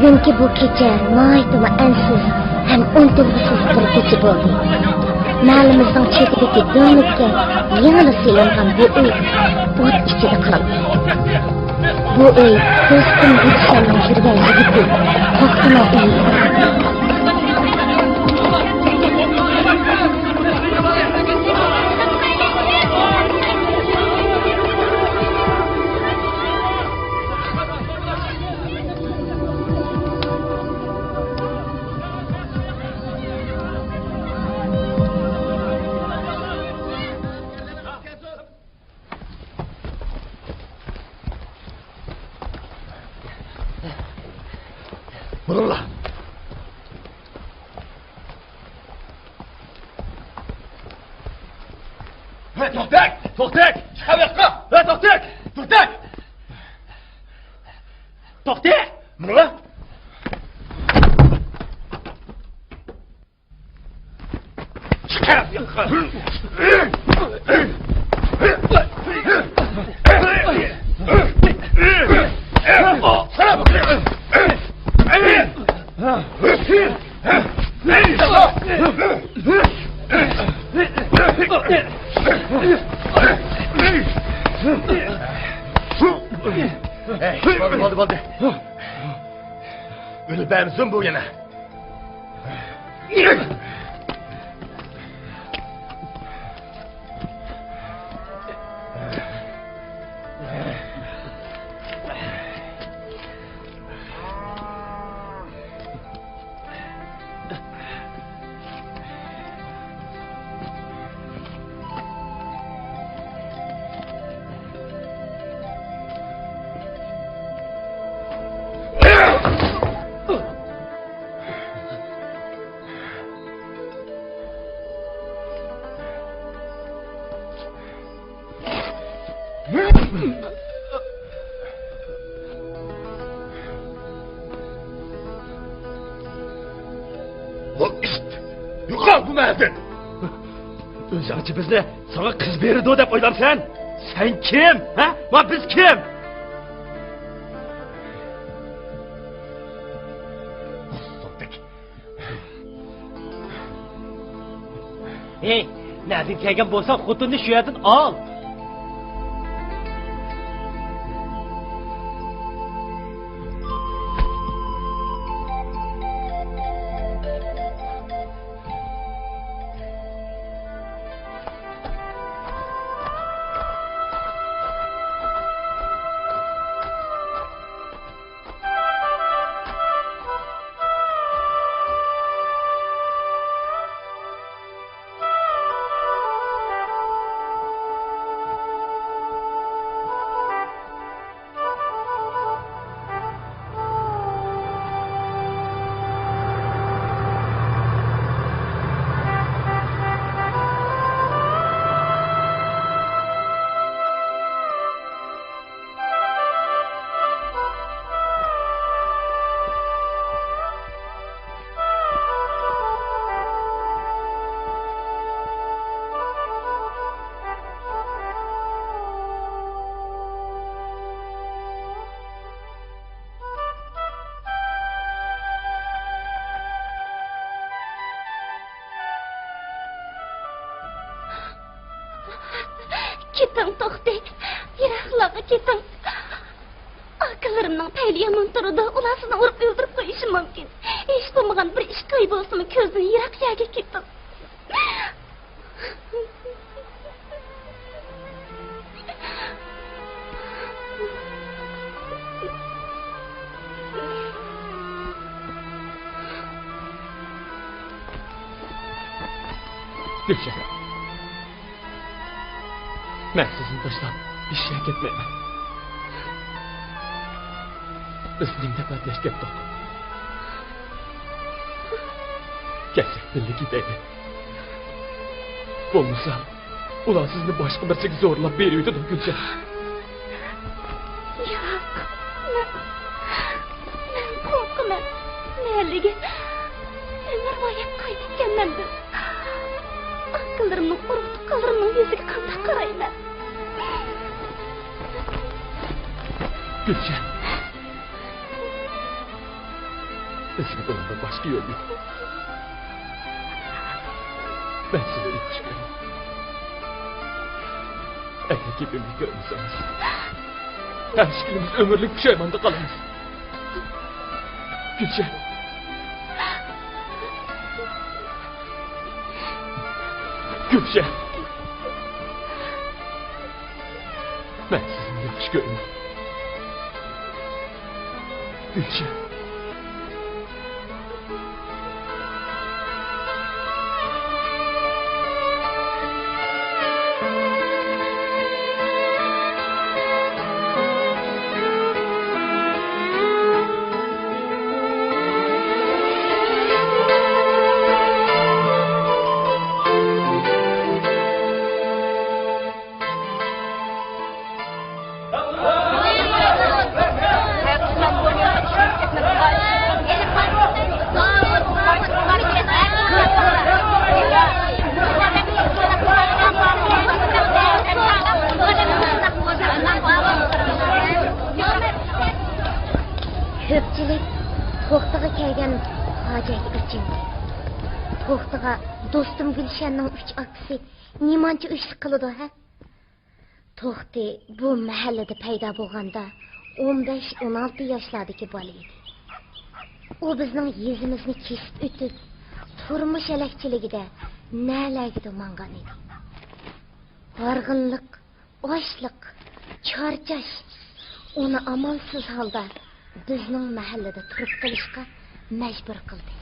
Bugünkü bu kecha nihoyatda ansiz ham unutilg'isiz bir kecha bo'ldi. Mahallimizning chetidagi do'nglikka yanada selingan bu uy o't ichida qoldi. Bu uy do'stim Gulshanning yurgan yigiti Qo'qtining uyi. Burunla. To'xtak! To'xtak! Chiqib yoqqa! To'xtak! To'xtak! To'xtak! Burunla. Chiqib yoqqa! Bo'ldi. O'libamizmi bu yana? Yo'qol bu mahaldan. O'zingchi bizni sana qiz berdi deb o'ylamsan? Sen kim? Ha? Va biz kim? Hey, nereden kelgan bo'lsa, xotinni shu yerdan ol. Keting to'xtang. Yiroqlarga keting. Akalarimning payli yomon turida ular sizni urib o'ldirib qo'yishi mumkin. Hech bo'lmagan bir ish qo'y bo'lsin, ko'zdan yiroq yerga keting. Gülşen. Ben sizin baştan bir şey etmeyemem. Üstümde kardeş gittik. Gerçek birlik gidelim. Olmasa, ulan sizni başka bir şey zorlap veriyordu da Gülşen. Yok, ben korkuyorum. Nerede? Ömür boyu kaybetkenmendim. Akıllarımın uruktuklarımın yüzüge kandak karayman. Gülşen. Sizni bundan başka yol yok. Ben sizi yaxshi ko'raman. Agar kimni ko'rmasangiz, hech ömürlük pushaymonda qolamiz. Gülşen. Gülşen. Ben sizni yaxshi ko'raman. Gülşen. Ko'pchilik to'xtaga kelgan hojat uchun. To'xtaga do'stim Gulshanning 3 akasi nimancha ishlik qiladi ha? To'xti bu mahallada paydo bo'lganda 15-16 yoshlardagi bola edi. U bizning yuzimizni kesib o'tib, turmush alakchiligida nalagiga mangan edi. Horg'inlik, ochlik, charchash uni amalsiz holda bizning mahallada turib qolishga majbur qildi.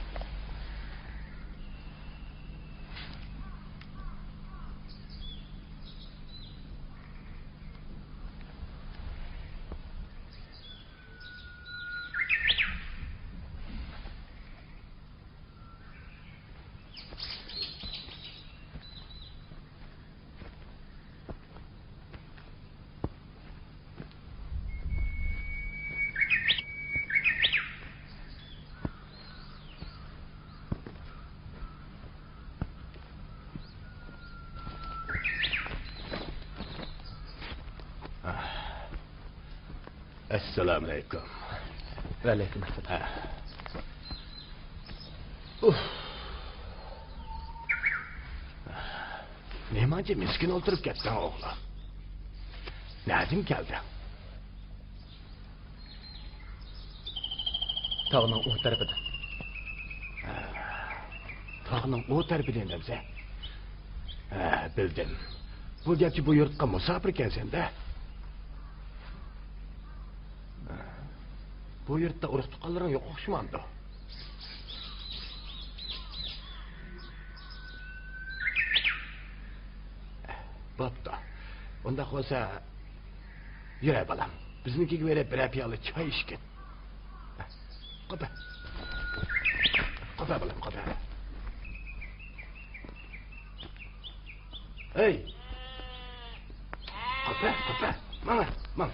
Assalomu alaykum. Va alaykum assalom. Nemancha miskin o'ltirib ketding o'g'lim. Nadim keldi. Tog'ning u tarafida. Tog'ning u tarafidan demsa. Bildim. Bu gapchi bu yurtqa musofir kelsan-da. Bu yurtda urush tuqqanlaring yo'q o'xshamadi. Bo'pti. Unda bo'lsa yura balam. Biznikiga berib bir piyola choy ichgin. Qo'pa. Qo'pa balam, qo'pa. Hey. Qo'pa, qo'pa. Mana, mana.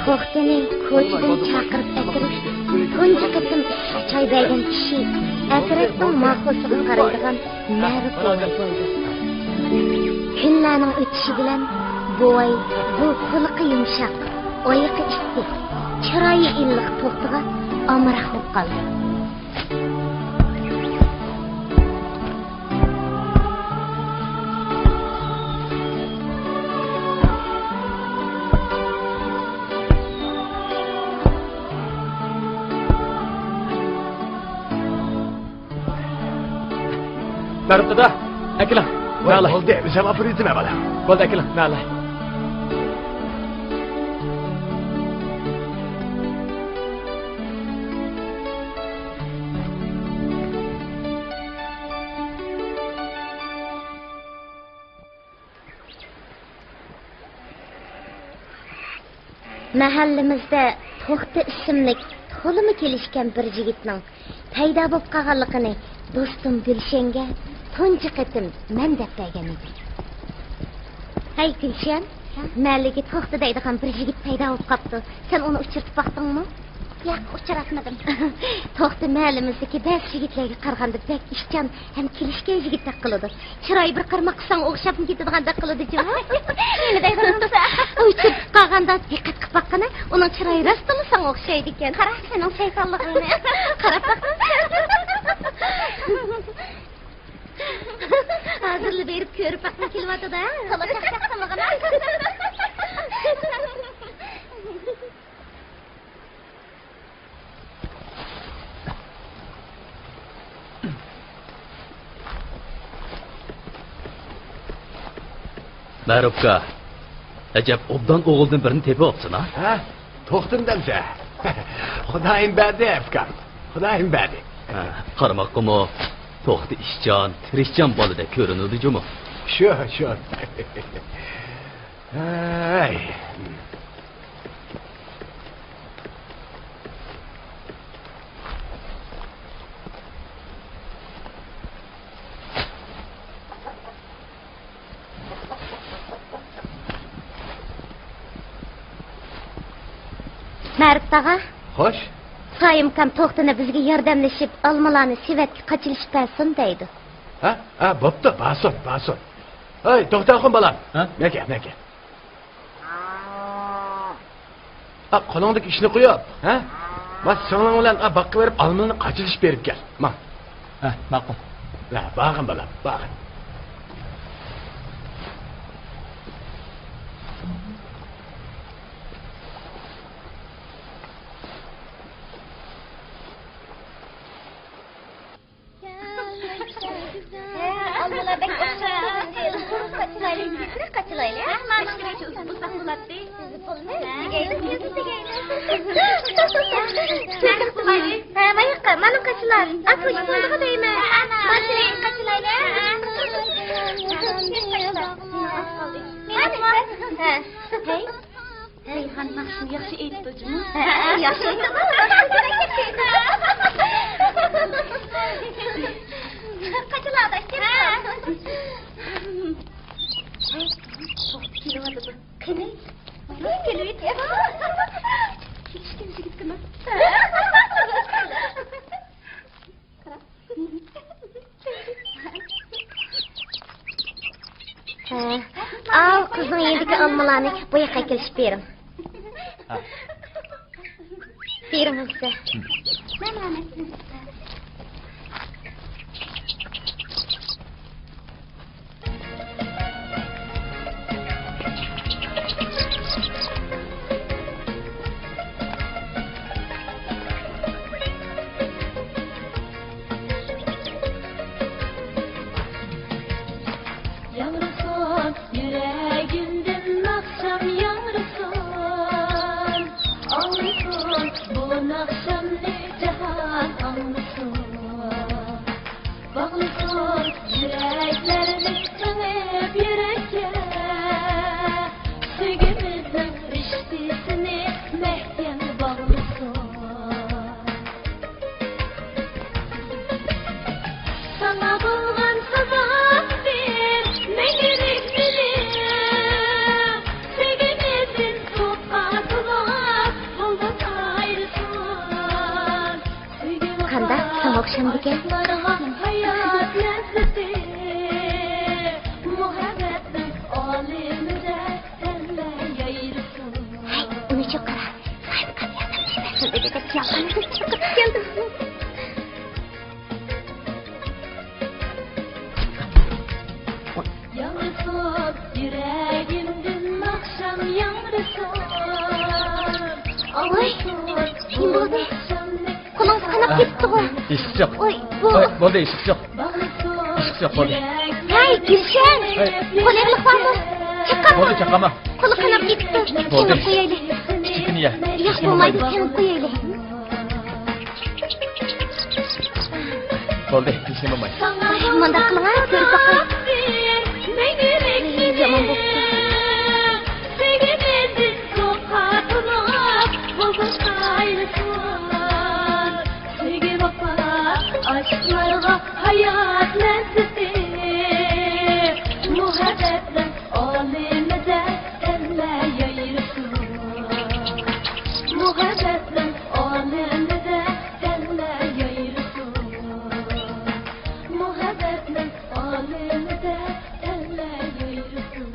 To'xtani ko'chadan chaqirib aytirish tunji qitim choy bergan kishi atrofning ma'qusiga qaraydigan ma'rif bo'ldi. Kunlarning o'tishi bilan Boy, bu kılıqı yumşaq, oyaqı istik, çırayı illiq to'xtiga amraqlab qoldi. Narıqda, akila. Nalay. Oldu, bize vapurizme bala. Bo'ldi akila, nalay. Mahallimizda To'xti ismli to'limi kelishgan bir yigitning paydo bo'lib qolganligini do'stim Gulshenga tunji qitim men deb bergan edi. Hey Gulshen, mahalliga To'xti deydigan bir yigit paydo bo'lib qopti. Sen uni uchirtib baqdingmi? Yo'q, uchratmadim. To'xti mahallimizdagi bas yigitlarga qaraganda bek ishchan ham kelishgan yigitdek qiladi. Chiroyi bir qarmoq qilsang o'xshab ketadigan qiladi-chi. Nima deysansa? Uchib qolganda diqqat qilib baqqana, uning chiroyi rostmi san o'xshaydi ekan. Qara, sening shaytonligingni. Qarab baq. Hozirli berib ko'rib baqma kelyapti-da. Qalachaqchaqligini. Ma'rufka, ajab obdan o'g'ildan birini tepib olibsan, ha? To'xtindimsa. Xudoyim berdi afkam. Xudoyim berdi. Qaramoqmi, To'xti ishchan, tirishchan bolada ko'rinadi-jumi? Shu. Ay. Ma'ruf tag'a, Xo'sh. Soyimkam To'xtini bizga yordamlashib, olmalarni Sevatga qochilishib bersin deydi. Ha, bo'pti, bason. Hey, to'xtaxun bolam. Ha? Nega? Qo'lingdagi ishni qo'yib, ha? Mas so'ng bilan boqqa berib, olmani qochilishib berib kel. Ma. Ha, ma'qul. La, bag'in bolam, bag'in. Reyhan yaxshi aytdi-jimi? Yaxshi aytdi. Qachiladi, Qani? Kelib hech kim yigitmi? Al qizning yediga olmalarni bu yoqqa kelishib berim. Berim sizga. Şöyle de yalanı çıkıp geldim. Yanırsın yüreğimden akşam yanırsın. Oy, kim bu ne? Kulağınız kanap gitti o. Eshik yo'q. Oy, bu. Bo'ldi, eshik yo'q. Eshik yo'q, bo'ldi. Hey, Gülşen. Kolaylık var mı? Çıkar Bo'ldi, mı? chaqama. Kolu kanap gitti. Bo'ldi. Kenip koyaylı. Kichikini ye. Yo'q bo'lmaydi, kenip koyaylı. Bo'ldi, hech nima bo'lmaydi. Ay, manda qilma, ko'rib boqay. Yomon bo'pti. Aşklarga hayat lezzeti, muhabbetle alemde elle yayırsın. Muhabbetle alemde elle yayırsın. Muhabbetle alemde elle yayırsın.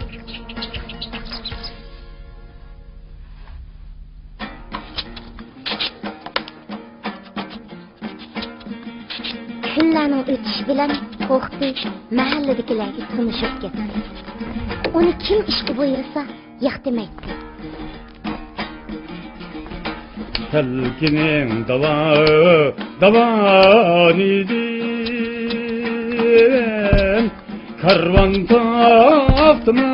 Kunlarning o'tishi bilan qo'rqdi, mahalladagilarga turmushib ketdi. Uni kim ishga buyursa, yo'q demaydi. Telkinin davanidin karvan taptımaz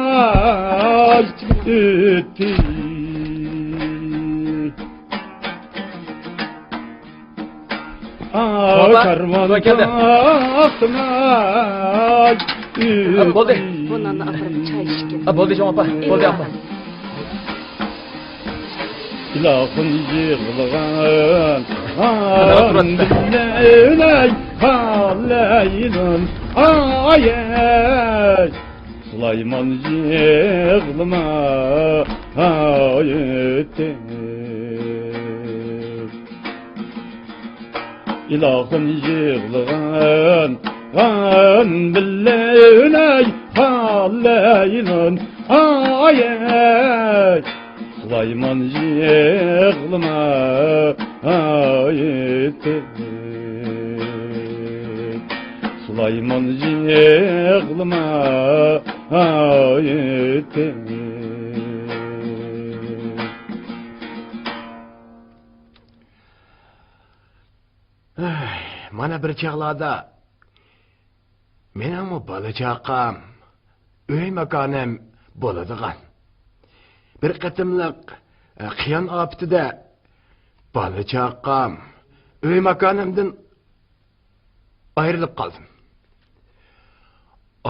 öttü. Baba, Karvan baba geldi. taptımaz öttü. Bo'ldi. Bundan ahırı çay içkin. Bo'ldi, jon opa. Bo'ldi, opa. İlahın yığılğan oturun. Dinley haleynun ayet Süleyman yığılıma ayettir İlahın yığılğan Dinley haleynun ayet Süleyman yığılıma ayettir Süleyman yığılıma ayettir Mana bir chaqlarda mening bola chaqam, uy makonim bo'ladigan. Bir qatimliq qiyon optida bola chaqam, uy makonimdan ayrilib qoldim.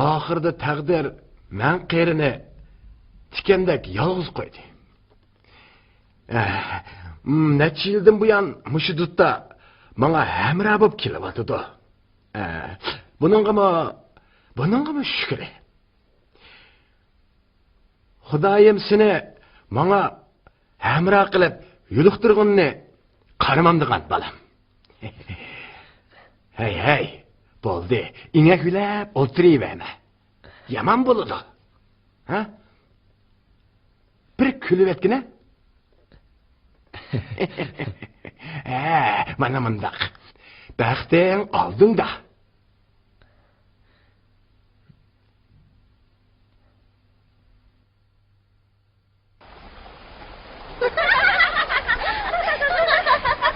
Oxirida taqdir men qerini tikandek yolg'iz qo'ydi. Necha yildan buyon mushu dudda menga hamroh bo'lib kelyotdi. Buningami shukr. Xudoyim seni menga hamroh qilib yo'liqtirganni qaramam degan balam. Hey, bo'ldi. Inga kulab o'tirayverma. Yomon bo'ladi. Ha? Bir kulib etgina. Mana mundaq. Baxting oldingda.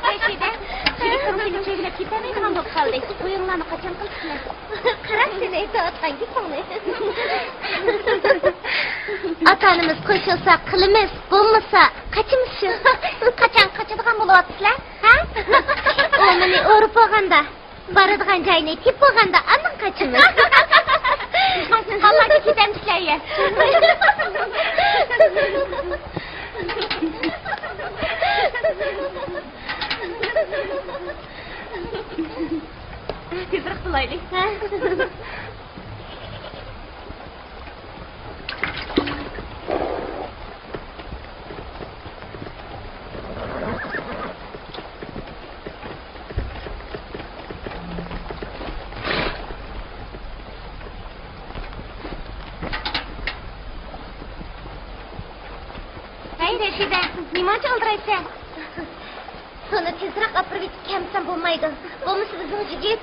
Reşide, çocuklarım beni çevirip gitmeydiğim bu kaldı. Oyunlarını kaçan kılsınlar. Karar seni evde atkan git onu. Atanımız koşulsa, kılımız, bulmasa, kaçımızsın. Kaçadıgan bulup atıslar, ha? Oğlunu uğrup olganda, barıdığan cayını tip olganda, anın kaçımız. Vallahi gidemişler ya. Tezrak bulaylı. Hey Reşide, nimacha oldiraysan? tezroq olib kamsan bo'lmaydi. Bo'lmasa bizning yigit.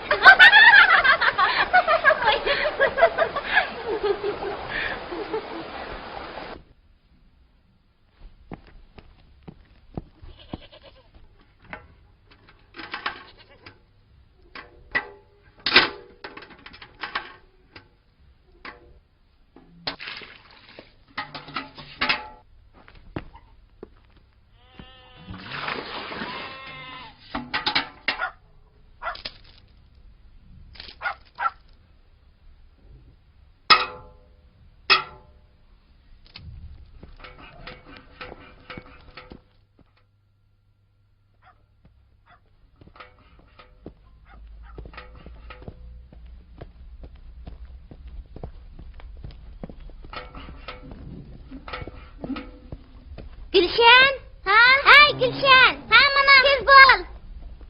Gülşen? Ha? Hey Gülşen! Ha mana? Tez bol!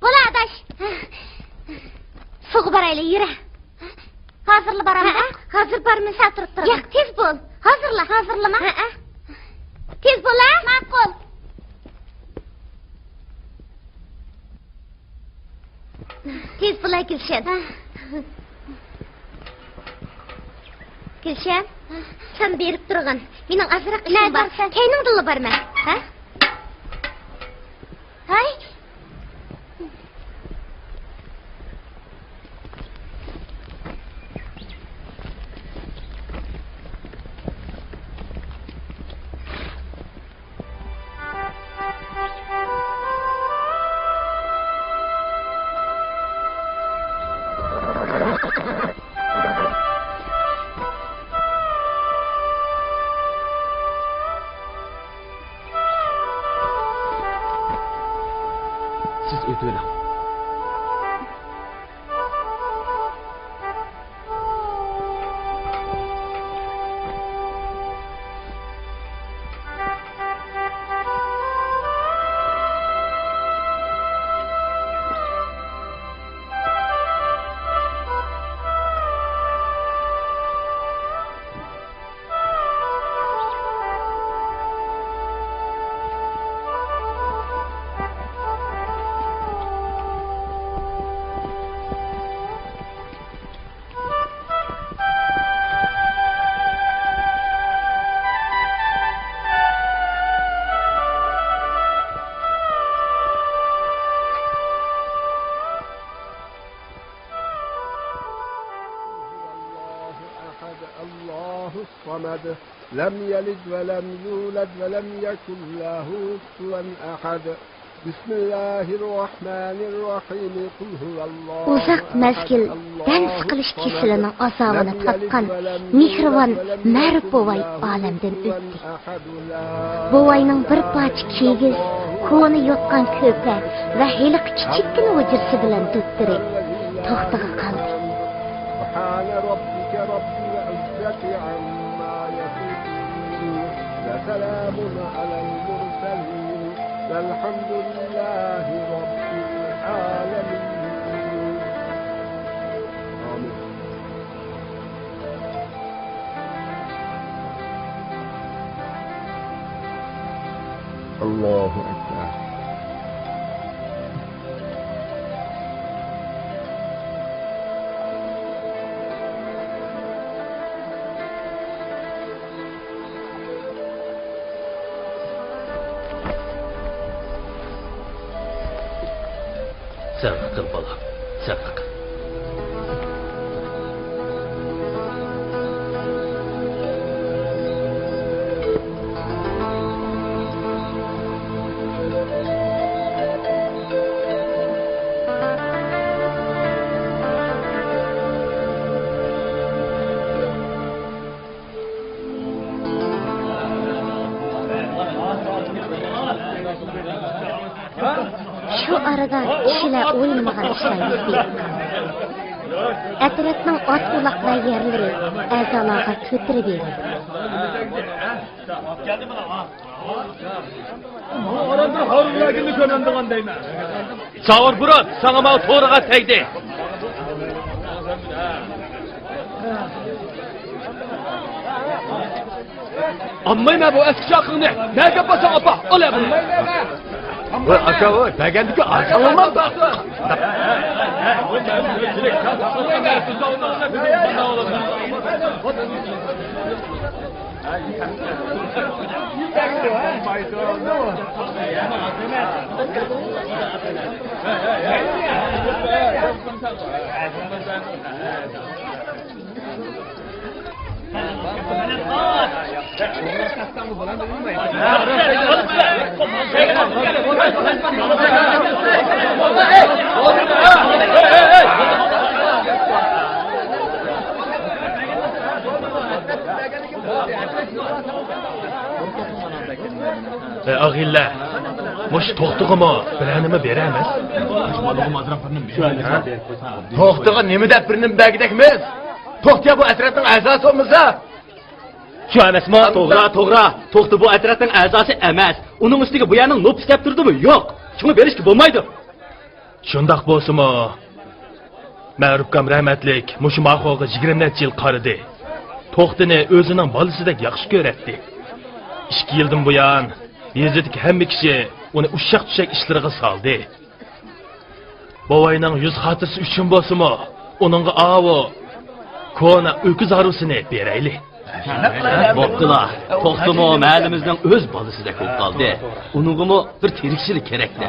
Bol adaş! Soğuk barayla yürü. Hazırlı baramı ha? Hazır barımı satırıp durun. Yok tez bol. Hazırlama. Tez bol ha? Makul. Tez bol ha Gülşen. Gülşen, sen berip durgan. Mening azroq ishim bor. Kayningdilla borma, ha? Hay. Siz ötüveling. الله الصمد لم يلد ولم يولد ولم يكن له كفوا أحد بسم الله الرحمن الرحيم قل هو الله Uzaq mezgil dam siqilish kesilining azobini tatgan mehribon Ma'rif buvay olamdan o'tdi. Buvayning bir poch kigiz, ko'ni yoqqan ko'pa va heliq kichikkina o'jirsi bilan do'ttiri to'xtaga qoldi. سبحان ربك رب العزة عما يصفون وسلام على المرسلين والحمد لله رب العالمين آمين. الله أكبر. Sen akıl bala, sen akıl. Şu arada kişiler oynamagan işler yuz Atrofning ot uloq va yerlari a'zolarga ko'tirib berdi. Orada horulagini ko'nandigan deyman. Savur Burat, sana ma to'g'riga tegdi. Ammayma bu eski chaqingni. Nega bosa opa? Ola bu. 아까 대견니까 아까만 봐. Ağilla, muş to'xtig'imi bilanimi beramiz? To'xtig'i nima deb birning bagidakmiz? To'xta bu atrofning a'zosi. Shu emasmi? To'g'ri. To'xti bu atrofning a'zosi emas. Uning ustiga bu yerning nopis deb turdimi? Yo'q. Shuni berishga bo'lmaydi. Shundoq bo'lsa-mi? Ma'rufkam rahmatlik mushu mahvoga 20 necha yil qaridi. To'xtini o'zining bolasidek yaxshi ko'radi. 2 yildan buyon yezdagi hamma kishi uni ushaq-tushak ishlariga soldi. Bovayning yuz xotirasi uchun bo'lsa-mi, uningga avo kona o'kiz harusini berayli. Bo'ptilar. To'xtimi mahallimizning o'z bolasidek bo'lib qoldi. Uningimi bir tirikchilik kerakda.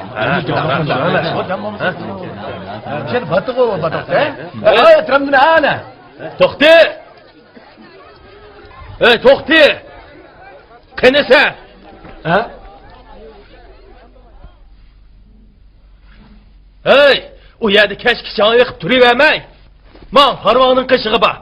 Sen batığı batıkta. Tramdın ana. To'xti! Ey, to'xti! Qanasan? Ha? Ey, u yerda kashkichon yiqib turavermang. Men Farmonning qishig'i bor.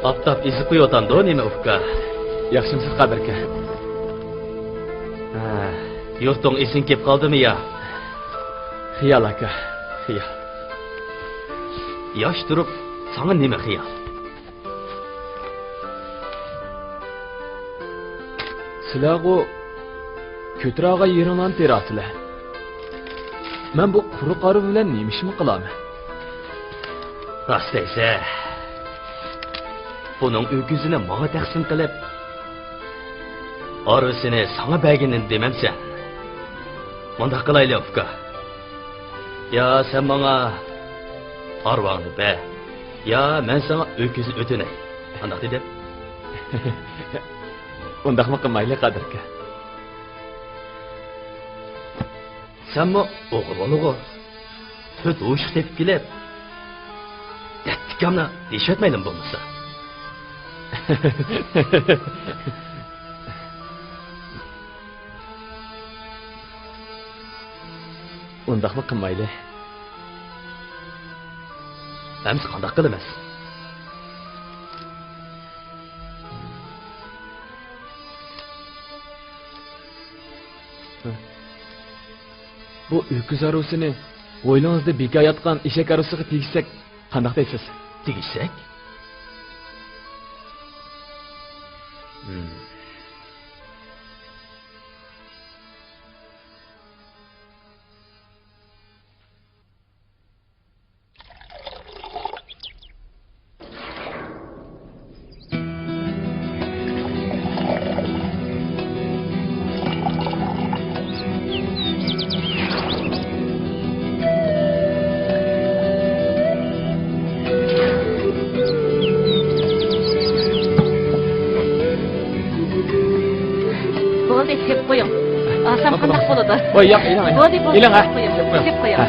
Aptap izi qo'yotandi nima ufka? Yaxshimsiz qadirka. Yurting esing kelib qoldimi ya? Xiyol aka, xiyol. Yosh turib, sana nima xiyol? Sizlarga ko'traga yeringdan terasizlar. Men bu quruq qari bilan nima ishmi qilaman? Rost esa, buning o'g'izini menga taqsim qilib, orasini sana berginin demamsan. Bunda qilayli ufka. Ya sen menga arvangni ber, ya men sana o'gizni o'tinay. Qanday dedi? Undaqmi qilmayli qadirka. Senmi o'g'riligi to'rt o'shiq tepib kelib, yattikamni deyishmaydim bo'lmasa. Undaqmi qilmayli. Ems qanday qilamiz? Bu o'kiz arusini o'ylangizda bekor yotgan eshak arusiga tegishsak qanday deysiz? Tegishsak? Bo'ldi, deb qo'ying. Olsam qanday bo'ladi? Voy, yo'q, ilang. Bo'ldi, Ilang, ha. deb qo'ying.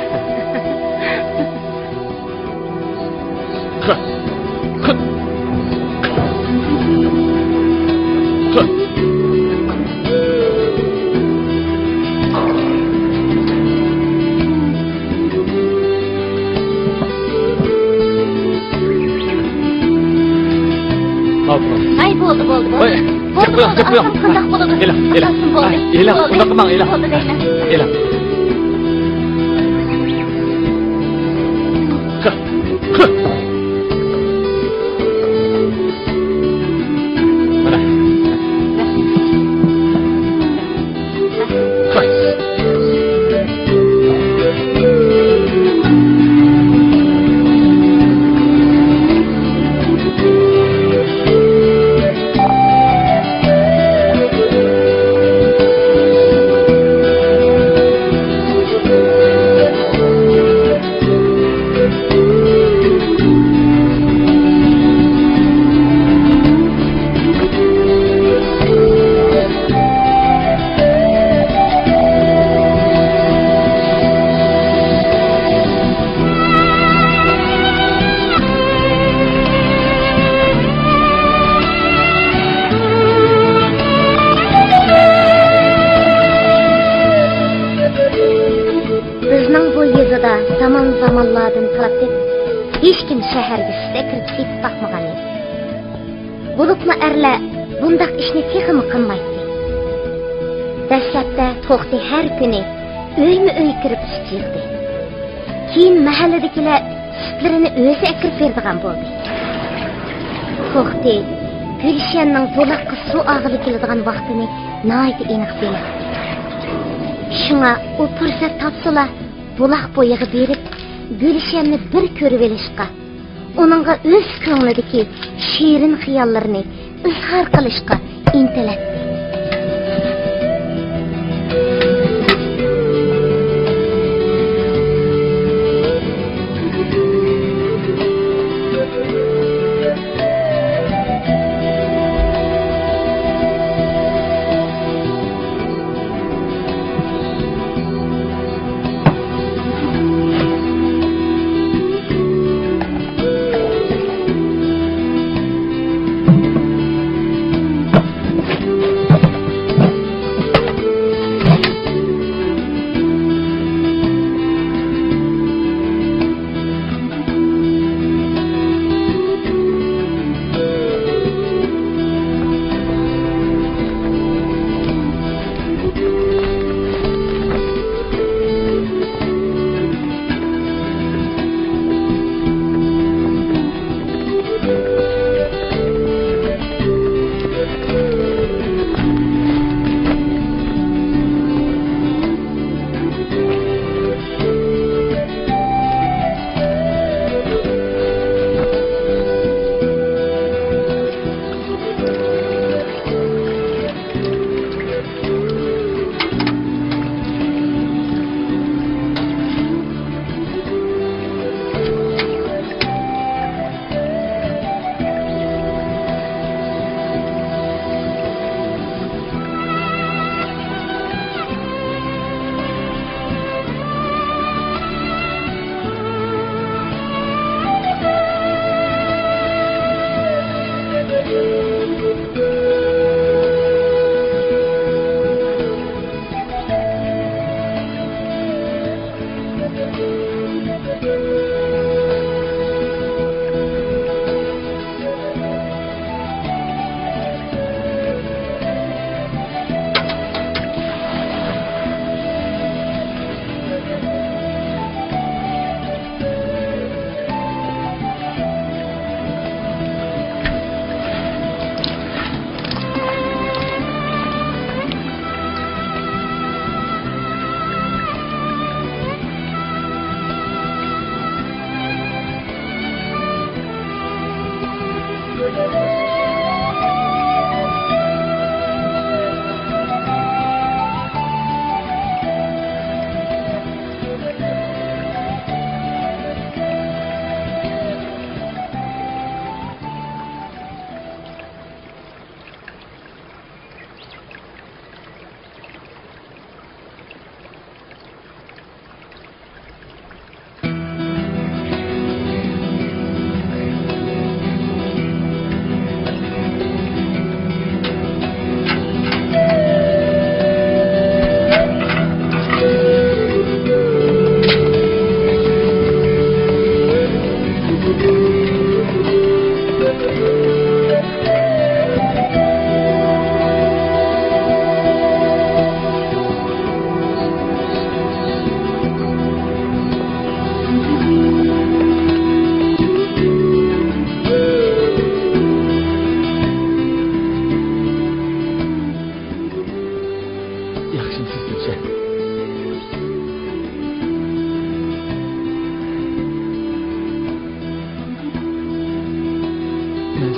Aferin. Ay bo'ldi. Oy, Bo'ldi, çık bu yoq. qandaq bo'ladi? Ela. Bo'ldi. Ela, undaq qilmang, ela. Bo'ldi deyman. Ela. Mana. Bizning bu yezida zamonlardan talab hech kim shaharga kirib ketib boqmagan edi. Bulutma erlar bundaq ishni texmi qilmaydi. Dastlabda to'xti har kuni uyma-uy kirib ishlaydi. Keyin mahalladagilar sutlarini o'zi akirib beradigan bo'ldi. To'xti Gulshanning buloqqa suv og'ili keladigan vaqtini nihoyat aniq biladi. Shunga u fursat topsalar buloq bo'yiga berib Gulshanni bir ko'rib olishga, uningga o'z ko'nglidagi shirin xayollarini izhor qilishga intiladi.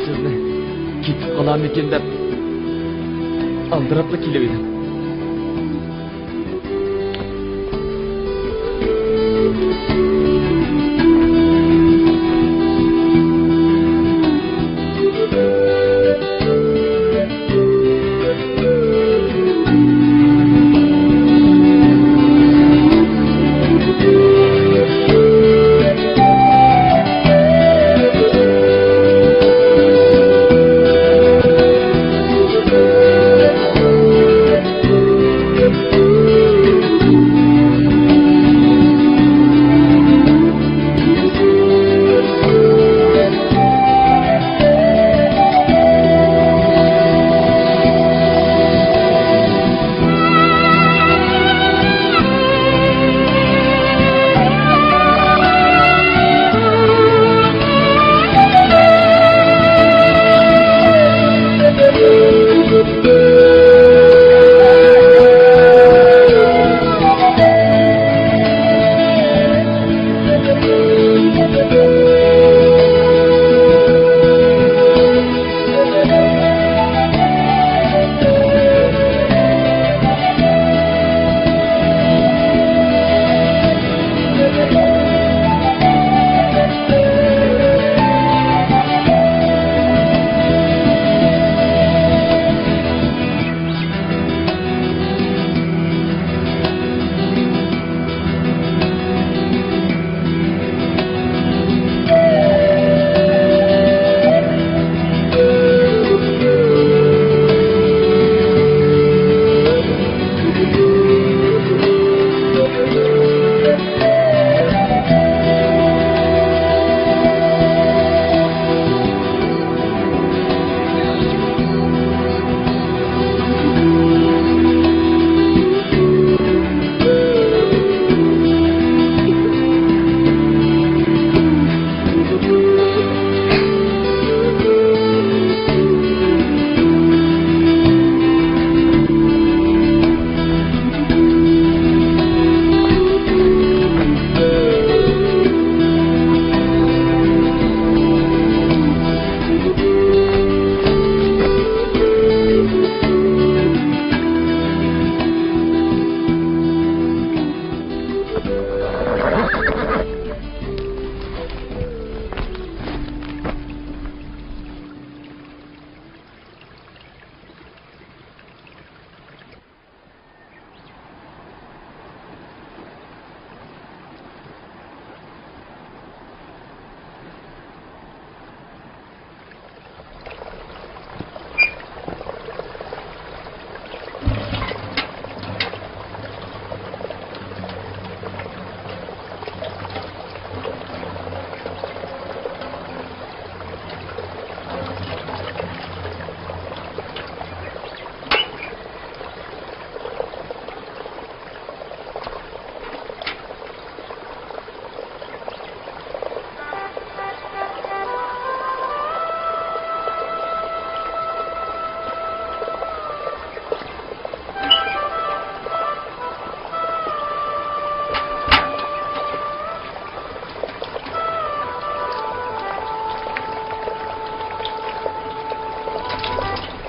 sizni ketib qolarmikin deb aldirabla kelib edim.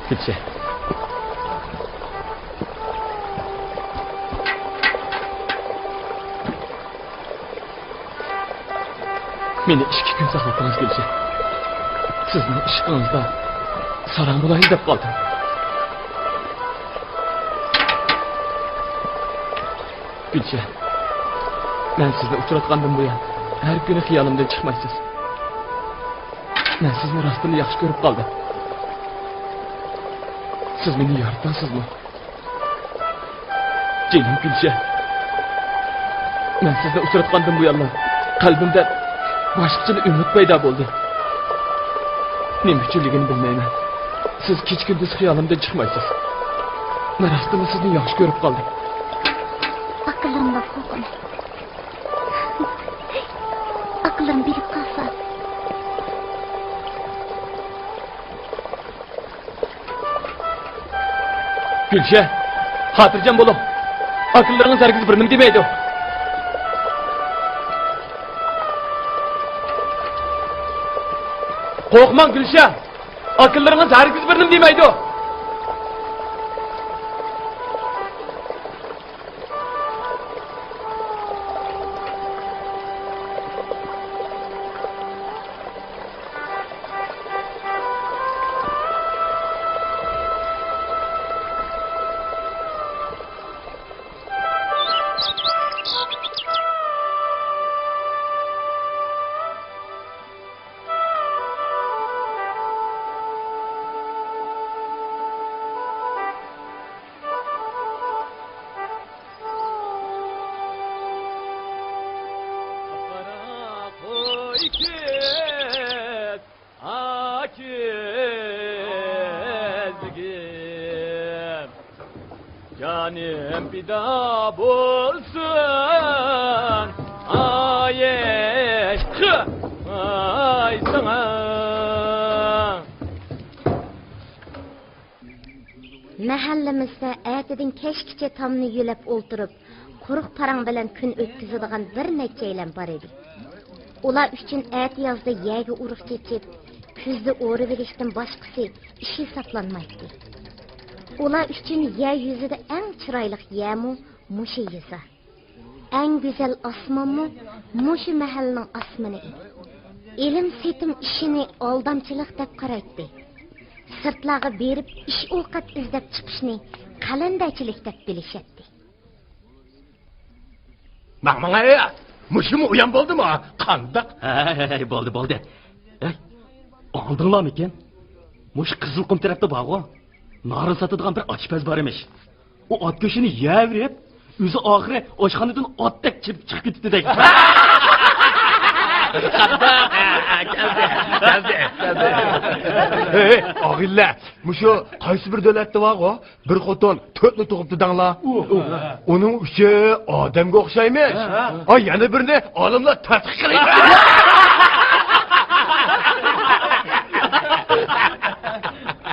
Gülçe. Meni 2 gün saqladınız Gülçe. Sizning ishqingizda saran bo'layin deb qoldim. Gülçe. Men sizni uchratgandan buyon har kuni xiyolimdan chiqmaysiz. Men sizni rostini yaxshi ko'rib qoldim. Siz meni yaratgansizmi? Jinim Gülçe. Men sizni uchratgandan buyon qalbimda boshqacha umid paydo bo'ldi. Nima uchunligini bilmayman. Siz kech-kunduz xiyolimdan chiqmaysiz. Men rostini sizni yaxshi ko'rib qoldim. Aqlimda qo'rqim. Aqlim bilib qolsa. Gülçe, xotirjam bo'ling. Aqllaringiz hargiz bir nima demaydi. Qo'rqmang Gülçe. Akıllarınız herkes benim demeydi o. Canım pida bulsun ay eşkı ay sana. Mahallamizda ertadan kechgacha tomni yulab o'ltirib, quruq parang bilan kun o'tkazadigan bir necha elam bor edi. Ular uchun yozda yaga urug' chechib, kuzda o'rib olishdan boshqasi ish hisoblanmaydi. Ular uchun yer yuzida eng chiroyli yamu mushu yeza. Eng go'zal osmonmu mushu mahallaning osmoni edi. Ilm setim ishini oldamchilik deb qaraydi. Sirtlarga berib ish ovqat izlab chiqishni qalandachilik deb bilishadi. Mağmana ya. Muşumu uyan oldu mu? Kandak. Hey, bo'ldi. Hey, oldinglarmi ekan? Mush Qizilqum tarafda bor-ku. Nari sotadigan bir ochpaz bor emish. U ot go'shini yeyib, o'zi oxiri oshxonadan otdek chiqib ketdi. Geldi. Hey, ağilla. Muşu qaysi bir davlatda var-ku? Bir xotin 4 tug'ibdi danglar. Onun uchi odamga o'xshaymish. Ay, yana birini olimlar tadqiq qilyapti.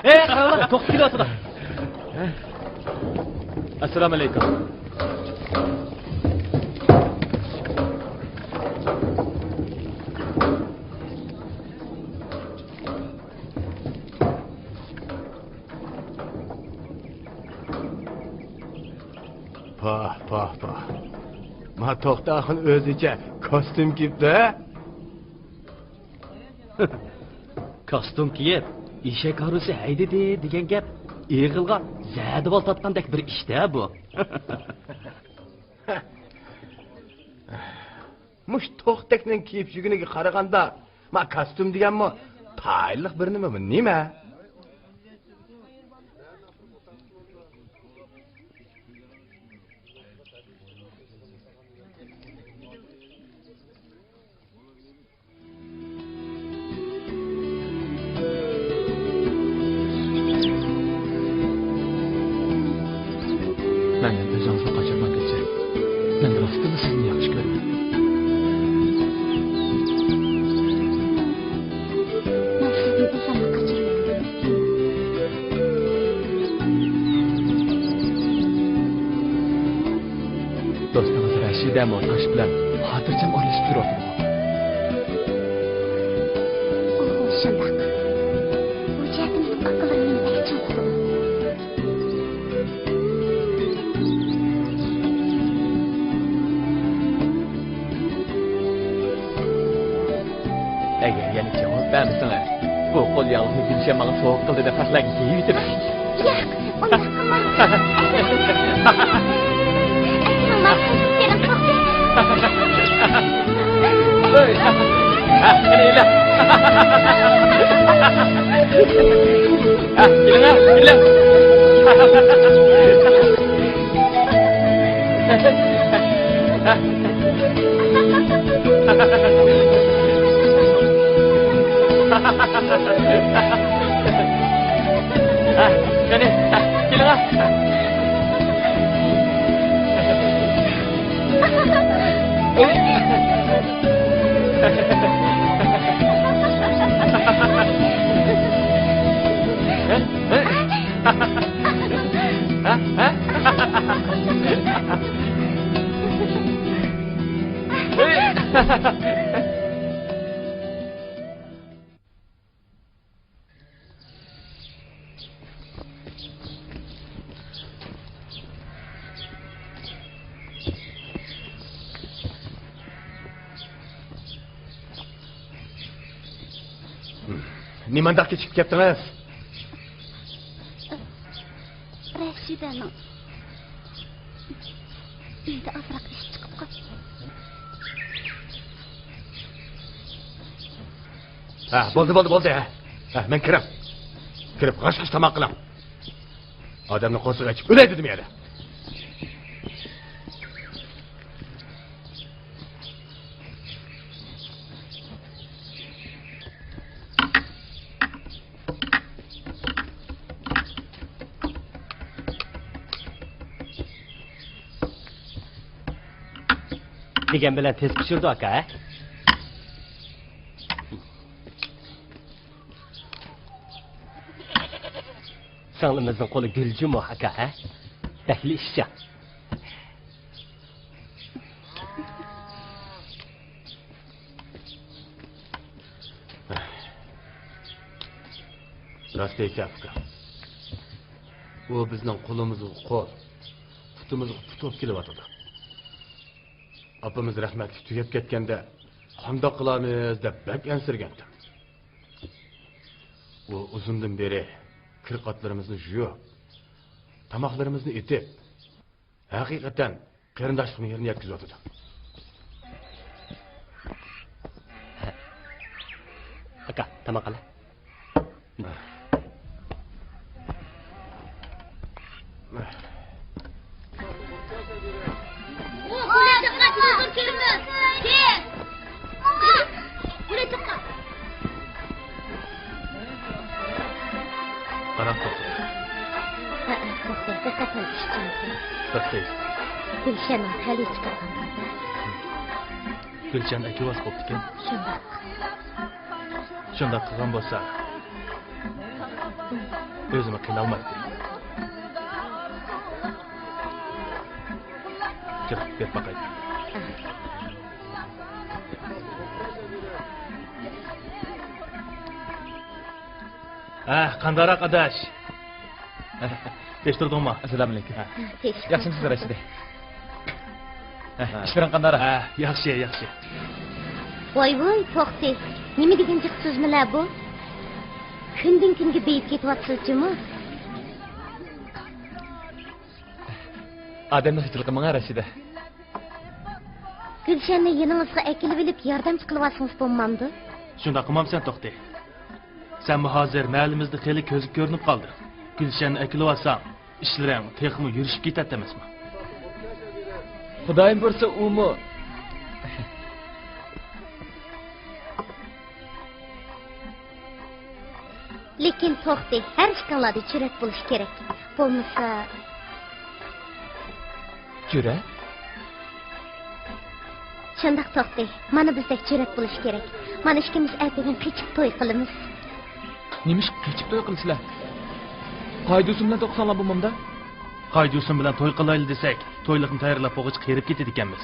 Hey, qaranglar, to'xtab kelyapti. Assalomu alaykum. Pah. Ma to'xtaxin o'zicha kostyum kiyibdi. Kostyum kiyib, eshak harusi haydadi degan gap eg'ilga zadivol tatgandek bir ishda bu. Mush to'xtakning kiyib yuguniga qaraganda, ma kostyum deganmi? Tayliq bir nima? Menden özünüzü kaçırmak için. Ben rastgele sizni yaxshi ko'raman. Men sizni o'zimni qochirmayman. Do'stingiz Rashida Motash bilan xotirjam olishib yuribdi. Shundoq. Bu jihatimiz aqlimning bahchasi. Eğer yani cevap vermesene, bu kol yağını Gülşen bana soğuk kıldı da patlak yiyip de ben. Yo'q, unda qilma. Hey, gel. Nimandaq kechib ketdingiz? Rashidaning uyda azroq ish chiqib qoldi. Ha, bo'ldi. Ha, men kirib g'ash-g'ash tomoq qilam. Odamni qo'rsiq ochib o'lay dedim yana. degan bilan tez pishirdi aka. Singlimizning qo'li guljumo aka. Dahli ishcha. Rost aytyapti. U bizning qo'limizga qo'l, putimizga put bo'lib kelyapti. Apamiz rahmatli tugab ketganda qandoq qilamiz deb bak ansirgandim. U uzundan beri kirqatlarimizni yuvib, tomoqlarimizni etib, haqiqatan qarindoshlikni yerini yetkazadi. Aka, tomoq qila. Gülşen'in hali çıkargan kızı. Gülşen akivas bo'ldi ekan. Shundoq. Shundoq qilgan bo'lsa, o'zimni qiynalmaydi. Chiqib ket baqay. Qandaroq adash. Teştirdingmi? Assalomu alaykum. Teşekkür. Yaxshimisiz Rashida? İşlerin qandaroq? Yaxshi. Voy, to'xta. Nima degan jiq so'zmilar bu? Kundan kunga beyib ketyapsizmi? Adamni hechlik qilmang Rashida. Gülşen'ni yaningizga akilib olib yordamchi qilyapsiz bo'lmamdi? Shunda qilmamsan to'xta. Sen hozir mahallimizda xeli ko'zga ko'rinib qoldi. Gülşenni akilib olsam, ishlaring texmi yurishib ketadi emasmi? Xudoyim ko'rsa umu Lekin to'xta, har ishlarda chirak bo'lish kerak. Bo'lmasa Jura? shundoq to'xta. Mana bizdek chirak bo'lish kerak. Mana ikkimiz ertagan qechib to'y qilamiz. Nimish kechib to'y qilsizlar? Qaydusim bilan to'qsonlar bo'lmamda? Qaydusim bilan to'y qilaylik desak, to'ylikni tayyorlab qo'g'ich qirib ketadi ekanmiz.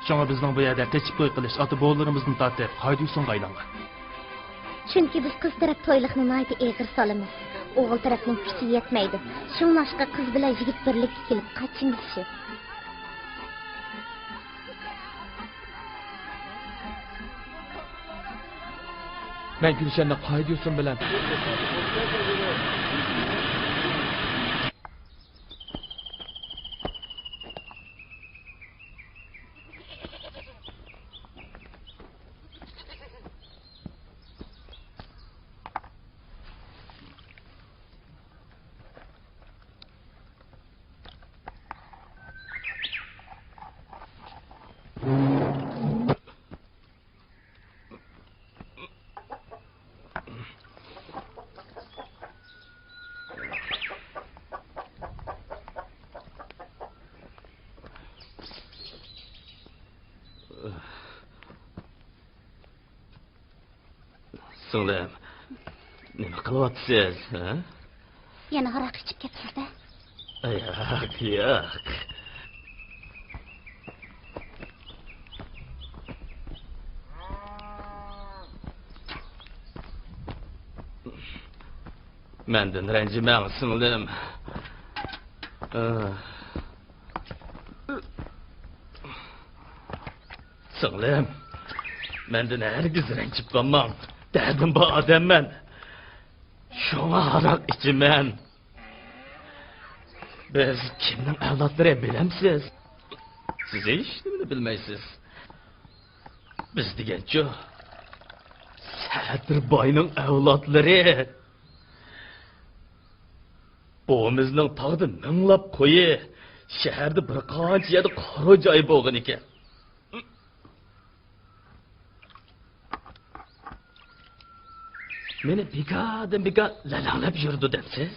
Shunga bizning bu yerda qechib to'y qilish ota-bolalarimizni tortib, Qaydusonga aylangan. Chunki biz qiz taraf to'yliqni nayda eg'ir solamiz. O'g'il tarafning kuchi yetmaydi. Shunlashqa qiz bilan yigit birlikka kelib qachimiz shu. Men Gulshanni Qaydusim bilan Singlim, nima qilyapsiz, ha? Yana aroq ichib ketibsiz-da? Yo'q. Mendan ranjimang, singlim. Singlim, mendan hargiz ranjib qolmang. Derdim bu adamman. Şuna arak içimen. Biz kimning avlodlari bilamsiz? Siz hech nimani bilmaysiz. Biz degancha Sadir boyning avlodlari. Bo'mizning tog'da minglab qo'yi, shaharda bir qancha yerda qora joy bo'lgan ekan. Meni bekadan beka lalanglab yurdi debsiz.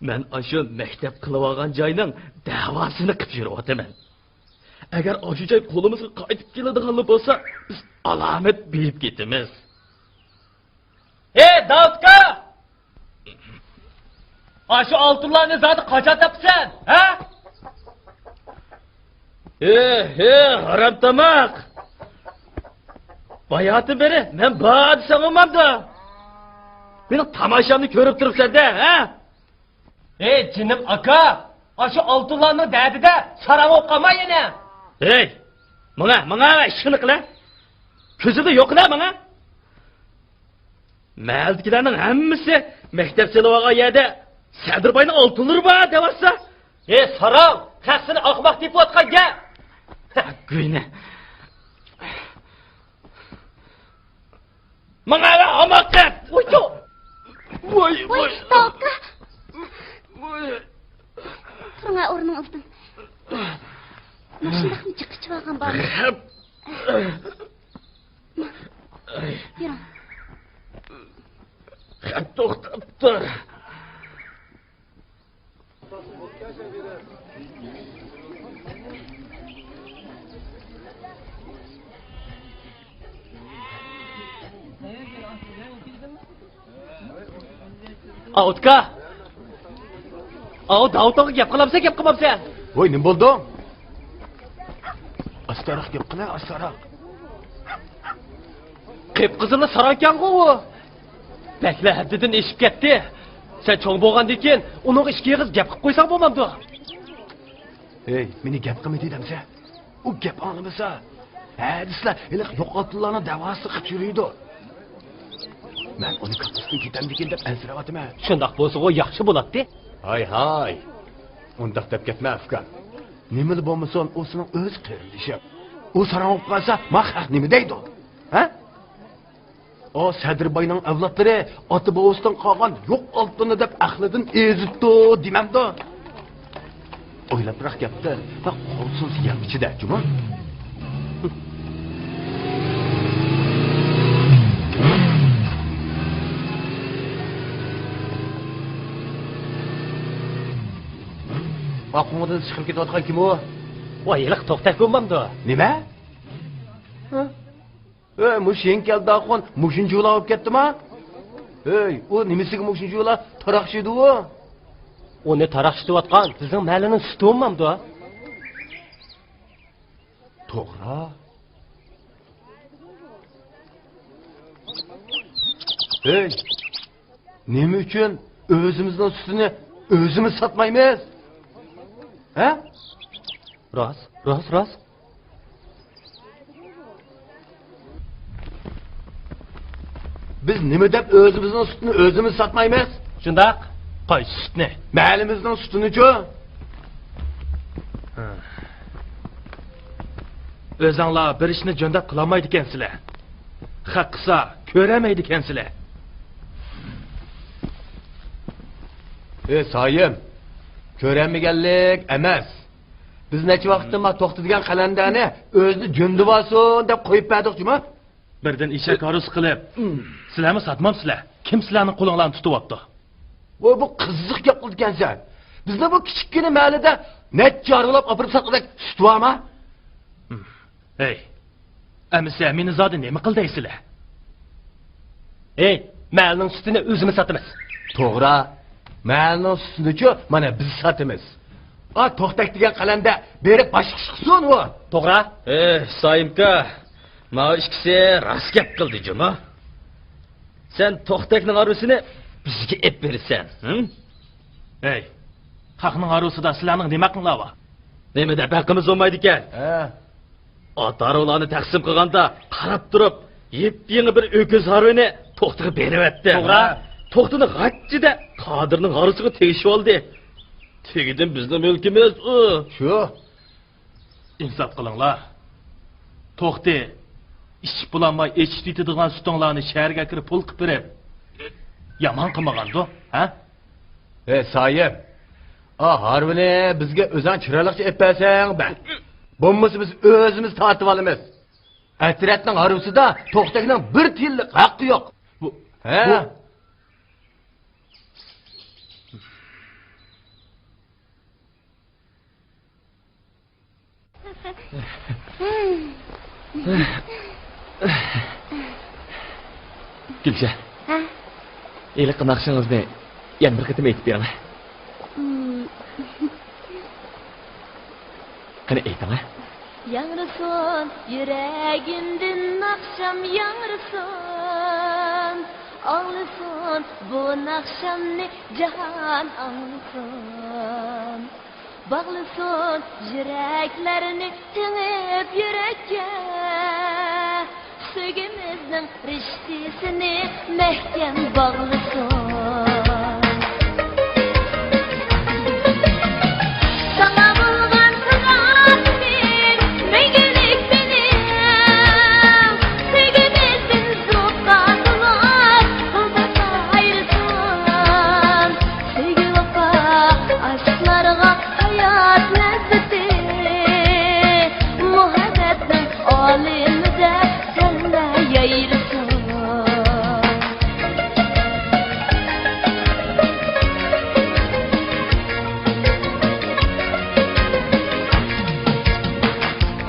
Men ashu maktab qilib olgan joyning davosini qilib yuryapman. Agar ashu joy qo'limizga qaytib keladigan bo'lsa, biz alomat berib ketamiz. Ey, Davudka! Ashu oltinlarni zoti qachon topsan, ha? Haram tamoq. Bayatı beri, men bad sanamamda. Benim tamashamni ko'rib turibsan-da, ha? Ey, jinim aka, ashu oltinlarning dardida sarab o'qama yana. Ey, menga ishini qila. Ko'zida yo'qla menga. Maldikilarning hammasi maktab silib olgan yerda Sadirboyning oltinlari bor deyapsa. Ey, sarab, qasini oqmoq deb o'tqanga. Guyna. Mengapa amakat? Wucu. Woi, Stoka. Turun o'rning oltin. Mashindaqni chiqib olgan bormi? Yuring. To'xtabdi. Davudka! Davudga gap qilamsan. Voy, nima bo'ldi? Astaroq gap qila, astaroq. Qip-qizilni sarankan-ku u. Bakla haddidan eshib ketdi. Sen cho'ng bo'lgandan keyin uning ishga yig'iz gap qilib qo'ysang bo'lmamdi. Ey, meni gap qilma dedimsa. U gap anglamasa. Sizlar iliq yo'qotganlarni davosini qilib yuriydi. Men uni kapasidan ketamdikin deb ansirayotiman. Shundoq bo'lsa, u yaxshi bo'ladi. Hay. Undaq deb ketma afkar. Nima bo'lmasin, u sening o'z qirindishi. U sarang olib qolsa, mahaq nima deydi? Ha? O Sadirboyning avlodlari ota bobosidan qolgan yo'q oltinni deb aqlidan ezibdi, demamdi. O'ylabroq gapdi. Va qo'lsiz yam ichida, juma. Aqmoqdan chiqib ketayotgan kim u? Voy, iliq to'xtab ko'rmamdi. Nima? Mushin keldi axon, mushin jo'la olib ketdimi? Ey, u nimasiga mushin jo'la taraqshidi u? Uni taraqshitayotgan bizning mahallining sutimamdi. To'g'ri. Ey, nima uchun o'zimizning sutini o'zimiz sotmaymiz? Ha? Rost. Biz nima deb o'zimizning sutini o'zimiz sotmaymiz? Shundoq. Qaysi sutni? Mahallimizning sutini-ku. O'zinglar bir ishni jo'ndab qilolmaydi ekansizlar. Haq qilsa ko'ramaydi ekansizlar. Ey Soyim, ko'ramaganlik emas. Biz necha vaqtdan ma to'xtadigan qalandani o'zini jo'ndib olsin deb qo'yib berdik-mi? Birdan eshak aruz qilib, sizlarni sotmamsizlar. Kim sizlarning qo'linglarni tutyapti? Voy, bu qiziq gap qilgansan. Bizda bu kichikgina mahallada necha aralab olib sotdik, sut bormi? Ey, amisa meni zodi nima qildaysizlar? Ey, mahallining sutini o'zimiz sotamiz. To'g'ri. Mahallining sutini-ku mana biz sotamiz. To'xtak degan qalanda berib boshqa chiqsin u. To'g'ri? Soyimka, mana ikkisi rost gap qildi, juma. Sen to'xtakning arusini bizga ep bersan, Ey, haqning arusida sizlarning nima qilinglar bor? Nima deb haqqimiz bo'lmaydi ekan? Ota-onalarni taqsim qilganda qarab turib, yep-yangi bir o'kiz harvini to'xtiga beribdi. To'g'ri. To'xtini g'achchida Qodirning orasiga tegishib oldi. Tegidan bizning mulkimiz u. Shu. İnsaf qilinglar. To'xti. İş bulanmay echib yetadigan sutinglarni shaharga kirib pul qilib berib. Yomon qilmagandu, ha? Sayım. Harvini bizga o'zing chiroyliqcha epasang ba. Bo'lmasa biz o'zimiz tortib olamiz. Atratning harvisida to'xtakning bir tillik haqqi yo'q. Bu Gülşah. İyilik qilmoqchingizni yana bir qatim aytib bering. Qani ayting. Yangrıson yüreğimden akşam yangrıson. Ağlısın bu akşam ne cihan ağlısın. Bağlısın yüreklerini tengip yürekке. Sevgimizin riştisini mehkem bağlısın. Sana bulgan kırarsın, megelik benim. Sevgimizin zukatılar, kılbata ayrısın. Sevgi vapa, aşklarına hayat lezzeti. Muhabbetin alemide senle yayırsın.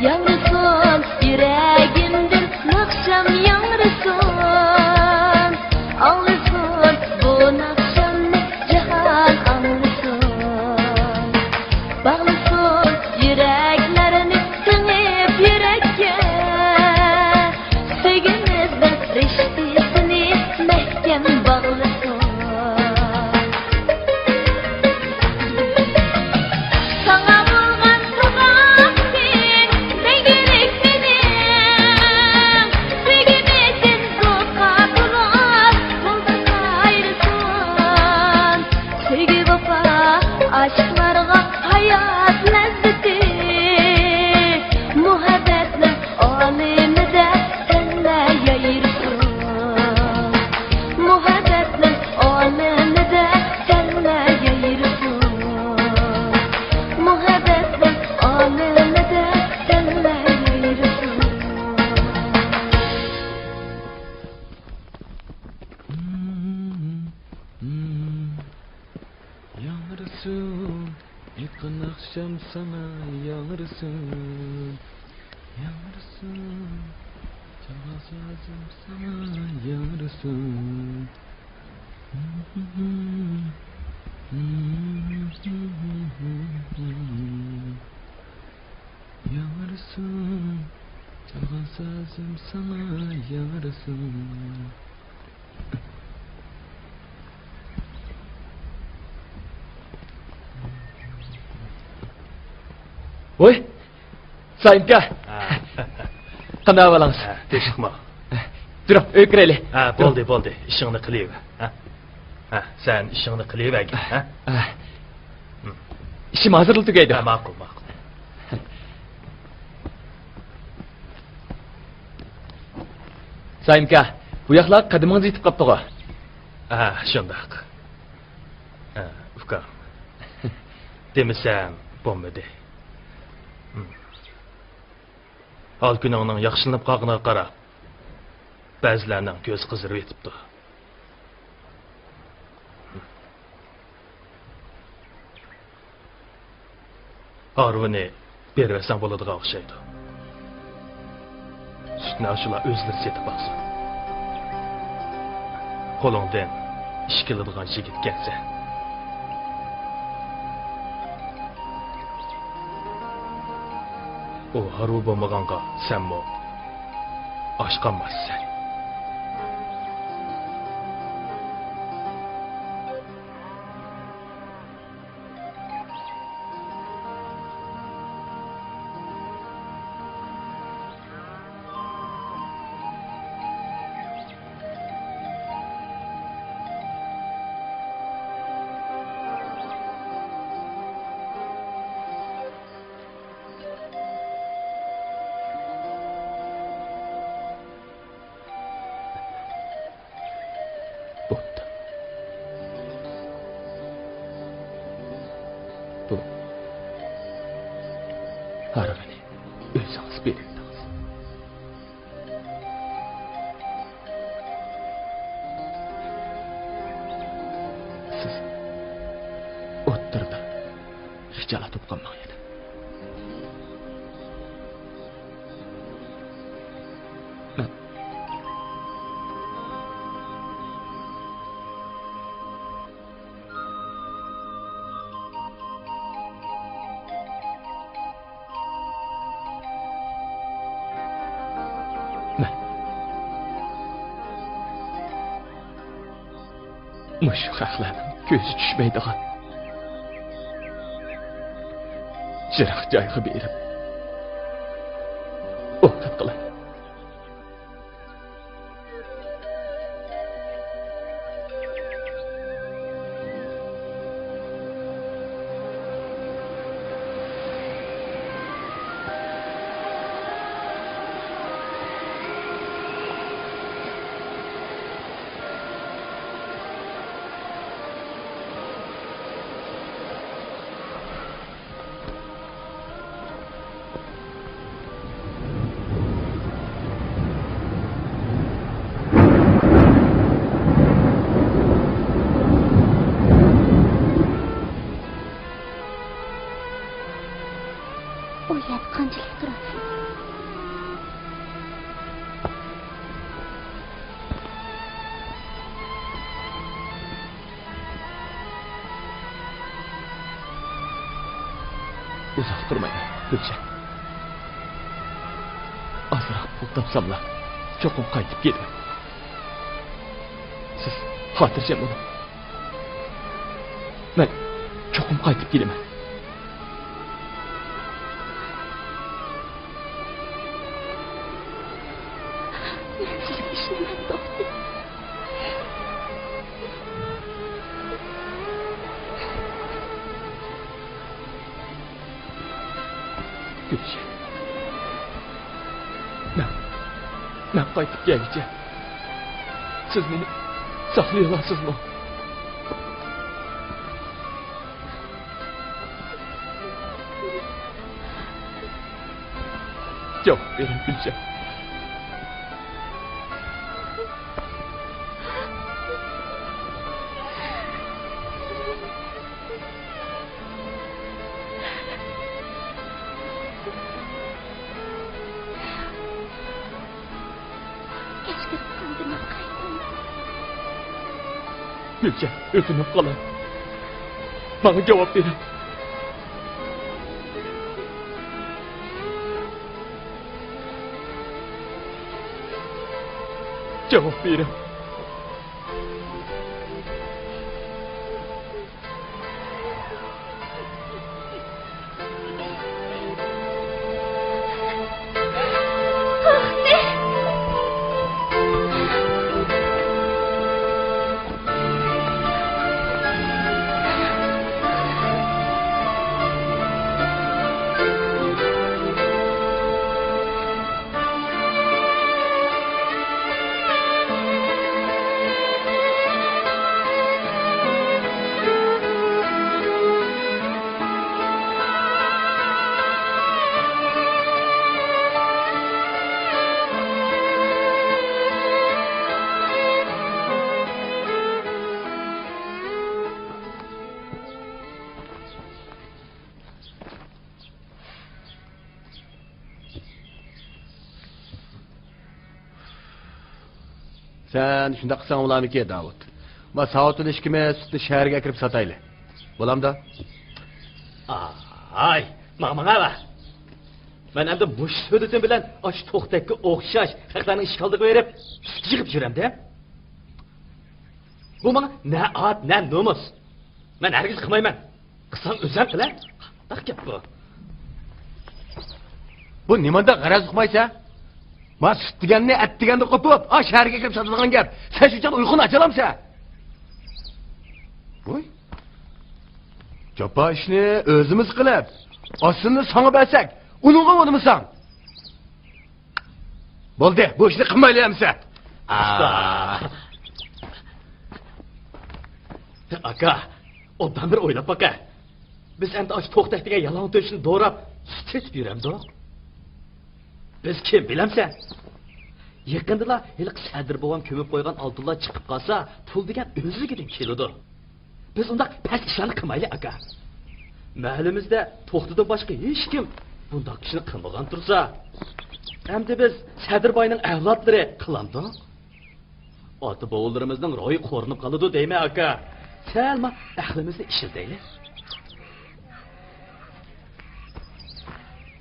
Yangrıson yüreğimden akşam yangrıson. Ağlısın bu akşam ne cihan ağlısın. Bağlısın yüreklerini tengip yürekке. Sevgimizden riştisini mehkem bağlısın. Sana bulgan kırarsın, megelik benim. Sevgimizin zukatılar, kılbata ayrısın. Sevgi vapa, aşklarına hayat lezzeti. Muhabbetin alemide senle yayırsın. Muhabbetin alemide senle yayırsın. Muhabbetin alemide senle yayırsın. Yanırsın, yakın akşam sana yanırsın. Yanırsın, çalmaz lazım sana yanırsın. Yanırsın, çalmaz lazım sana yanırsın. Voy, Sayımka. Qanday ahvolingiz? Tekshikma. Turing, uyga kiraylik. Bo'ldi. Ishingni qilaver. Ha, sen ishingni qilaver, ha? Ishim hozir tugaydi. Ma'qul. Sayımka, bu yoqlar qadimingiz yetib qopti-ku. Shundoq. Ukam. Demisam, bo'lmadi. Hal kuningning yaxshilanib qolganiga qarab, ba'zilarning ko'z qizirib yetibdi. Harvini berversang bo'ladigan o'xshaydi. Sutni shular o'zlari setib olsin. Qo'lingdan ish keladigan yigit kelsa. O harvu bo'lmaganqa senmi oshqanmassan. Harvini o'zingiz berdingiz. Siz o'ttirdi. Xijolatib qolmang edi. Mushu haqlarning ko'zi tushmaydigan jiroq joyga berib ovqat qilay. O yer qanchalik turasiz? Uzoq turmayman, Gulshan. Ozroq pul topsamlar, cho'qim qaytib kelaman. Siz xotirjam bo'ling. Men cho'qim qaytib kelaman. Gülşen. Ben qaytib kelguncha siz meni saqlay olasizmi? Javob bering, Gülşen. Gülşen, ötünüp kalın. Bana cevap verin. Cevap verin. Sen shunda qilsang bo'larmiki, Davud? Ma soatini ishkime sutni shaharga kirib sotayli. Bo'lamda? Ay, mağmana va. Men endi mush so'ditim bilan osh to'xtakka o'xshash haqlarning ishqaldiga berib, sut yig'ib yuramda. Bu menga na ot, na nomus. Men hargiz qilmayman. Qilsang o'zim qila. Qandaq gap bu? Bu nimanda g'araz qilmaysa? Ma sut deganni at deganni qo'pib, shaharga kirib sotadigan gap. Sen shuncha uyquni achalamsan? Voy. Japa ishni o'zimiz qilib, ostini sana bersak, uningga bo'lmasan. Bo'ldi, bu ishni qilmaylamsan. Aka, obdan bir o'ylab baka. Biz endi osh to'xtak degan yalon to'shni do'rab, Hiç bilemdi. Biz kim bilemsen? Yakındılar helik Sadir babam kömüp koygan Abdullah çıkıp kalsa pul degan o'zi gidip keladi. Biz undaq past ishlarni qilmayli aka. Mahallimizda to'xtidan boshqa hech kim bundaq ishni qilmagan tursa, hamda biz Sadir boyning avlodlari qilamdi. Ota bovularimizning ro'yi qo'rinib qoladi deymi aka? Salma ahlimizni ishildaylik.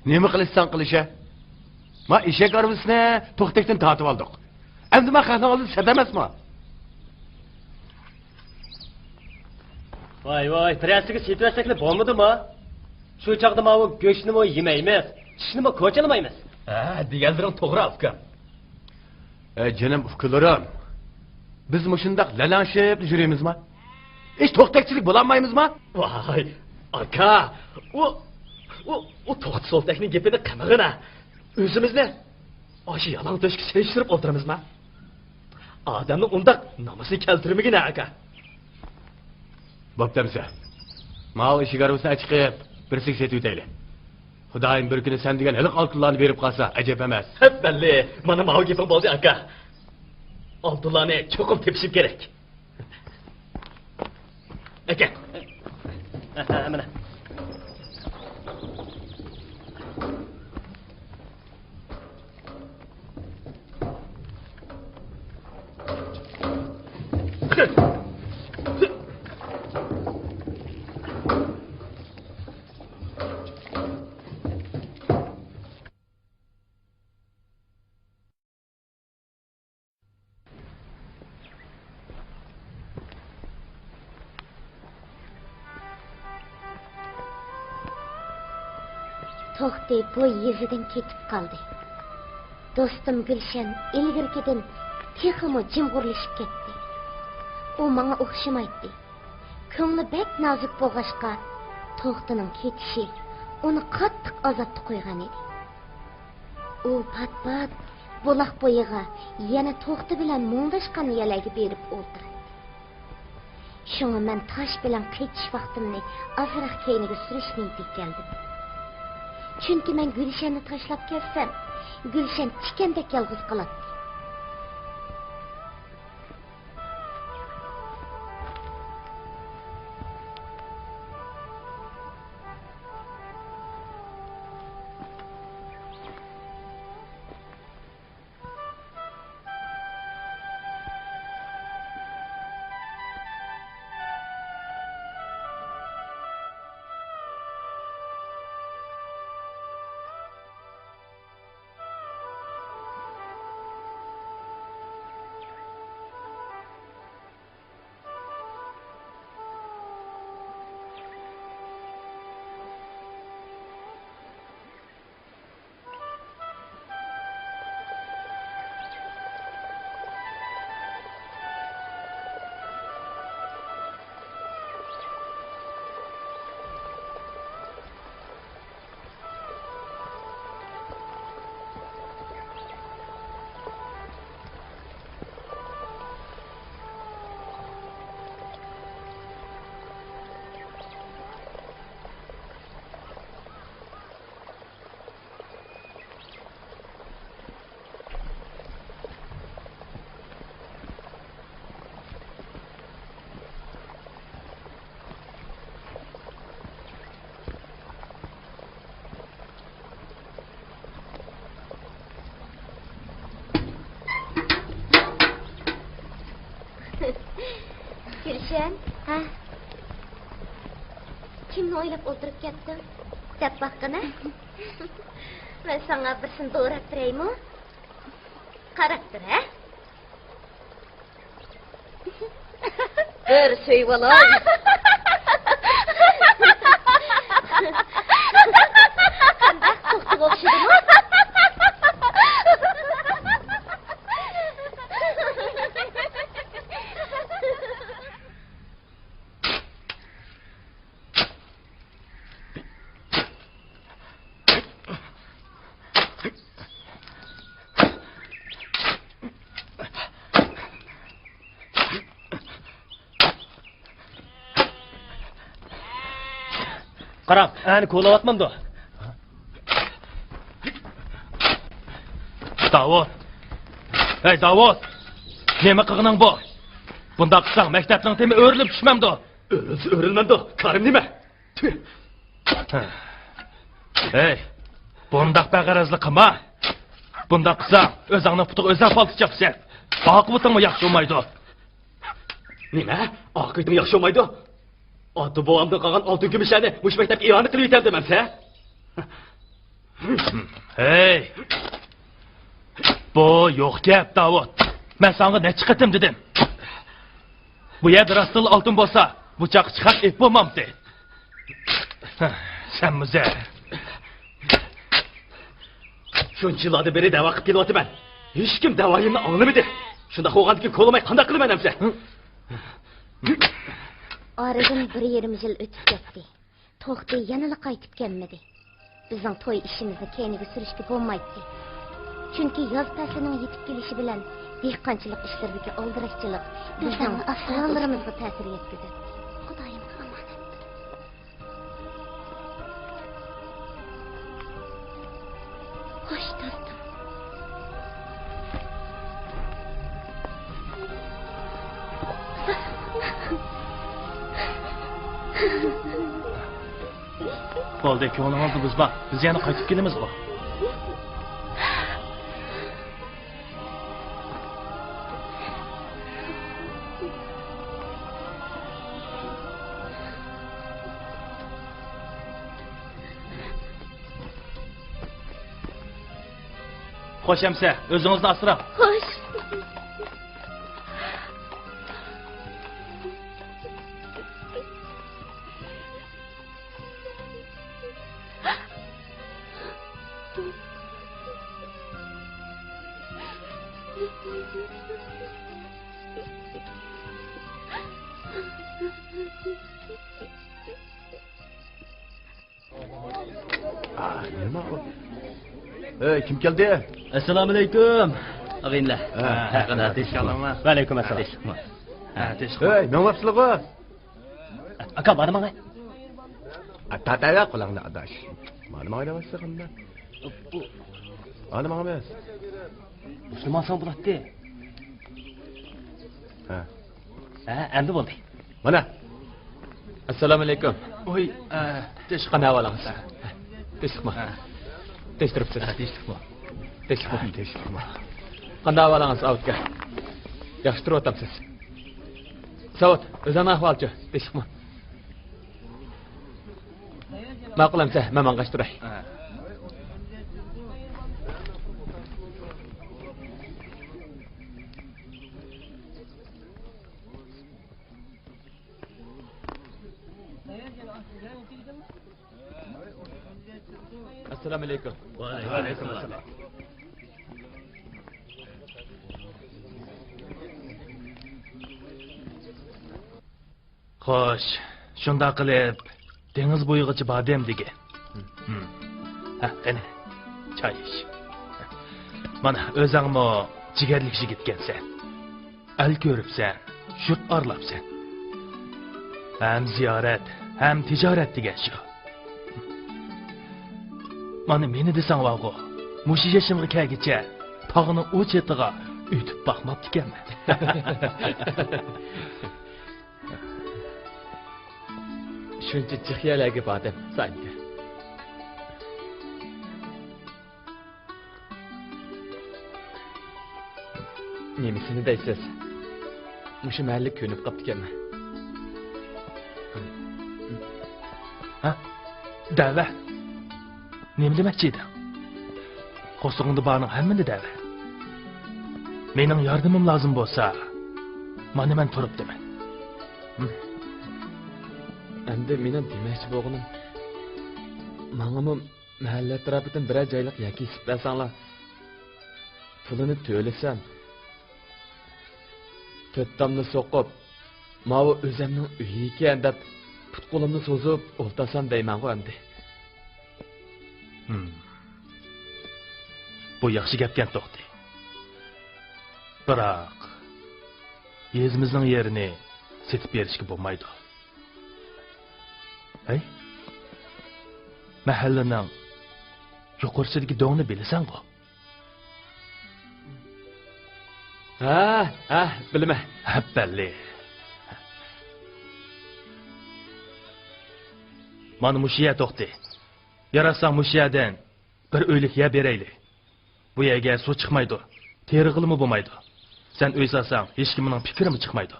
Nima qilishsan qilisha? Ma eshak arvisini to'xtakdan tortib oldik. Endi ma qahni olib sadamasmi? Voy, pressiga setvasakli bo'lmadimi? Shu chaqda ma go'shtni mo yemaymiz, tishni mo ko'chalamaymiz. Ha, deganlaring to'g'ri ukam. Jinim ukalarim. Biz mushundaq lalanshib yuramizmi? Hech to'xtakchilik bo'lolmaymizmi? Voy, aka, o to'xta soltakning gapini qamag'ina. O'zimizni oshi yalan to'shga selishtirib o'tiramizmi? Odamni undaq namosi keltirmagina aka. Bo'ptamsa. Mal eshik arvisini chiqib, bir sikset o'tayli. Xudoyim bir kuni sen degan iliq oltinlarni berib qolsa, ajab emas. Hep belli. Mana ma'u gapim bo'ldi aka. Oltinlarni cho'qib tepishim kerak. Aka. Mana. To'xti bu yezidan ketib qoldi. Do'stim Gulshan ilgirkidan texmo jimg'urlashib ketdi. U menga o'xshamaydi. Ko'ngli bek nozik bo'lg'ashqa, To'xtining ketishi uni qattiq azobga qo'ygan edi. U pat-pat buloq bo'yiga yana To'xti bilan mungdashgan yalarga berib o'tirdi. Shunga men tosh bilan qechish vaqtimni azroq keyniga surish niyatiga keldim. Chunki men Gulshanni tashlab kelsam, Gulshan tikandek yolg'iz qoladi. Gülşen, ha? Kimni o'ylab o'tirib ketdim? Deb baqqana. Men sana birsini doğrab turaymi? Qarab tur, ha? Bir söyleyip olay. Qanday To'xtiga o'xshadimi? Qarab, ani ko'layotmanda. Davud. Hey Davud. Nima qilganing bu? Bunda qilsang maktabning temi o'rilib tushmamdi. O'rilmamdi. Karim nima? Hey. Bundaq bag'arazlik qilma. Bundaq qilsang o'zingni putuq o'zing faltijabsan. Oqibatingmi yaxshi bo'lmaydi. Nima? Oqibatim yaxshi bo'lmaydi. Ota bobomdan qolgan oltin kumushlarni mush maktabga iyo'ni qilib yetam demamsa? Hey. Bu yo'q gap, Davud. Men senga necha qatim dedim. Bu yerda rastil oltin bo'lsa, bu chaq chiqib ep bo'lmamdi. Sen muzar. Shuncha yillardan beri da'vo qilib kelyapman. Hech kim da'voyimni anglamadi. Shunda qo'yganki qo'limay qanday qilaman hamsa? Oradan 1,5 yil o'tib ketdi. To'xti yanada qaytib kelmadi. Bizning to'y ishimizni keyinga surishga bo'lmaydi. Chunki yoz faslining yetib kelishi bilan dehqonchilik ishlaridagi oldirashchilik bizning ahvollarimizga ta'sir yetkazadi. Xudoyim omonat. Xo'sh, do'stim. Bo'ldi, ko'nglim oldi buzma. Biz yana qaytib kelamiz bu. Xo'sh hamsa, o'zingizni asrab. Xo'sh. Nima o? Kim keldi? Assalomu alaykum. Ag'inlar. Va alaykum assalom. Hey, nima qilibsizlar? Aka, borma. Tataya qilinglar adash. Mana o'ynamasdan qanda. Ana mana emas. Musulmon son bo'ladi. Ha, endi bo'ldi. mana. Assalomu alaykum. Oy, Qanday ahvolingiz? Tinchlikmi? Tinch turibsiz? Tinchlikmi? Qanday ahvolingiz, Savutga? Yaxshi turyapsiz. Savut, o'zing ahvolchi, tinchlikmi? Ma'qulamsa, men mang'ash turay. Assalomu alaykum. Va alaykum assalom. Xo'sh, shunda qilib dengiz bo'yigacha bordem degan. Ha, qani. Choy ich. Mana o'zingmi jigarlik yigitgansan. Al ko'ribsan, shurt orlabsan. Ham ziyorat, ham tijorat degan shu. Mana meni desang vaqo, mushi yashimga kelgicha tog'ni u chetiga o'tib boqmabdi ekanman. Shuncha jixiyalarga bordim, sanki. Nemisini deysiz? Mushu mahalla ko'nib qopti ekanman. Ha? Da'va. Nima demoqchi edi? Qo'sqingda borning hammani da'va. Mening yordamim lozim bo'lsa, mana men turibdiman. Endi meni demoqchi bo'lganim, menga mahalla atrofidan biror joylik yoki isib bersanglar, pulini to'lasam, to'ttamni so'qib, mavi o'zimning uyi ekan deb put qo'limni so'zib o'ltasam deyman-ku endi. Bu yaxshi gapgan to'xti. Biroq yezimizning yerini setib berishga bo'lmaydi. Hey? Mahallaning yuqorisidagi do'ngni bilasan-ku. Bilmem. Belli. Mana mushiya to'xti. Yarasang mushiyadan bir o'lik ya berayli. Bu yerga suv chiqmaydi. Terig'ilmi bo'lmaydi. Sen uy solsang, hech kimning fikrimi chiqmaydi.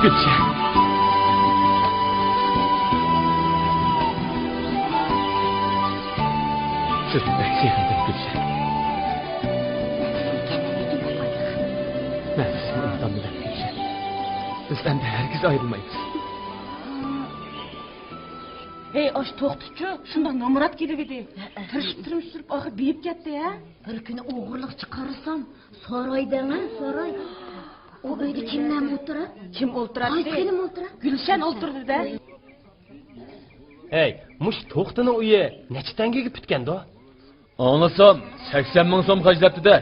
Gülşen. Siz pek sevindim Gülşen. Ben sizi unutan bilen Gülşen. Bizden de herkes ayrılmayız. Hey, oş to'xtachi, shunda nomurat kelib edi. Tirishib surib, oxir beyib ketdi ya. Bir kuni o'g'irliqchi qarasam, saroydami, saroy. O uyda kimlar o'tiradi? Kim o'ltiradi? Kim o'tiradi? Gulshan o'ltirdi-da. Hey, mush to'xtini uyi necha tangaga bitganda? Anlasam 80 ming so'm xarjlabdi-da.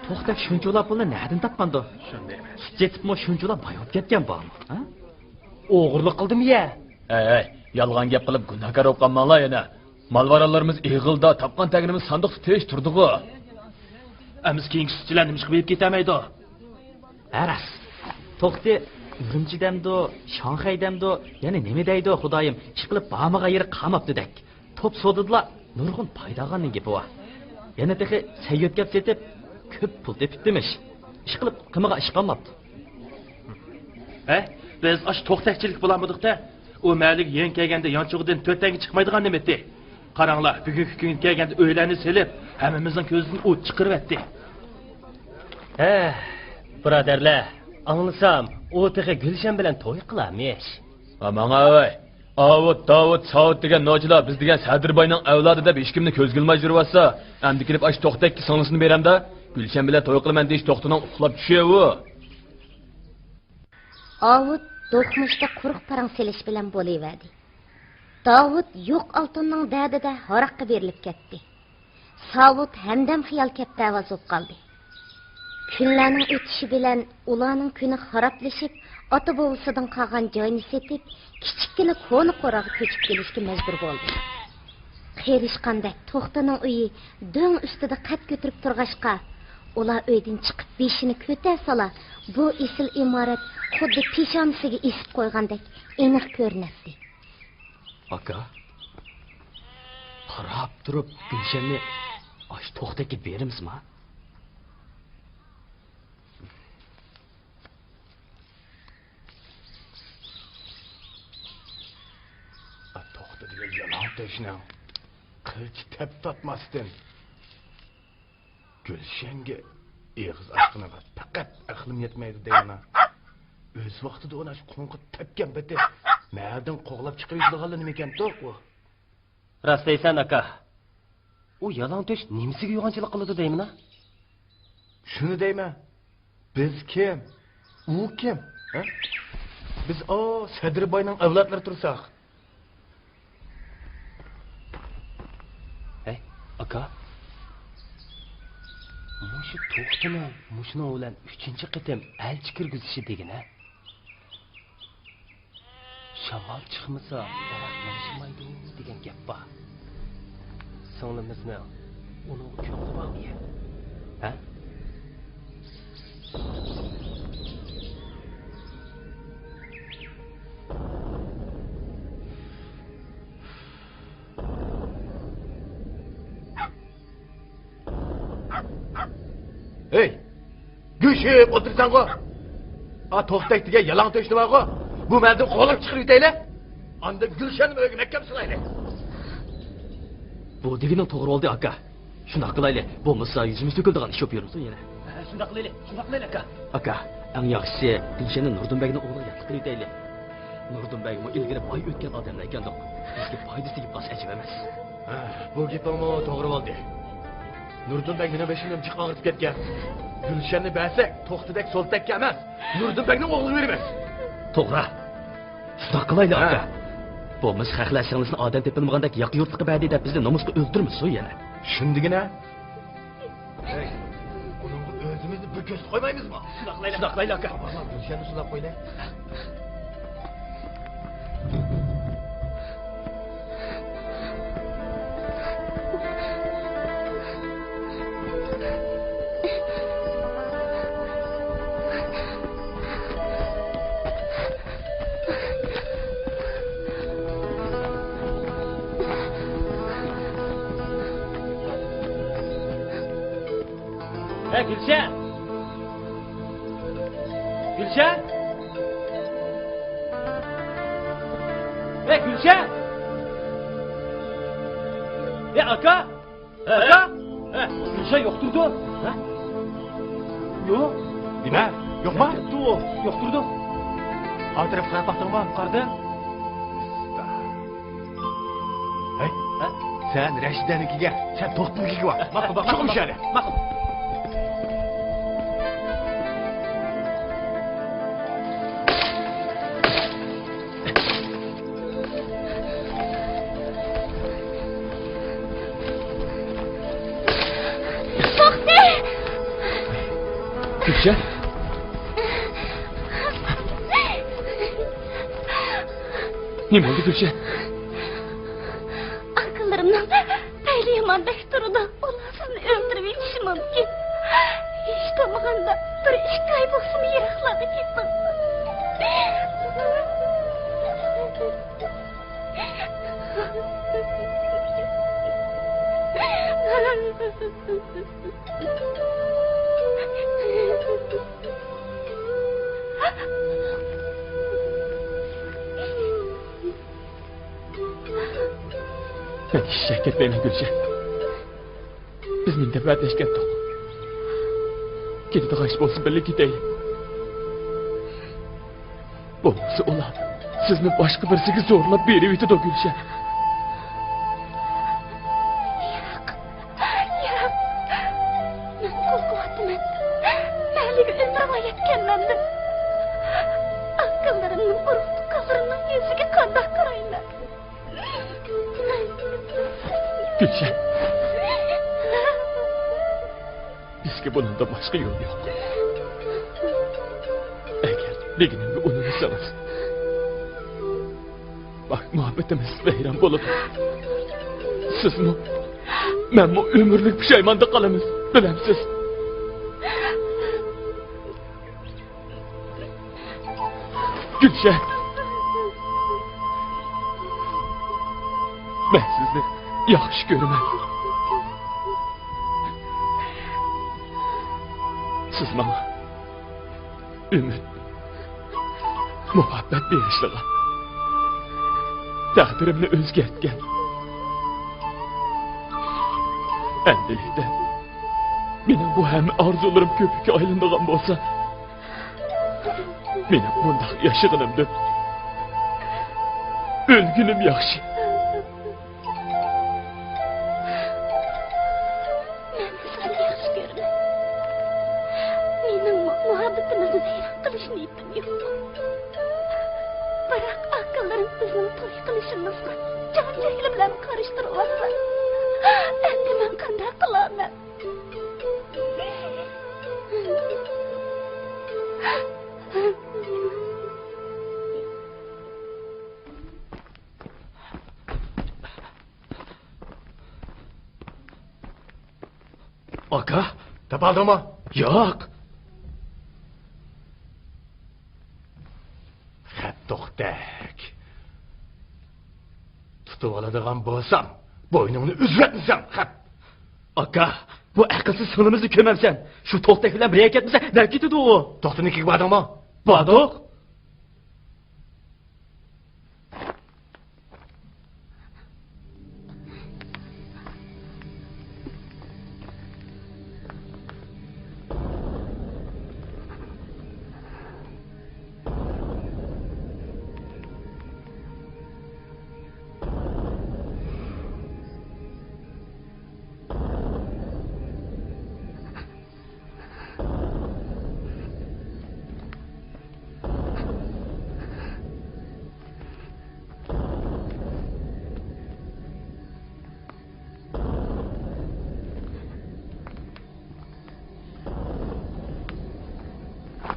To'xtab shunchalar pulni nerdan topganda? Shunday emas. Jetibmi shunchalar boyib ketgan bormi? Ha? O'g'irlik qildimi ya? Hey, yolg'on gap qilib gunohkor bo'lib qolmanglar yana. Malvaralarimiz ig'ilda, topgan taginimiz sandiqda tish turdi-ku. Amiz keyingi sutchilar nima qilib ketamaydi? Aras. To'xti, Urumchidamdo, Shanxaydamdo, yana nima deydi Xudoyim, ish qilib bamiga yeri qamabdi-dak. Top sodidilar, nurg'un paydaganning gapi bor. Yana tehi sayyotga setib, ko'p pul tepibdimish. Ish qilib qimiga ish qolmabdi. Biz ash to'xtakchilik bo'lamidik-da. U malik yen kelganda yonchug'idan 4 tanga chiqmaydigan nimetdi. Qaranglar, bugungi kun kelganda o'ylarni silib, hammamizning ko'zidan o't chiqaribdi. Birodarlar, anglasam, u tehi Gulshan bilan to'y qilamish. Amanga voy. Davud, Saud degan nochilar biz degan Sadirboyning avlodi deb hech kimni ko'z qilmay yuribsa, endi kelib ash to'xtakki singlisini beramda, Gulshan bilan to'y qilaman deyish to'xtining uxlab tushayu. Avud do'qmishda quruq parang selish bilan bo'laverdi. Davud yo'q oltinning da'dida haraqqa berilib ketdi. Saud hamdam xiyol kapda ovoz bo'lib qoldi. Kunlarning o'tishi bilan ularning kuni xaroblashib, ota bovisidan qolgan joyini setib, kichikkina qo'ni qo'rag'i ko'chib kelishga majbur bo'ldi. Qerishqanda to'xtaning uyi do'ng ustida qad ko'tarib turg'ashqa, ular uydan chiqib beshini ko'tarsala, bu esil imorat xuddi peshonasiga esib qo'ygandek aniq ko'rinadi. Aka, qarab turib Gulshanni ash to'xtaga berimizmi? To'xta degan yomon tashna. Qilich tap tatmasdan. Gulshanga eg'iz ochqina faqat aqlim yetmaydi deyman. O'z vaqtida ona shu qo'nqib tepgan beti ma'dan qo'g'lab chiqib yurganlar nima ekan to'q-ku? Rastlaysan aka. U yalon to'sh nimasiga yo'g'onchilik qiladi deyman-a? Shuni deyman. Biz kim? U kim? Ha? Biz Sadirboyning avlodlari tursak. Hey, aka. Mushu to'xtini, mushuni bilan 3-qitim elchi kirgizishi degina. Shamol chiqmasa, daraxtlanishmaydi degan gap bor. Songlimizni uni ko'ngli bormi? Ha? Hey, Güçüp otursan go. To'xtak degan yalan to'shnima go. Bu ma'lum qo'lib chiqib yetaylar. Anda Gülşen'im ögümek yapsılayla. Bu degenin to'g'ri oldu aka. Shunday qilaylik. Bo'lmasa yuzimiz to'kildigan ish olib yuribdi yana. Shunday qilaylik aka. Aka, eng yaxshisi Dilshanni Nurdunbekning o'g'liga yaqin qilib yetaylik. Nurdunbek mu ilgari boy o'tgan odam ekandiq. Bizga foydasi tegib qolsa ajab emas. Bu gapimi to'g'ri bo'ldi. Nurdunbek meni beshimdan jiq og'ritib ketgan. Gülşen'ni bersak, to'xtadek soltakka emas, Nurdunbekning o'g'liga beramiz. To'g'ri. Shunday qilaylik aka. Bo'lmasa xalqlashingizni odam tepilmagandek yoq yurtliqqa badi deb bizni nomusga o'ldirmiz yana. Shundigina. Hey, uning o'zimizni bir ko'z qo'ymaymizmi? Shunday qilaylik aka. Gülşen'ni sulab qo'ylar. Gülşen! Gülşen! Gülşen! Aka! Aka! Gülşen yokturdu. Yok. Nima? Yo'qmi? Yokturdu. Atraf qarab baqdingmi? Qardi. Hey, sen Rashidanikiga, sen to'xtinikiga bor. Maqul. Chiqim shali. Maqul. Gülşen. Ne oldu Gülşen? Akıllarımdan paylı yaman bekturda onlar sizni öldürüp yetişi mümkün. Hiç tamamında bir iş kaybolsun yarakladı gittim. Ben hiç şek etmeyeyim Gülşen. Biz minde va'dlashgandik. Ketida g'ash bo'lsin birga ketaylik. Bo'lmasa ular sizni boshqa birisiga zo'rlab berib yetadi Gülşen. Yo'q. Men qo'rqyapman. Mayliga umrim yetganmandim. Akıllarimning urug' qizimning yuziga qanday qarayman? Gülşen. Bizga bundan boshqa yo'l yo'q. Agar deganimga unutsangiz. Bak muhabbetimiz vayron bo'ladi. Sizmi, menmi umrlik pushaymonda qolamiz, bilamsiz? Gülşen. Ben sizni yaxshi ko'raman. Siz bana ümit, muhabbet berishliga taqdirimni o'zgartgan. Endilikda mening bu ham orzularim ko'pikka aylanadigan bo'lsa, mening bundoq yashaganimdan o'lgunim yaxshi. Muhabbetimizni vayron qilish niyatim yo'q. Biroq aqllarim bizning to'y qilishimizga jon-jahli bilan qarishtiryapti. Endi men qanday qilaman? Aka, Topaldingmi? yo'q. To'xtak. Tutib oladigan bo'lsam, bo'yningni uzatmasam, xat. Aka, Bu akılsız sınırımızı kömemsen. Şu toktak bilen bir hareket etmese ne gitti o? To'xtanikiga bordingmi? Badoq.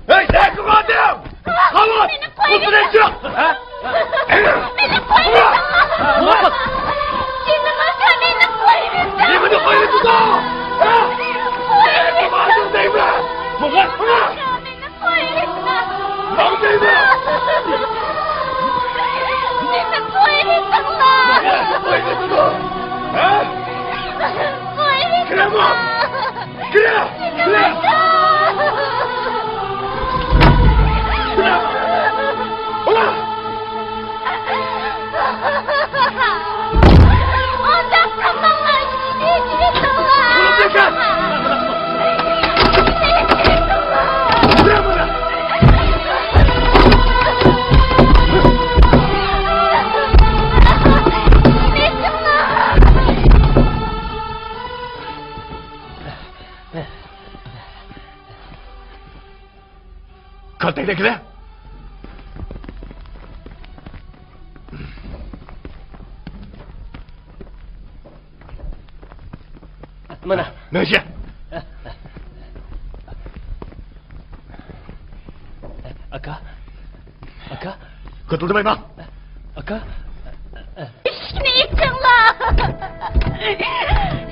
Hey, sen kumadım! Kalın! Uzun çık! Beni koyun! Şimdi nasıl beni koyun? Ne bunu koyun da? Kumadım değil mi? Beni koyun! Kumadım değil mi? Beni koyun lan! Koyun da? Ha? Koyun! Krema! Krema! Krema! Ondan kapanlar gidecek Allah! Bunu döker! Krema! Kaltakdagilar. Mana. Nöşe. Aka. Aka. Kurtuldurmayma. Aka. Şneytsinler!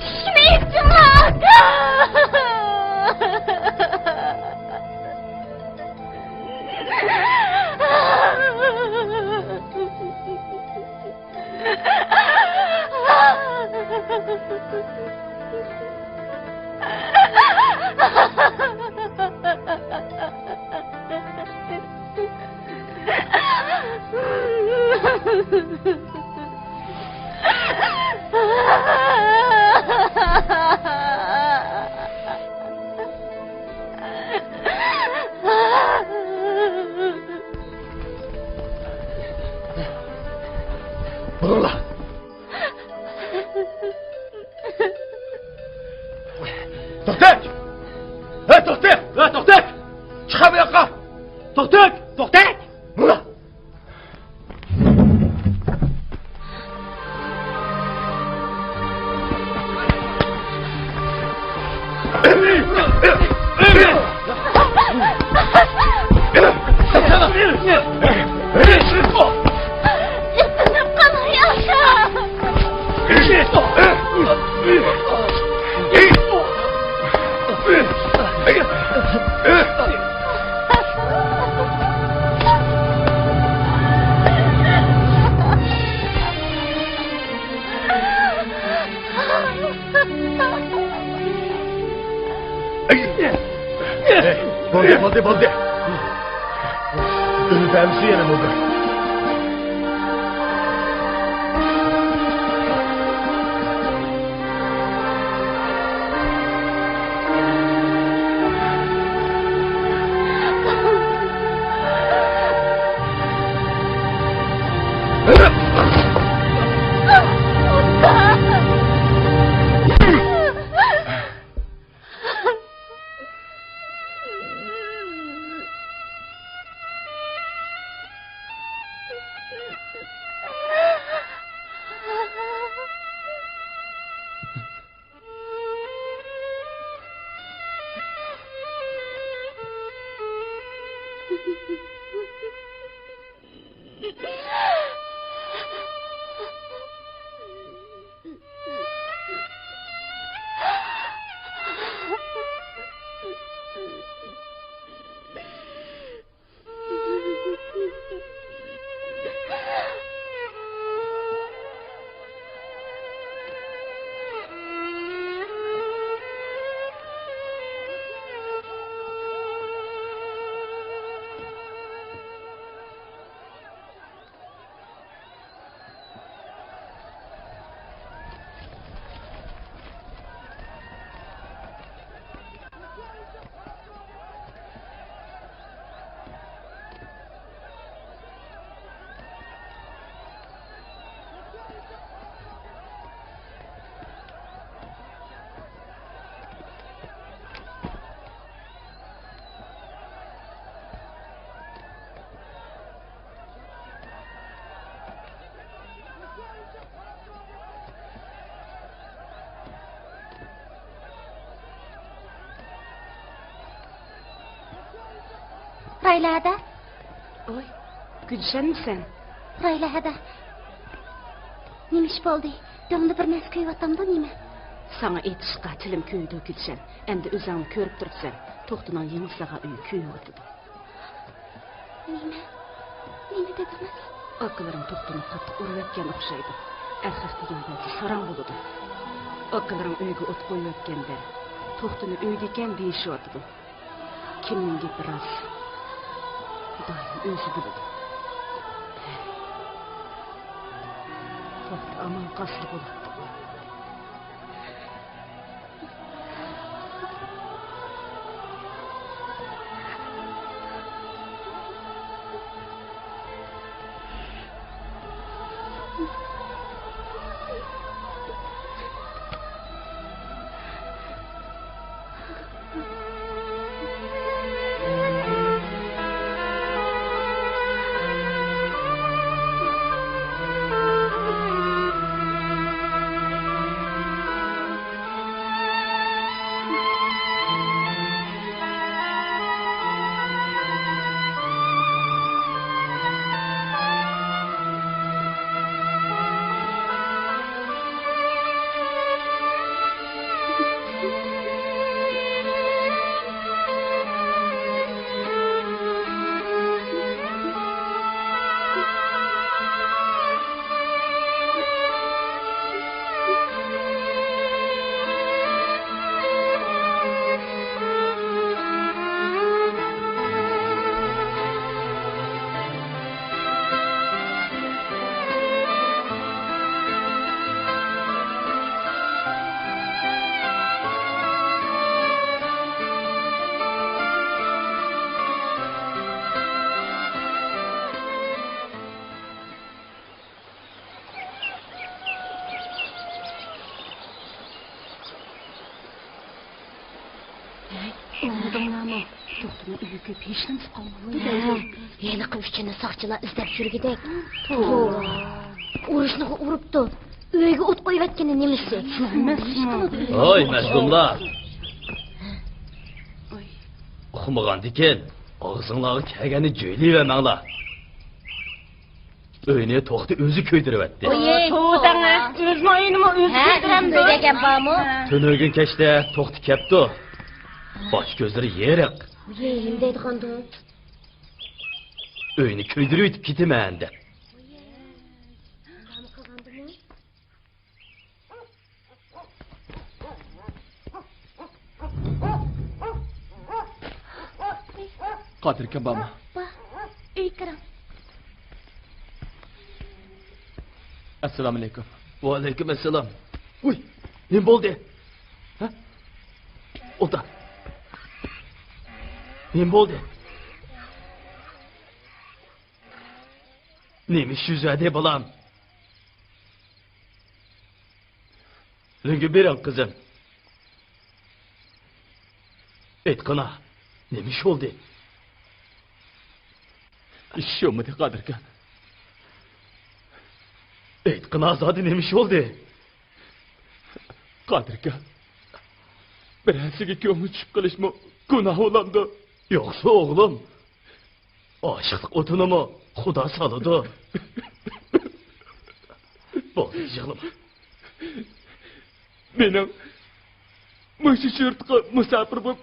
Şneytsinler! Burunla. To'xtak! Hey, to'xtak! Ha, to'xtak. Chiqa bu yoqqa! To'xtak. To'xtak. Burunla. Yıkınıp kalıyorsa! Bo'ldi. Unutamiz yana bo'ldi. Raylada. Oy, Gülşenmisan? Raylada. Nima ish bo'ldi? Domda bir narsa ko'yayotamda nima? Sana aytishqa tilim kuydi Gülşen. Endi o'zing ko'rib turibsan. To'xtining yengsaga uy kuyibdi. Nima? Nima dedingiz? Akılarım toxtunu qattiq urayotgan o'xshaydi. Arxas deganda sarang bo'ladi. Akılarım uyga o't qo'yayotganda to'xtini uyga ekan deyishyapti. Kimning gapi rost? Xudoyim o'zi biladi. To'xt aman qasdi bo'ladi. Oğlumlarım, to'xtini uyga peshinib qolmadı. Yana quvishchini soqchilar izlab yurgidek. Urushni uribdi. Uyga o't qo'yayotgani nimasi? Oy, mazlumlar. Uxmagandikan, og'zinglarga kelgani jo'ylayvermanglar. Uyni to'xti o'zi ko'ydiryapti. To'danga o'z moyinimi o'zi ko'ydiramdi degan bormi? Tunugin kechda to'xti kepti. Bosh ko'zlari yeriq. Yerim deydiganda. Uyni ko'ydirib o'tib ketaman deb. Qodir kabama. Ey karam. Assalomu alaykum. Va alaykum assalom. Uy, nima bo'ldi? Ha? O'ta. Nima bo'ldi? Nima ish yuzadi bolam? Lunga bering qizim. Aytqana, nima ish bo'ldi? Ish yo'qmidi Qodir aka? Aytqana zodi nima ish bo'ldi? Qodir aka. Birasiga ko'ngil tushib qilishmi gunoh bo'ladi. Yo'qsa o'g'lim, oshiqlik o'tinimi Xudo soladi. Bo'ldi, yig'lama. Mening mushu yurtga musafir bo'lib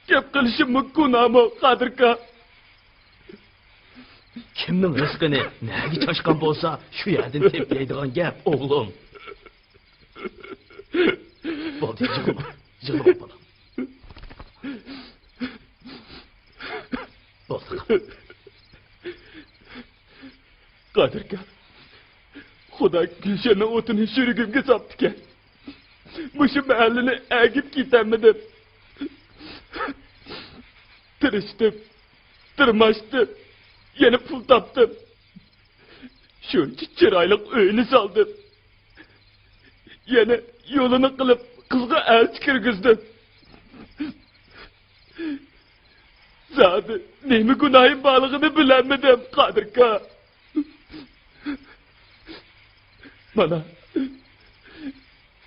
gap qilishim gunohmi Qodir aka? Kimning rizqini nega choshqan bo'lsa, shu yerdan teplaydigan gap, o'g'lim. Bo'ldi, yig'lama. Yig'lama bolam. Qodir aka, Xudo Gulshanning o'tini shurigimga solibdi. Mushu mahallani agib ketamdim. Tirishdim, tirmashdim, yana pul topdim. Shuncha chiroyli uyni soldim. Yana yo'lini qilib qizga elchi kirgizdim. Zodi nima gunohim borligini bilmadim, Qodir aka. Mana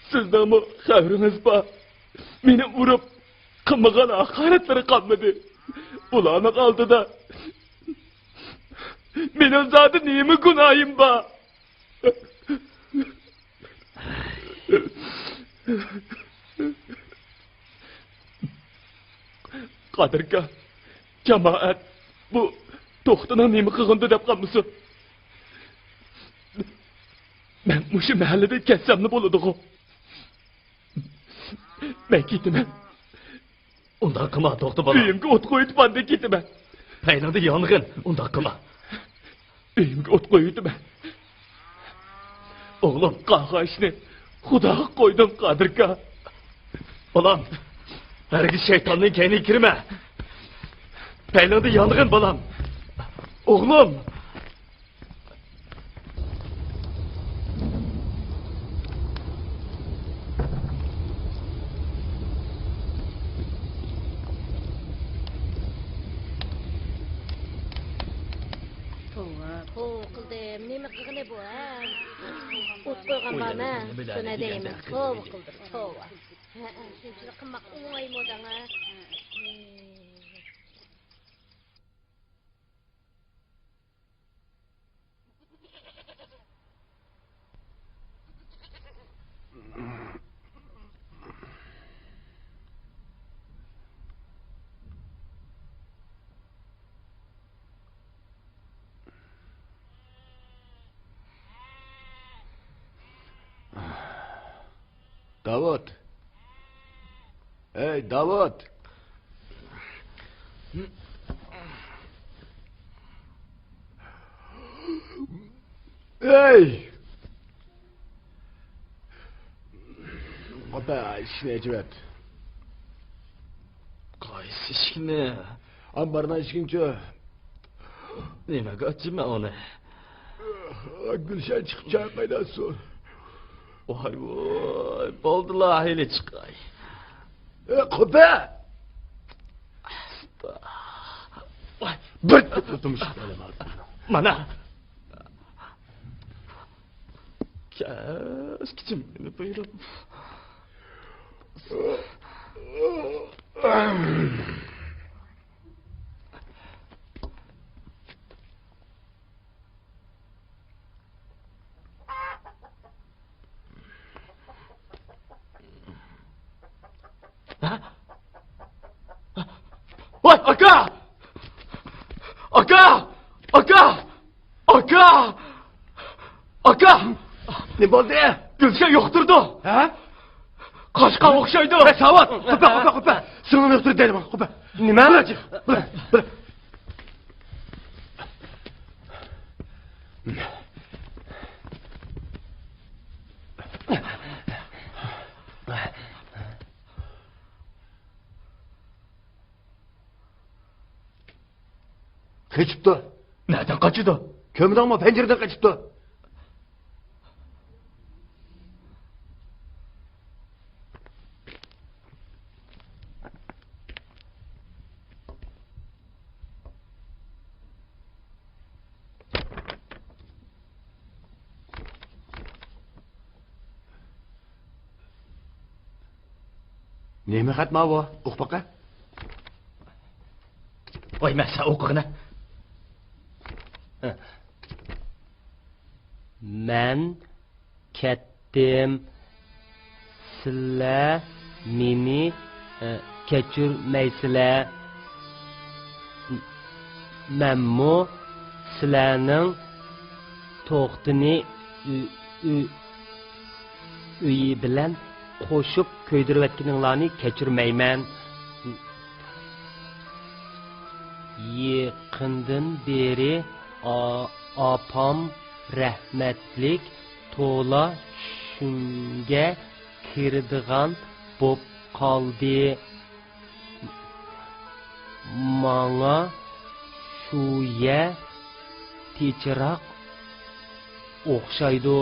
sizning xabringiz bor. Meni urib qilmagan haqoratlari qolmadi. Ularning oldida Mening zodi nima gunohim bor? Qadirga jamoat bu to'xtining nima qilgandi deb qolmasa. Men mushu mahallada ketsamni bo'ladi-ku. Men ketaman. Unda qilma, to'xta bola. Uyimga o't qo'yib banda ketaman. Paylingda yong'in, unda qilma. Uyimga o't qo'yibman. O'g'lim qag'ashni Xudoga qo'ydim Qadirga. Bolam, hargiz shaytonning kayniga kirma. Paylingda yong'in bolam. O'g'lim. Qildim, nima qilgani bu, ha? O't qo'ygan bormi? Shuna deyman. Tavba qildim, tavba. Ha, shunchalik qilmoq o'ng'aymi odamga? Davud. Ey Davud. Ey. Opa, ishni aytib. Qaysi ishni? Ambardan ishingchi. Nimaga ochma uni? Gulshan chiqib chayqaydan so'ng. Voy voy, bo'ldilar hali chiqay. Qo'pa. Voy, bir tutmuş Mana. Kes kichim beni buyurib. Voy aka! Aka! Aka! Aka! Aka! Ne bo'ldi? Gulshan yo'qtirdi. Ha? Qashqa o'xshaydi. Savat, qo'pa. Singlim yo'qtirdi deyman, qo'pa. Nima anachi? Bila. Kaçıptı. Nereden kaçırdı? Kömürden mi pencereden kaçıptı? Neyme katma bu? Uqbaqa? Voy, masa o'qig'ini. Men ketdim. Sizlar meni kechirmaysizlar. Menmu sizlarning to'xtini uyi bilan qo'shib ko'ydirayotganinglarni kechirmayman. Yaqindan beri opam rahmatlik to'la shunga kirdigan bo'p qoldi. Manga shuya techiroq o'xshaydi.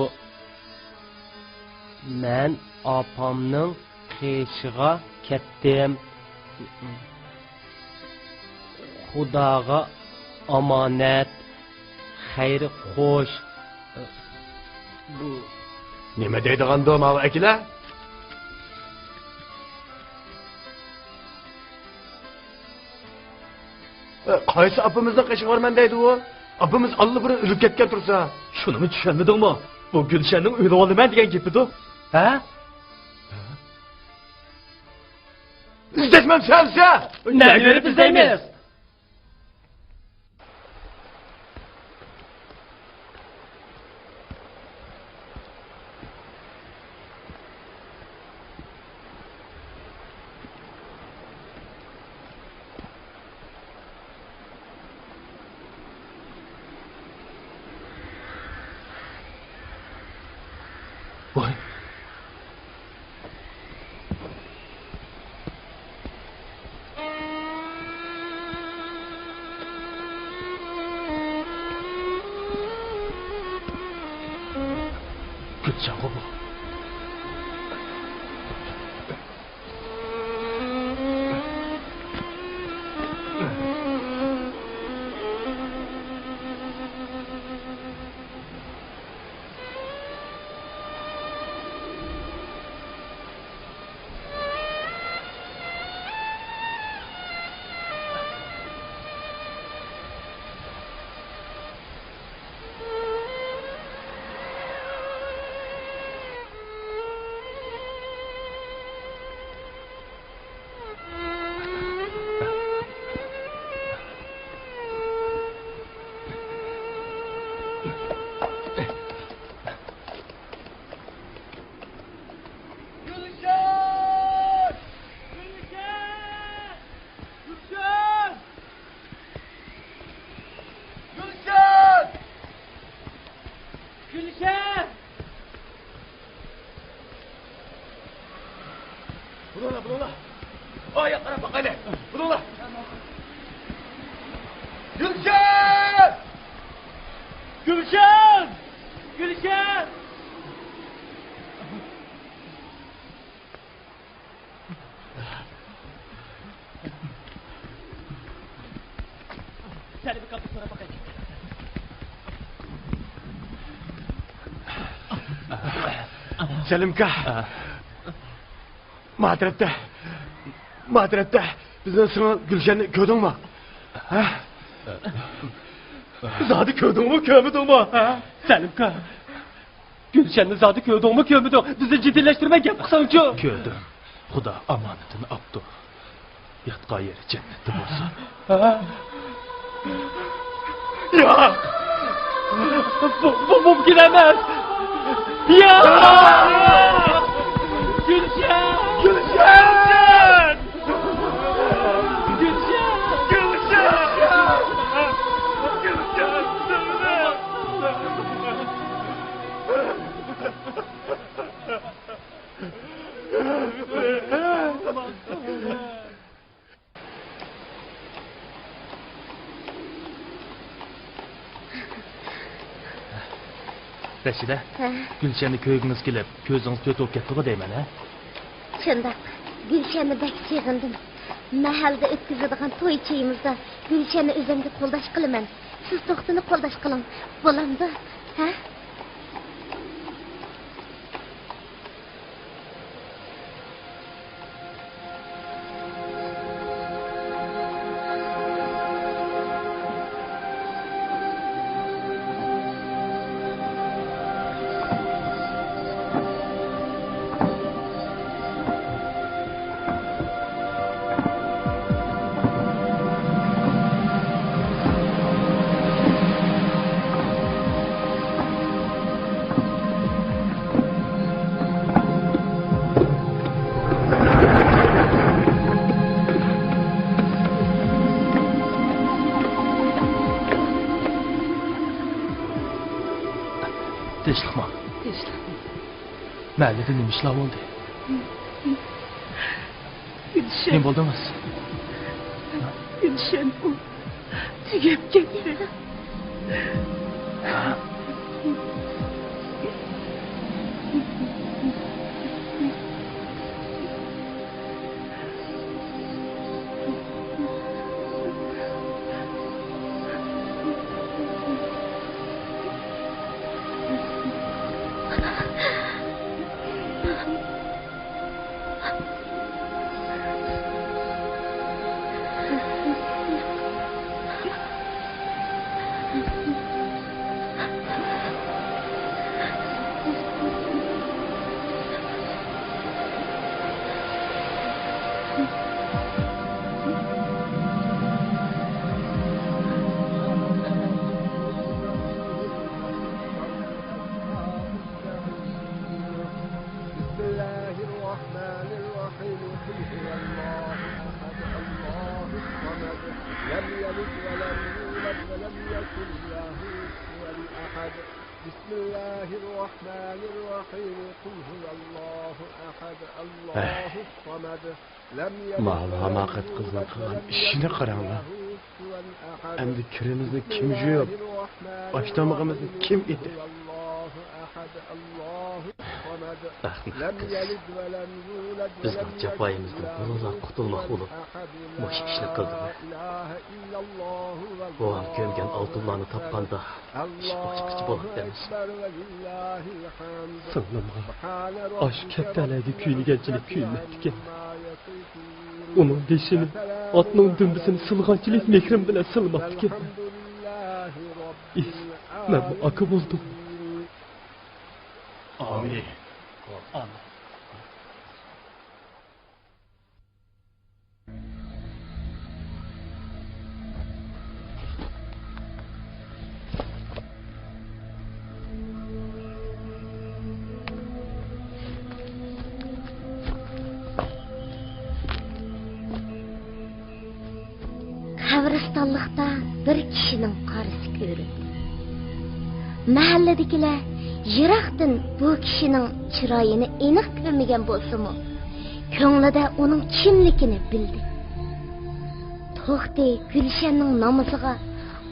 Men opamning qishig'a ketdim. Xudoga omonat. Xayr xo'sh. Bu nima deydiganda ma'va akila? Qaysi opamizning qishi borman deydi u? Abimiz allabirdan o'lib ketgan tursa. Shuni tushunmadingmi? Bu Gulshanning o'lib olaman degan gapidir. Ha? İzletmem sense! Ne görüp izleymiz? Vay. Gülcan bu. Bununla. Ayaklara bak hele. Bununla. Gülşen! Gülşen! Gülşen! Sen bir kapısına bak hele. Selimka. Madrette. Bizden sana Gülşen'i gördün mü? Ha? Zadı gördün mü, görmedin mi? Selimka. Gülşen'ni zadı gördün mü, görmedin? Bizi ciddileştirmek yapıksan ki. Gördüm. Xuda amanetini aptı. Yatqa yeri cennette olsun. Ya! Bu mümkün emez. Ya! Gülşen! Gülşen! Reşide, Gülşen'ni köyünüz kelib, ko'zingiz to'tib ketdi deyman, ha? Shundoq, Gulshanni bak yig'indim. Mahalda o'tkazadigan to'y chayimizda Gulshanni o'zimga qo'ldosh qilaman. Siz to'xtini qo'ldosh qiling. Bo'lamdi? Ha? Tinchlikmi? Mayli, nima ishlar bo'ldi? Gülşen. Nima bo'ldingiz? Gülşen bu. Tügep ketdi. ولم يكن له كفوا أحد بسم الله الرحمن الرحيم قل هو الله أحد الله الصمد لم يلد Malamakat kızın kılan işini kıranlar. Endi kirimizni kim juyup, açtamığımızı kim idi? Bizning jafoyimizdan bundan qutulmoq bo'lib, mush ishni qildim. Boğam gömgen altınlarını tapqanda iş boshqacha bo'ladi emas. Sığınımğa aş keptelerdi kuynigençilik kuyunmetken. Onun deşini, atının dümbüsünü sılğançilik mekrim bile sılmadıken. Ben bu akı buldum. Amin. Amin. Qabristonlikda bir kishining qarisi ko'rindi. Mahalladagilar yiroqdan bu kishining chiroyini aniq ko'rmagan bo'lsa-mu, ko'nglida uning kimligini bildi. To'xti Gulshanning namoziga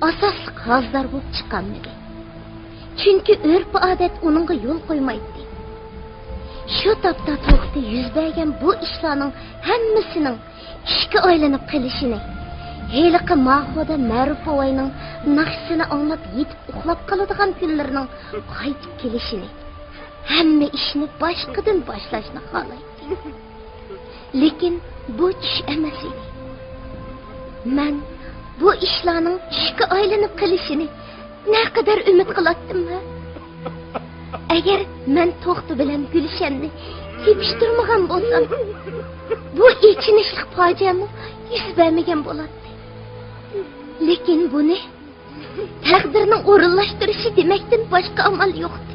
asosli qazdor bo'lib chiqqanmidi. Chunki urf-odat uningga yo'l qo'ymaydi. Shu topda To'xti yuz bergan bu ishlarning hammasining ishga aylanib qolishini Heliqi Mahoda Ma'rufovaning naqshini anglab yetib uxlab qoladigan kunlarning qaytib kelishini, hamma ishni boshqadan boshlashni xohlaydi. Lekin bu tush emas edi. Men bu ishlarning tushga aylanib qolishini naqadar umid qilatdim. Agar men To'xti bilan Gulshanni tepishtirmagan bo'lsam, bu ichinishli fojiami yuz bermagan bo'ladi. Lekin buni taqdirning o'rinlashtirishi demakdan boshqa amal yo'qdi.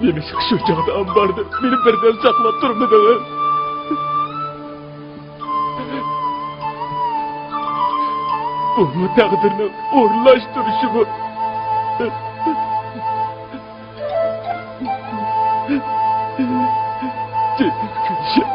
Yemişik şu çağda ambarda beni birden saklap durmadınız. Bu mu takdirinin uğurlaştırışı bu? Cennet Gülşen.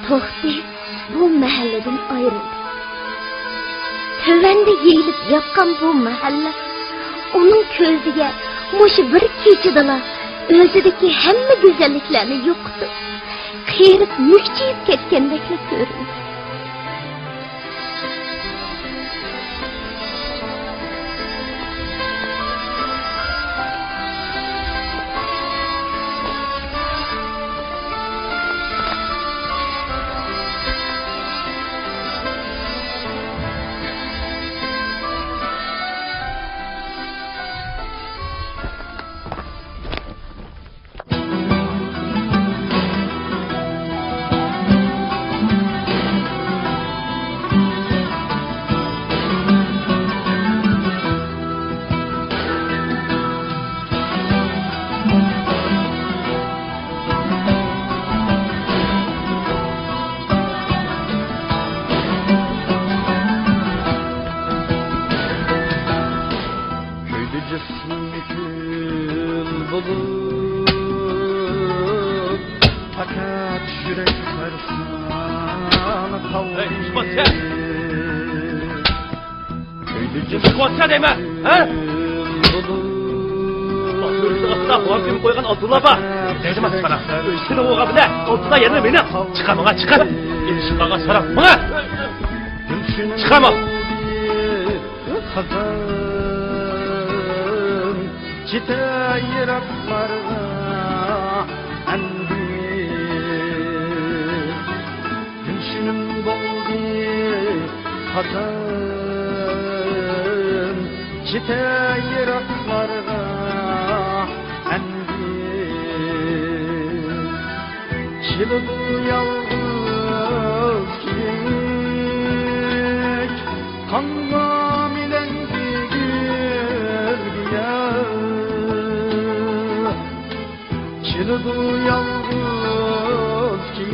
To'xti bu mahalladan ayrıldı. Tövende yeyilip yapkan bu mahalle onun közüge muşu bir keçidala özüdeki hemme güzelliklerini yoktu. Kıyırıp mükçeyip ketkendekle göründü. Koça deme, ha? Basırısı asla muhabbimi koygan Abdullah bak. Dedim asıl bana. Seni oğa bile, ortada yerine beni. Çıkar ona, çıkar. Yetişin ağa sarak, bana. Çıkarma. Çite yıraklarga endi çılıdı yalnız kek kanma milendi gülgiye çılıdı yalnız kek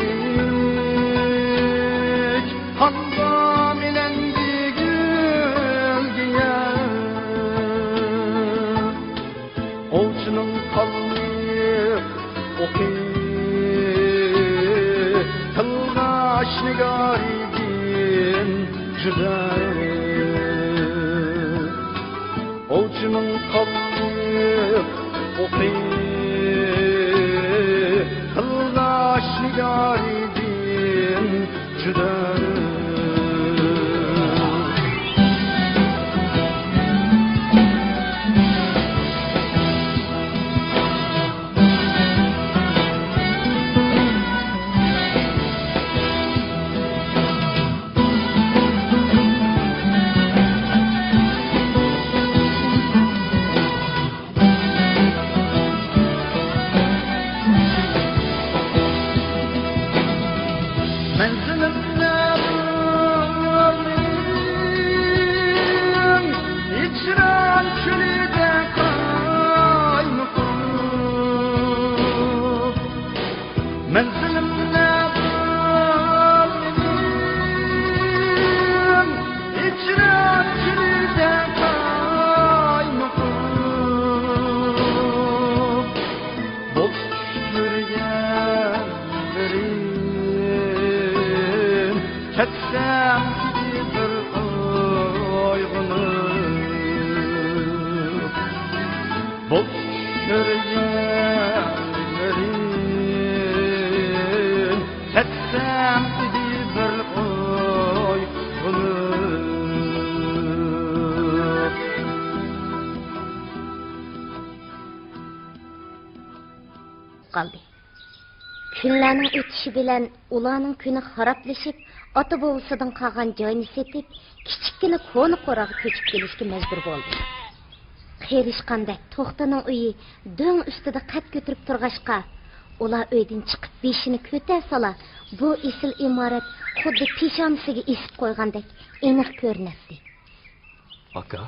kanma milendi gülgiye Ovçunun kalmayıp okuyup Kılgaç nigaribin cüde Ovçunun kalmayıp okuyup Kılgaç nigaribin cüde Qaldı. Günlərinin ötüşü bilen ulanın günü haraplaşıp, ata boğusudan qalğan joyini setip, kichikkina konu qorağı köçüp gelişki mecbur boldu. Qerishqandek To'xtaning uyi döng ustida qat ko'tarib turg'ashqa, ular uydan chiqib beshini ko'tar sola, bu esil imorat xuddi peshonasiga esib qo'ygandek aniq ko'rinadi. Aka,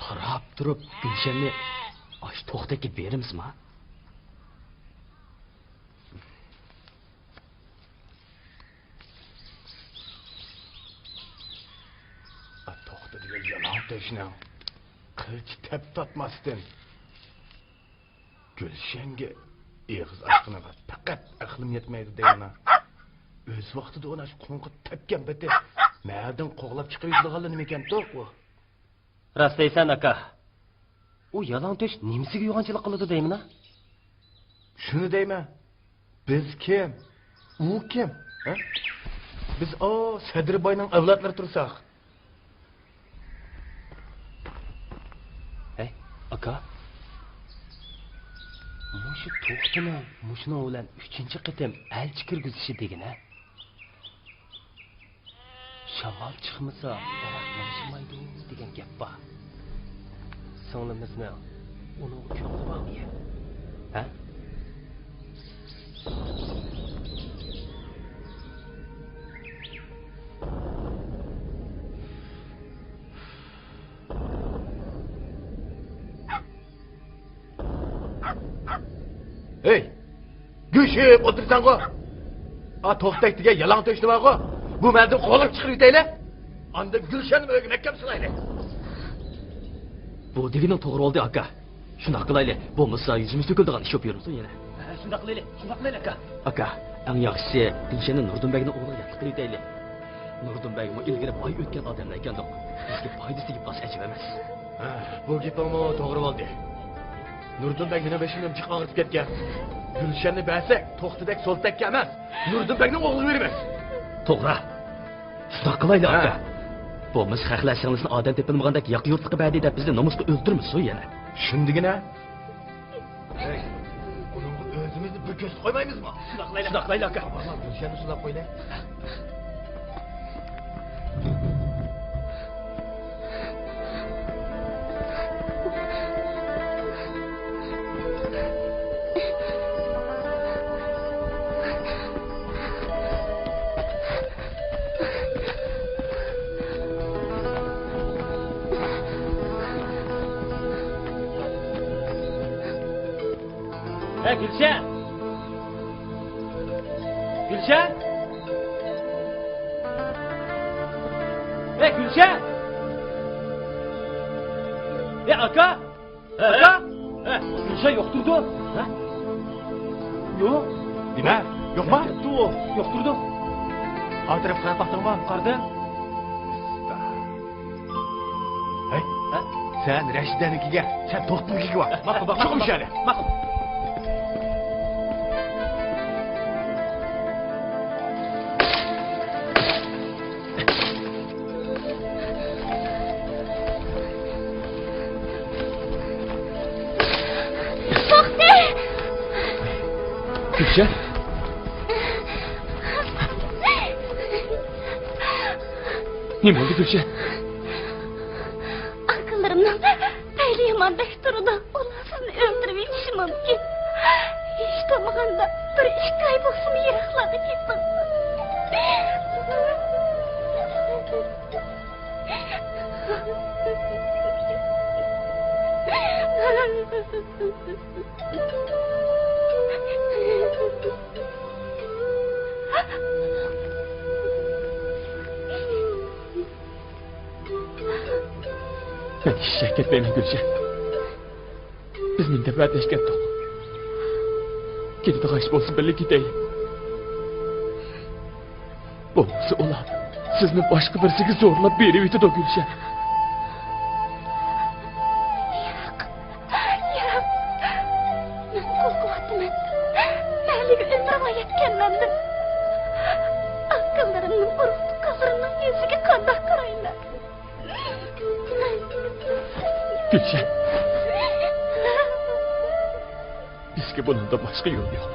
qarab turib Gulshanni ash To'xtaga berimizmi? Yalan kılıç tep tatmasdın. Gülşenge ağız aşkına fakat aklı aqlim yetmaydi deyana. Öz vaqtida ona shu qonqa tepgan beti ma'dan qo'g'lab chiqaydiganlar nima ekan to'q u? Rastlaysan aka. U yalangtosh nimasiga yo'g'onchilik qiladi deyman-a? Shuni deyman. Biz kim? U kim? Ha? Biz Sadirboyning avlodlari tursak. Hey, aka. Mushu to'xtini, mushuni bilan 3-qitim elchi kirgizishi degina. Shamol chiqmasa, daraxtlanmaydi degan gap bor. Songlimizni uni ko'ngli bormi? Ha? Hey! Güshib o'tirsan-ku. To'xtak degan yalang to'shni bor-ku. Bu ma'dan qo'lib chiqib yetaylar. Anda Gulshanni o'yga makam silaylik. Bu deganing to'g'ri oldi aka. Shunday qilaylik. Bo'lmasa yuzimiz to'kildigan ish olib yuribsan yana. Shunday qilaylik, aka. Aka, eng yaxshisi Gulshanni Nurdinbekning o'g'liga yaqin qilib Nurdinbek mu ilgari boy o'tgan odam ekandir. Bizga foydasi deb bas ajib emas. Bu gapingmi to'g'ri bo'ldi. Nurdinbek meni beshimdan jiq og'ritib ketgan. Gulshanni bersak, to'xtadek so'ltakka emas, Nurdinbekning o'g'liga beramiz. To'g'ri. Shunday qilaylik aka. Bo'lmasa xaxlashingizni odam tepilmagandek yoq yurtliqqa berdi deb bizni nomusga o'ldirmiz-ku yana. Shundigina. Hey, uni o'zimizni bo'kis qo'ymaymizmi? Shunday qilaylik aka. Gulshanni sulab qo'ylar. Hey Gülşen! Gülşen! Hey Gülşen! Hey aka! Aka! Gülşen yokturdu. Ha? Yok. Nima? Yo'qmi? Yokturdu. Atraf qarab baqdingmi? Qardim. Hey, sen Rashidanikiga, sen To'xtinikiga bor. Chiqim shari. Maqul. Gülşen? Ne oldu Gülşen? Akıllarımdan peyli yaman bekturuda onlar sizni öldürüp yetişim mümkün. Hiç tamağında bir iş kaybolsun yarakladı gittim. Ben hiç şek etmeyeyim Gülşen. Biz minde vərdəşkən toq. Gidip de kaçıp olsun belli gideyim. Olmasa ola, sizni başka birisiga zorlab berib yetadi o Gülşen. Yaram, ben korkuvatımın. Məhliga ömrüme yetkenmendim. Akıllarımın uruqtu kafırının yüzüge kandak karaylar. Gülşen. Bizge bunun da başka yol yok.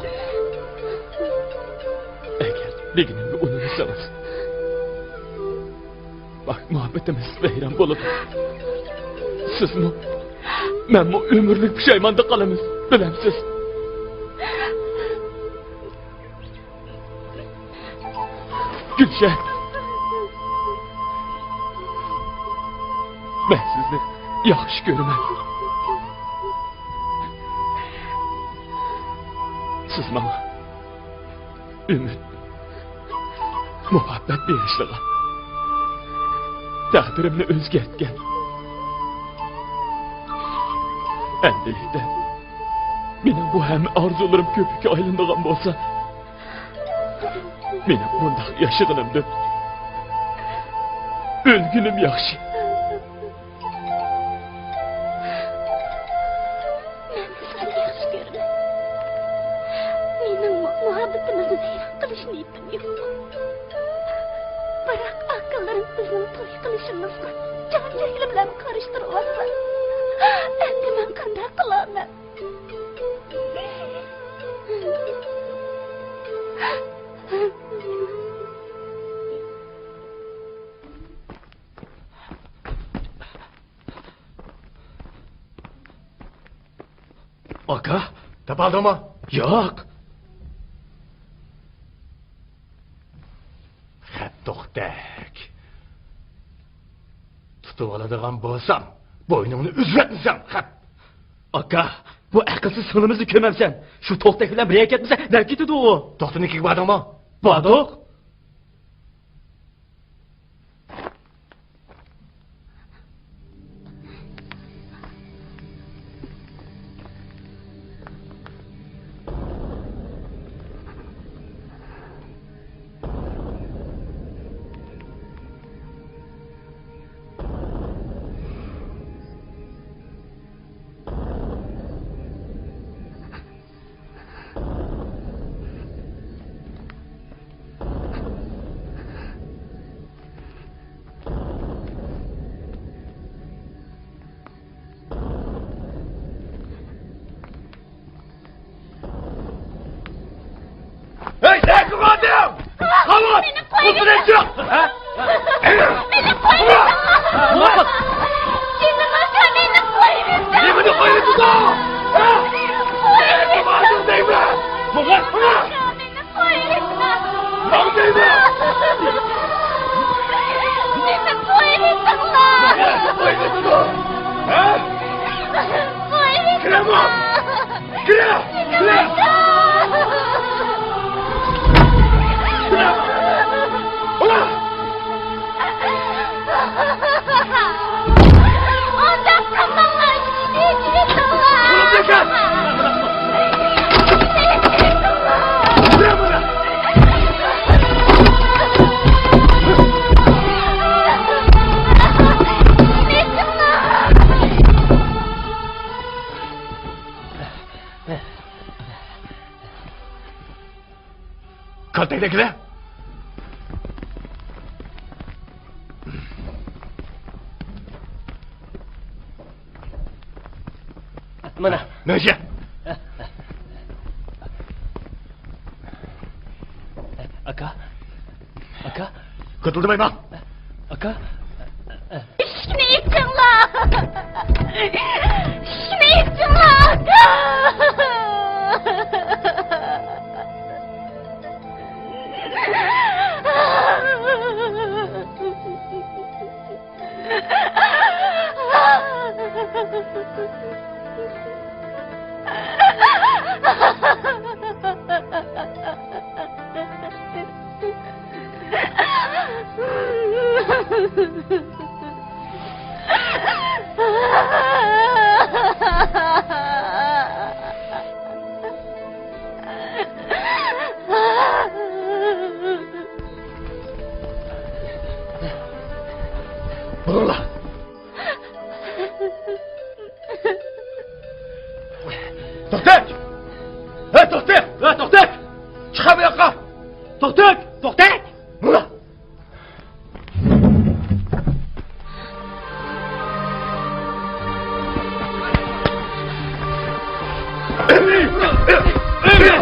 Eğer liginimde unutsanız. Bak muhabbetimiz veyran bolup. Siz mi? Ben mi ömürlük pişaymanda kalamız. Bilemsiz. Gülşen. Ben sizni yaxşı görmem. Siz bana ümit, muhabbet berişliğe, takdirimni o'zgartgan. Endilikda mening bu hamma orzularim ko'pikka aylanadigan bo'lsa, Benim bundaq yaşıgınımdan ölgünüm yaxşı. Men seni yaxshi ko'raman. Mening muhabbatimizni hayron qilish niyatim yo'q. Biroq aqllarim bizning to'y qilishimizga jon-jahlim bilan qarishtiryapti. Endi men qanday qilaman? Aka, Tapaldımı? yo'q. Xat to'xtak. Tutib oladigan bo'lsam, bo'yningni uzatmasam, xat. Aka, bu aqlsiz sinimizni ko'mamsan. Shu to'xtak bilan bir ketmasa, nari ketadi u. To'xtanikiga bordingmi? Bordiq. Hey, sen kumadım! Kavat! Uzun etçik! Beni koyun! Şimdi başka beni koyun! Yemini koyun tutu! Kumadım değil mi? Beni koyun! Lan değil mi? Beni koyun! Koyun tutu! Ha? Koyun! Krema! Krema! Krema! Ulan! Onda kapanlar gidecek Allah! Ulan dikkat! Bırak bunu! Kaltaktakiler! Mana. Nece? Aka. Aka. Kurtuldum bak. Aka. Şunu içinler! Şunu içinler! Bununla. Tohtek! Hey Tohtek! Ha, to'xtak! Çıkar bu yakka! To'xtak! To'xtak! Bununla. Emri! Emri!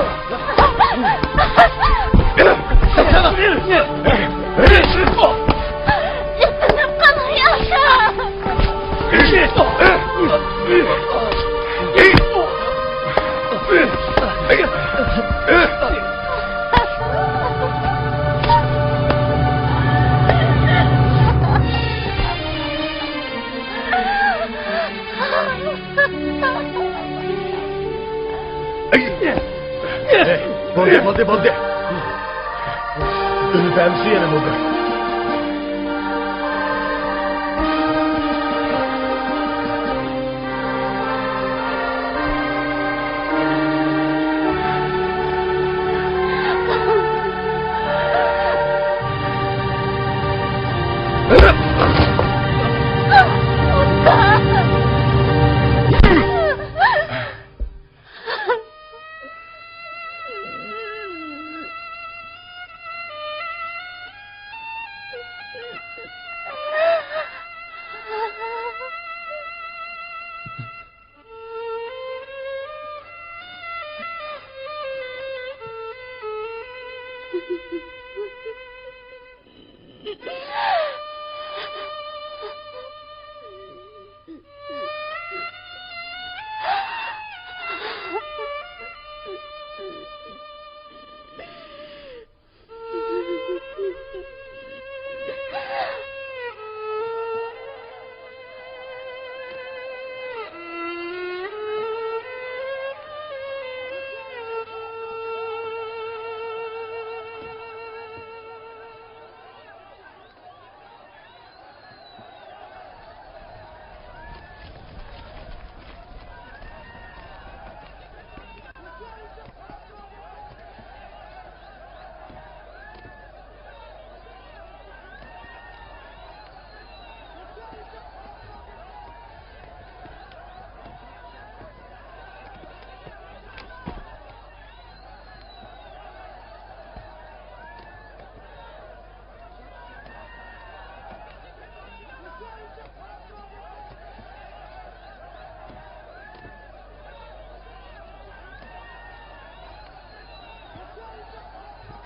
Yıkınıp kalıyorsun! Boldi. Ünü temsi yerim oldu.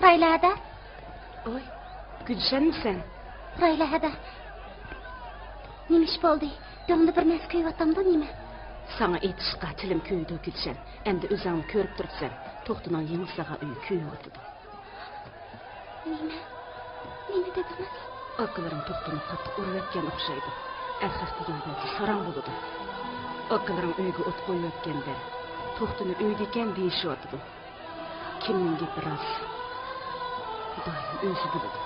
Rayla hada. Oy, Gülşenmisan? Rayla hada. Nima ish bo'ldi? Do'ngda bir nas kuyuyotamda nima? Sana aytishqa tilim kuydi Gülşen. Endi o'zing ko'rib turibsan. To'xtining yengsiga uy kuyuyotidu. Nima? Nima dedingiz? Akılarım to'xtini qattiq urayotgan o'xshaydi. Arxaq deganda sarang bo'ladi. Akılarım uyga o't qo'yayotganda to'xtini uyda ekan deyishyotdi. Kimning gapi rost? Xudoyim o'zi biladi.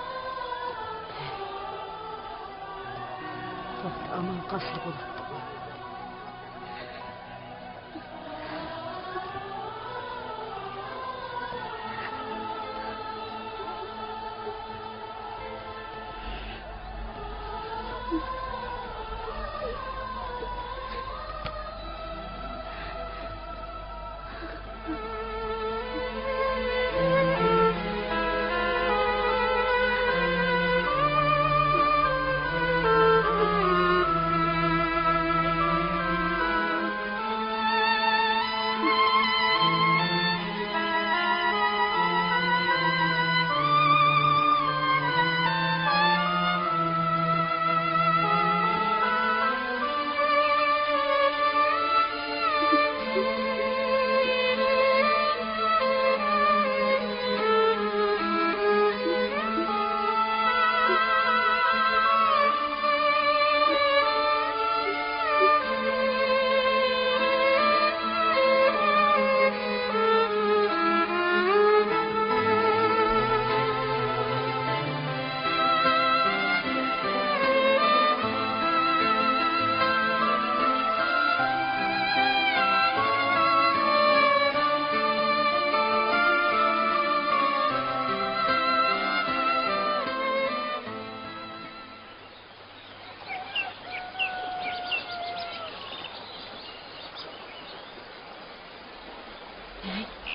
To'xti aman qasdi bo'ladi.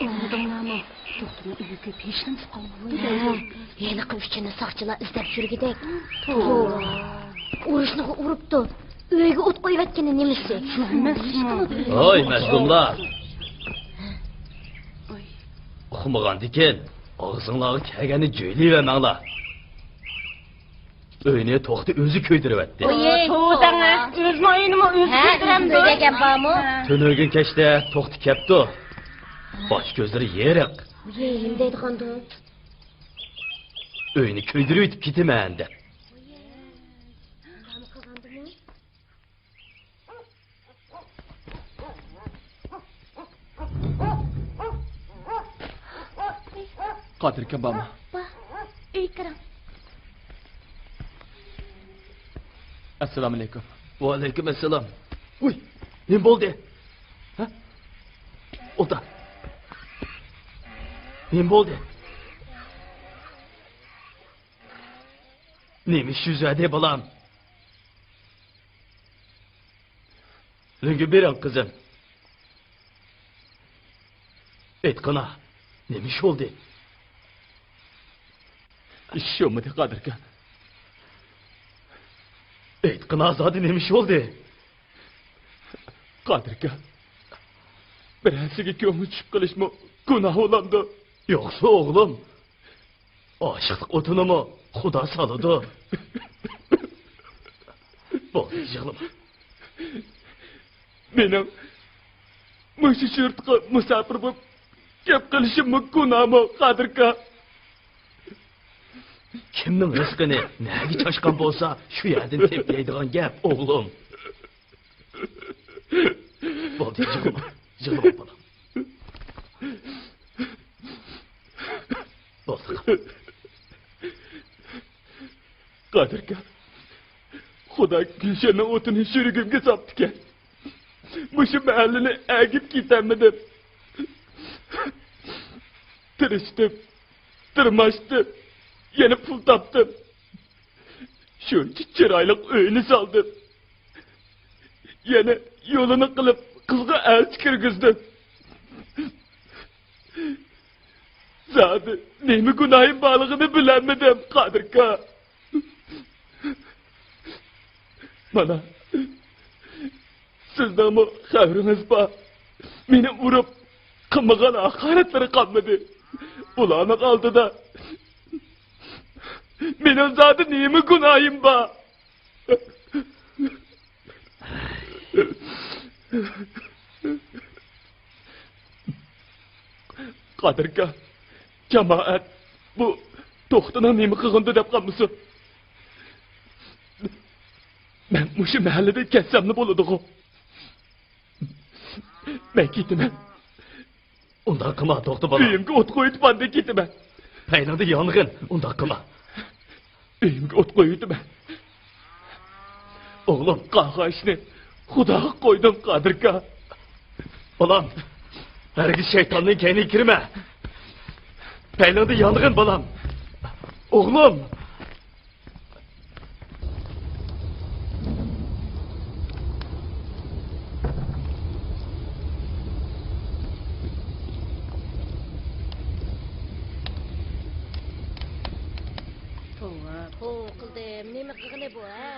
Oğlumlarım, to'xtini uyi ko'p hechnim qolmadi. Yeni qivchini soqchilar izlab yurgidek. Urushni uribdi. Uyga o't qo'yayotgani nimasi? Oy, mazlumlar. Uxmagandikan, og'zinglarga kelgani jo'ylayvermanglar. Uyni to'xti o'zi ko'ydiryapti. To'danga o'z moyinimi o'zi ko'ydirdi degan bormi? Tunogin kechda to'xti kelibdi. Bosh ko'zlari yeriq. Yeyim deydiganda. Uyni ko'ydirib o'tib ketaman deb. Qadirkan bormi? Uy kiring. Assalomu alaykum. Va alaykum assalom. Uy, nima bo'ldi? Ha? O'ta. Nima bo'ldi? Nima ish yuzadi bolam? Lunga bering qizim. Aytqana, nima ish bo'ldi? Ish yo'qmidi Qadirkan? Aytqana zodi nima ish bo'ldi? Qadirkan. Birinsiga ko'ngil chiqib qilishmi gunoh bo'landi? Yo'qsa o'g'lim, Aşıqlıq otunu mu Xudo soladi? Bo'ldi, yig'lama. Mening mushu yurtga musafir bo'lib gap qilishim gunohmi, Qadirka? Kimning rizqini nega choshqan bo'lsa, shu yerdan teplaydigan gap, o'g'lim. Bo'ldi, yig'lama. Yig'lama bolam. Bo'ldi. Qadirka, Xudo Gulshanning o'tini shurigimga solibdi-ku. Mushu mahallini agib ketamidi. Tirishdim, tirmashdim, yana pul topdim. Shuncha chiroyli uyni soldim. Yana yo'lini qilib qizga elchi kirgizdim. Zodi nima gunohim borligini bilmadim, Qadirka. Mana sizdami xabringiz bor. Meni urib qilmagan haqoratlari qolmadi. Ularning oldida mening zodi nima gunohim bor? Qadirka, jamoat bu to'xtini nima qilgandi deb qolmasa. Ben mushu mahallada ketsamni bo'ladi-ku. Men ketaman. Undan qilma, to'xta bolam. Uyimga o't qo'yib bandik ketaman. Paylanda yong'in, undan qilma. Uyimga o't qo'yibman. O'g'lim, qahashni Xudoga qo'ydim, Qadirka. Bolam, hargiz shaytonning kayniga kirma. Paylanda yong'in, bolam. O'g'lim. Nima qilgani bu, ha?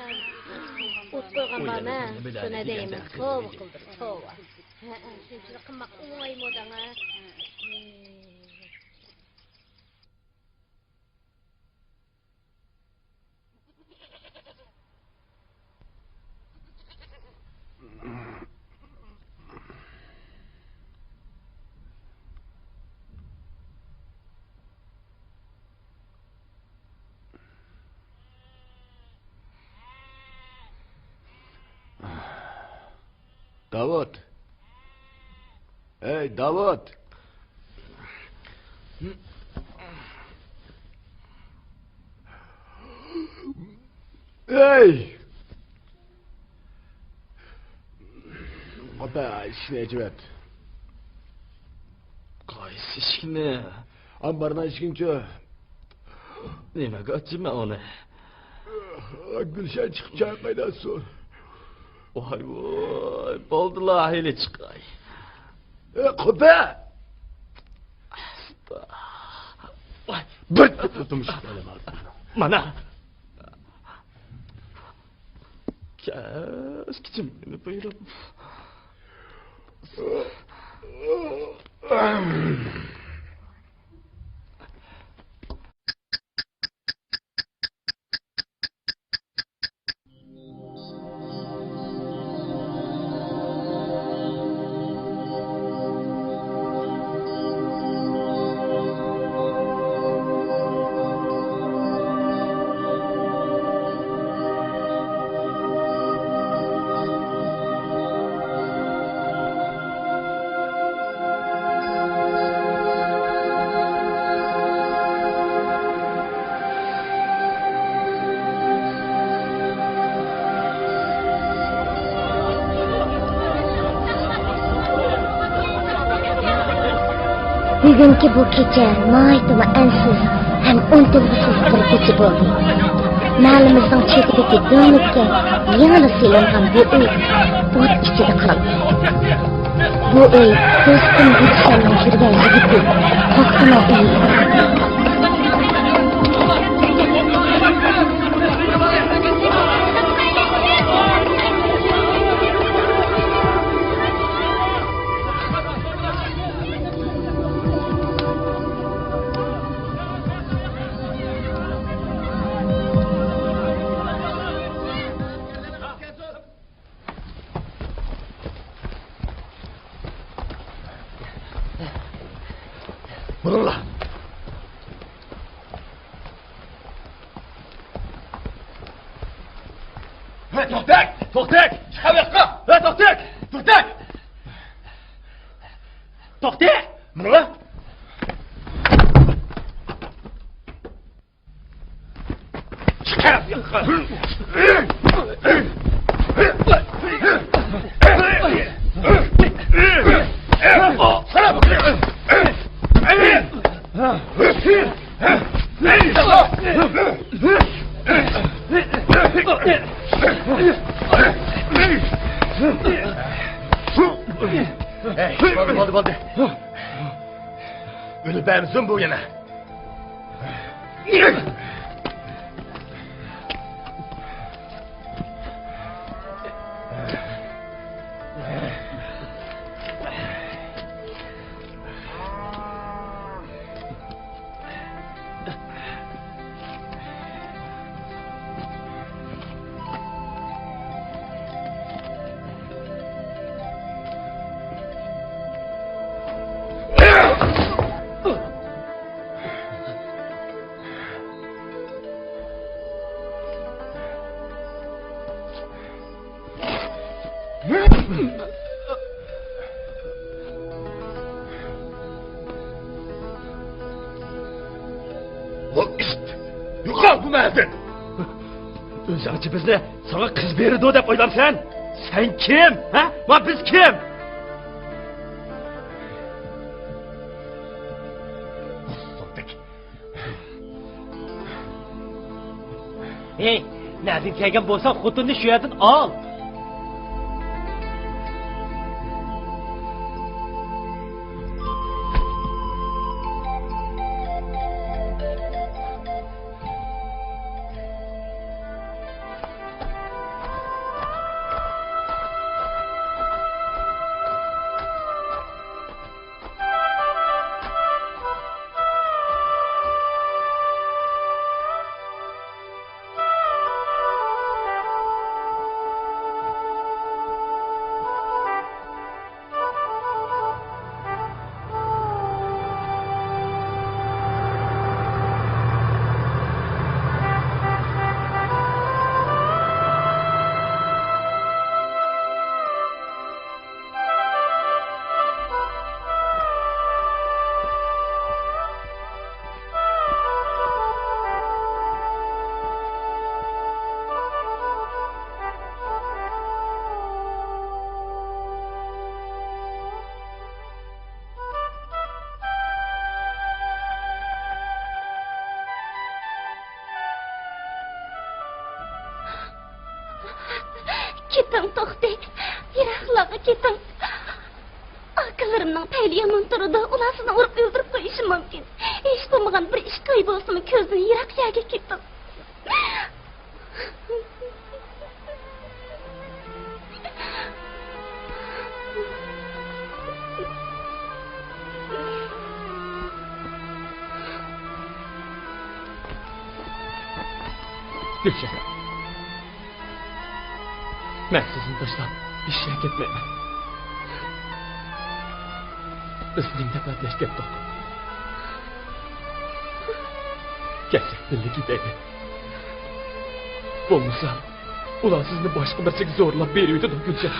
O't qo'ygan bormi? Shuna deyman. Tova qildim, tova. Ha, shuncha qilmoq o'ng'aymi odam, ha? Davud. Ey Davud. Ey. Ota ishni ejibet. Qaysi ishni? Ambardan ishkinchi. Nimaga ochma uni? Gulshan chiqib chaqmaydan so'ng. Vay vay, bo'ldilar hali chiqay. Xudo! Voy, bir tutmuş mana. Kichim meni buyurib. Bugungi bu kecha nihoyatda ansiz ham unutilg'isiz bir kecha bo'ldi. Mahallimizning chetidagi do'nlikka yanada selingan bu uy o't ichida qoldi. Bu uy do'stim Gulshanning yurgan yigiti To'xtining uyi. To'xtak! To'xtak! Chiqib yoqqa! To'xtak! To'xtak! To'xtak! Nima? Chiqib yoqqa! Bo'ldi. O'libamizmi bu yana? Yo'qol bu ma'zin. O'zingchi bizni sana qiz berdi deb o'ylamsan? Sen kim? Ha? Va biz kim? Hey, nazin kelgan bo'lsa, xotinni shu yerdan ol. Keting to'xtak. Yiroqlarga keting. Akalarimning payli yomon turida ular sizni urib o'ldirib qo'yishi mumkin. Hech bo'lmagan bir ish qo'y bo'lsa-mu ko'zdan yiroq yerga keting. Gülşen. Ben sizin taştan bir şey etmeyemem. Isning de kardeş gittik. Gerçek birlik gideydi. Olmasa, ulan sizni başka bir çek zorlap veriyordu Gülşen.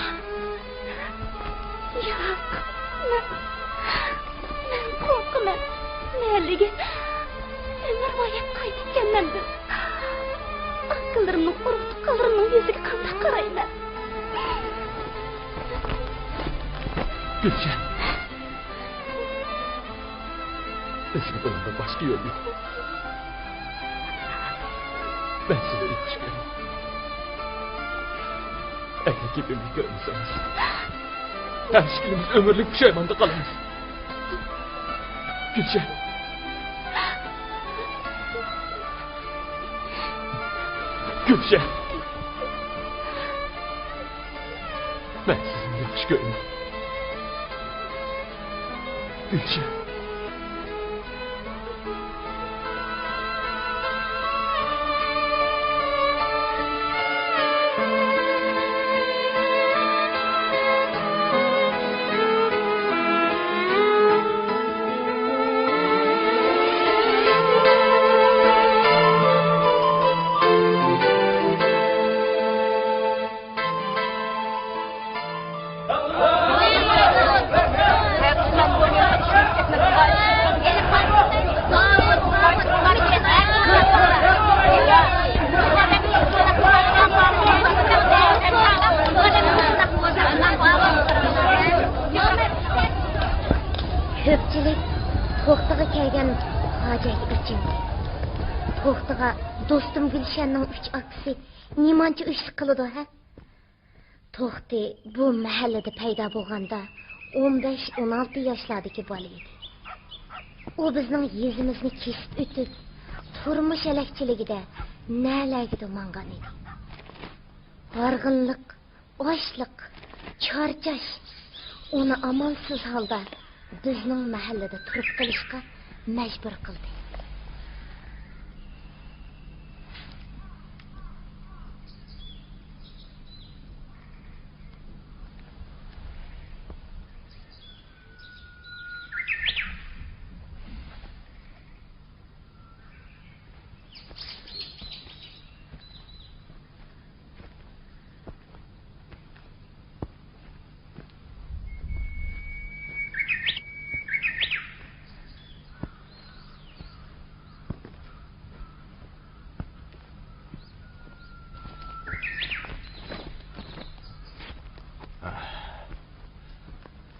Yok, ben korkuman. Neyliği, ömür boyu kaybetkenmendim. Akıllarımın uruktuklarımın yüzüge kanda karayman. Gülşen. Eski bunun başka yol yok. Ben size yokuş göreyim. Eğer ki birlik görmüşseniz, her şekilimiz ömürlük pişaymanda kalırız. Gülşen. Gülşen. Ben sizinle yokuş göreyim. Gülşen. bergen hacayı üçündü. Tohtuğa dostum Gülşen'nin 3 akısı nimanca üçlü kılıdı ha? Tohtu bu mahallede payda bolganda 15-16 yaşlardaki balı idi. O bizning yezimizni kesib o'tib, turmush alakchiligida nalarga mangan edi. Darg'inlik, ochlik, charchash uni amalsiz holda bizning mahallada turib qilishga majbur qildi.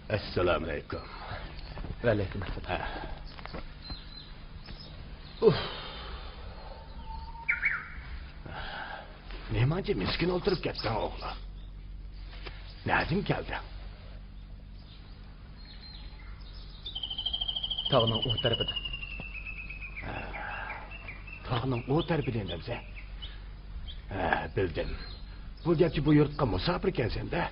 Assalamu alaikum. Ve aleyküm selam. Nemanca miskin oturup kettin oğlan. Nereden geldin? Tağının o tarafıda. Tağının o tarafıdan demse. Bildim. Bu gerçi bu yurtqa musafirken sen de.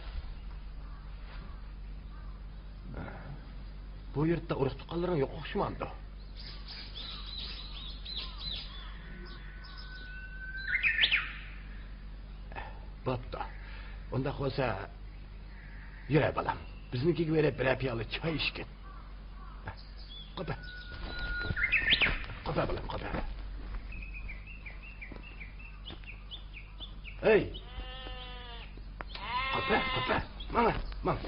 Bu yurtda uruq tuqqanlaring yo'q o'xshamadi. Bo'pti. Unda bo'lsa, yura balam. Biznikiga berib bir piyola choy ichgin. Qo'pa. Qo'pa balam, qo'pa. Hey. Qo'pa, qo'pa. Mana, mana.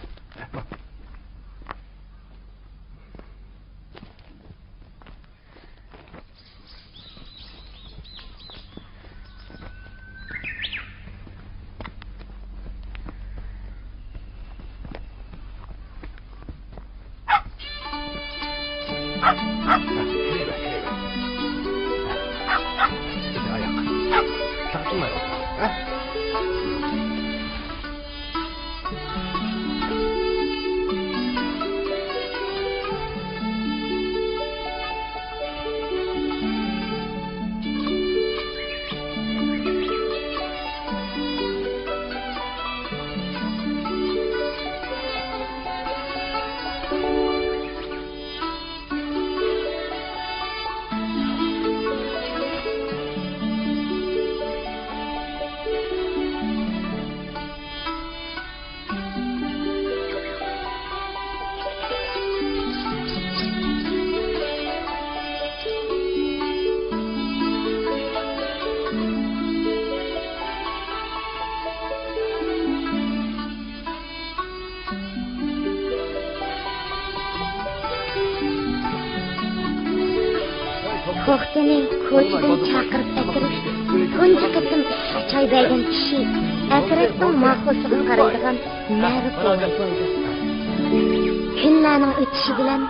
To'xtani ko'chadan chaqirib atirib, tunji qitim choy bergan kishi atrofning mahsusiga qaraydigan ma'rif bo'ldi. Kunlarning o'tishi bilan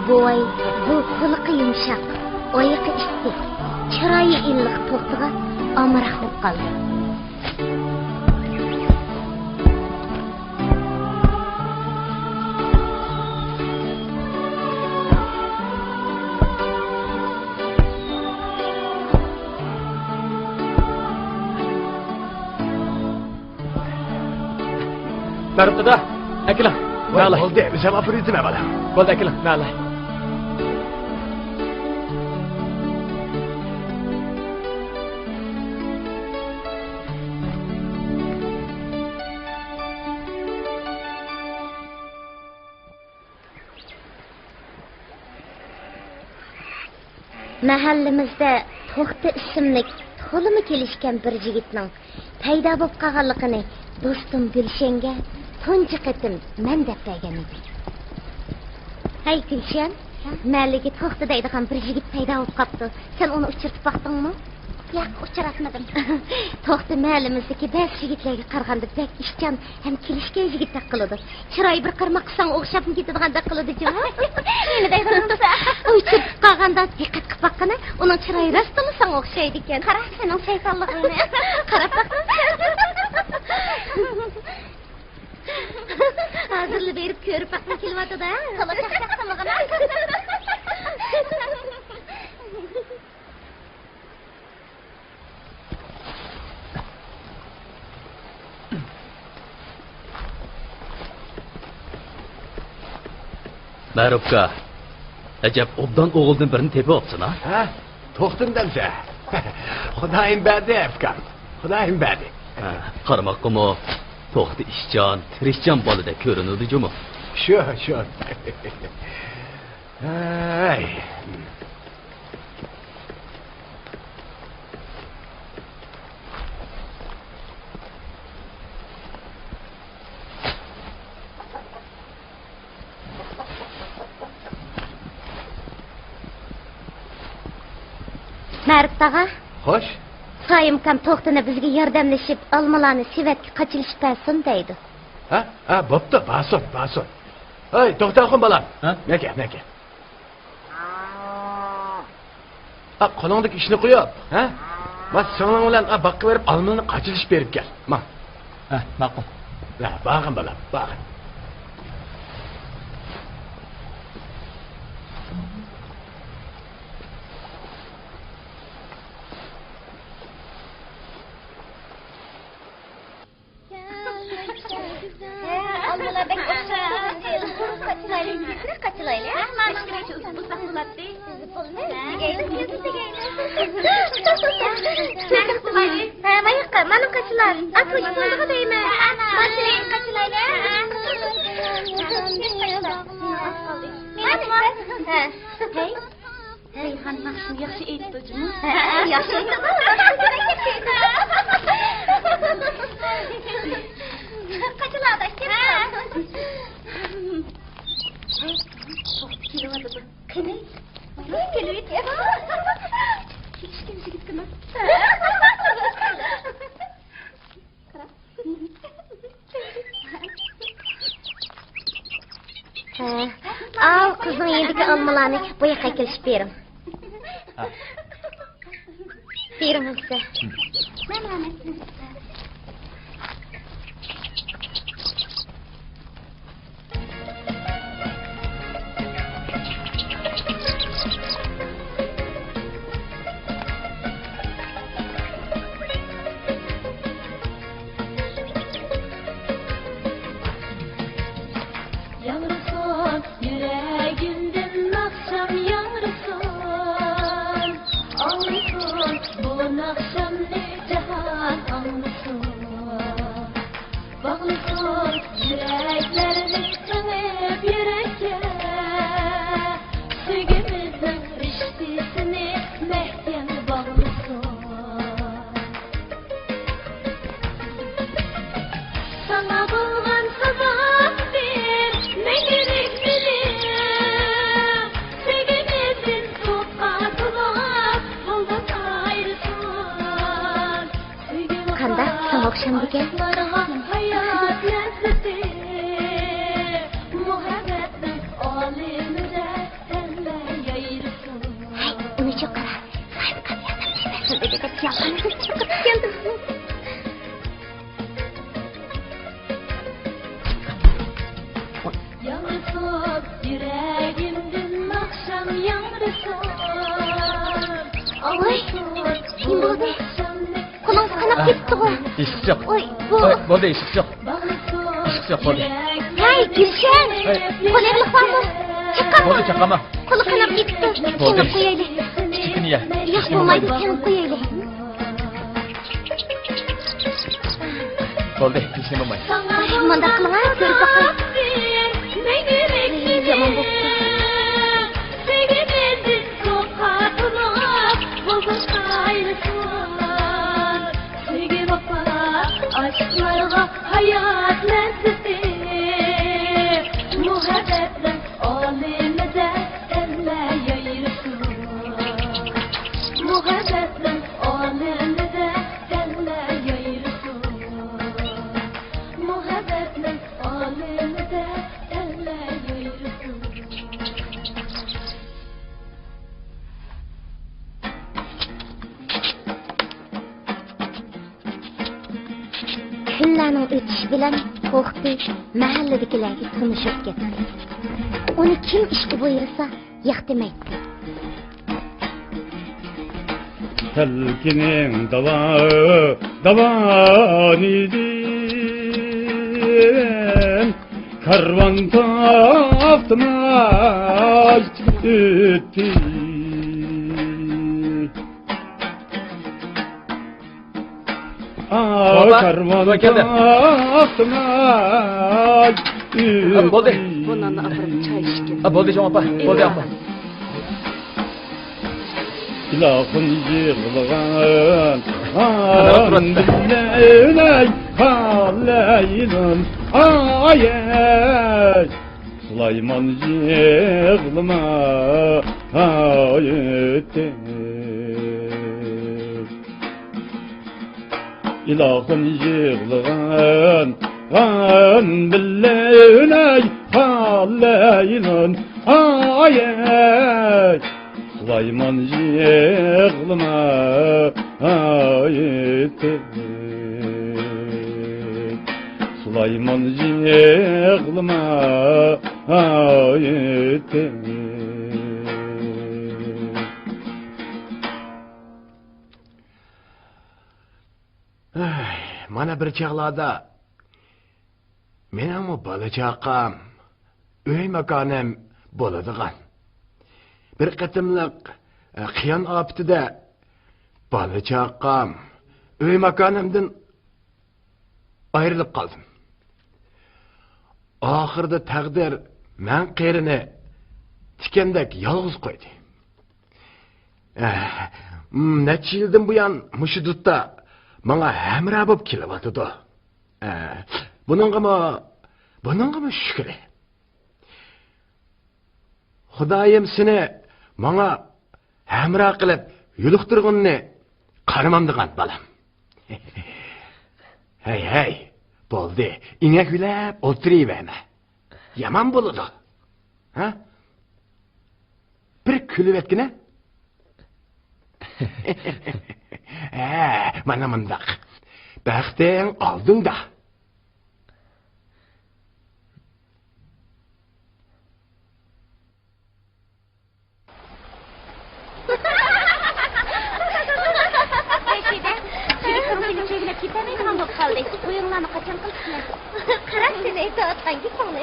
bo'y bu xulqi yumshoq, oyoqi issiq, chiroyi illiq to'xtiga amroq bo'lib qoldi. Tarıpta da, ekle. Nalay. Oldu, bize vapur izime bana. Oldu ekle, nalay. Mahallimizda To'xti ismli to'limi kelishgan bir yigitning paydo bo'lib qolganligini do'stim Gulshenga tunji qitim men deb bergan edi. Hey Gulshen, mahalliga To'xti deydigan bir yigit paydo bo'lib qopti. Sen uni uchirtib baqdingmi? Yo'q, uchratmadim. To'xta mahallamizdagi bas yigitlarga qaraganda bak ishchan ham kelishgan yigitdek qiladi. Chiroyi bir qarmoq qilsang o'xshab ketadigandak qiladi-ku. Nima deysansa? O'chib qolganda diqqat qilib boqqana, uning chiroyi rostmi senga o'xshaydi ekan. Qara, sening shaytonligingni. Qarab boq. Hozirli berib ko'rib boqma kelyapti-da. Qalachaq chaqsamag'ana. Ma'rufka, ajab obdan o'g'ildan birini tepib olibsan, ha? To'xtim demsa. Xudoyim berdi, Afkam. Xudoyim berdi. Qarmoqqimi, to'xti ishchan, tirishchan bolada ko'rinadi jumi. Shu. Ay. Ma'ruf tag'a, Xo'sh. Soyim kam to'xtini bizga yordamlashib, olmalarni Sivatga qochilish bersin deydi. Ha, bo'pti, bason. Hey, to'xtaxun bolam. Nega? Qo'lingdagi ishni qo'yib, ha? Mas singling bilan baqqa berib, olmani qochilish berib kel. Ma. Ma'qul. La, bag'im bolam, bag'im. Reyhan Mahşun yaxshi aytdi-jimi? Yaxshi aytdi. Qachilarda kelyapti. Qani? Kelyapti. Hech kim yigitmi? Al qizning yediga olmalarni bu yoqqa kelishib berim. Berim size. Bo'ldi, eshik yo'q, bo'ldi. Hey, Gulshan! Qo'lingni qo'yma. Chiqma. Bo'ldi, chaqama. Qo'li qanab ketdi. Bo'ldi. Qo'yaylik. Kichkina ya. Yo'q, bo'lmaydi, sen qo'yaylik. Bo'ldi, hech nima bo'lmaydi. Manda qilma, ko'rib boqay. Yomon bo'pti. Aşklarga hayat lezzeti muhabbetle alemde elle yayırsın muhabbetle alemde Günlerinin ötüşü bilen Tohti mahalledekilerge tanışıp gitti. Onu kim işki buyursa yak demekti. Telkinin davanidin Karvan taftımaz öttü Karvan taftımaz öttü Bo'ldi. Bundan apırıp çay içkin. Bo'ldi jom opa. Bo'ldi opa. İlahın yığılğan Anlay halaylın ayet Süleyman yığılma ayettir İlahın yığılğan Anlay halaylın ayet Süleyman yığılma ayettir Süleyman yığılma ayettir Mana bir çağlarda mening o balachaqam, öy makonim bo'ladigan. Bir qatimliq qiyon optida balachaqam, öy makonimdan ayrilib qoldim. Oxirida taqdir men qerini tikandek yolg'iz qo'ydi. Necha yildan buyon mushu dudda menga hamroh bo'lib kelyotdi. Buningga shukr. Xudoyim seni menga hamroh qilib yo'liqtirganni qaramam degan balam. Hey, bo'ldi. Inga kulab o'tirayverma. Yomon bo'ladi. Ha? Bir kulib etgina. Mana mundaq. Baxting oldingda. Oyunlarını kaçan kılsınlar. Karak seni evde atkan git onu.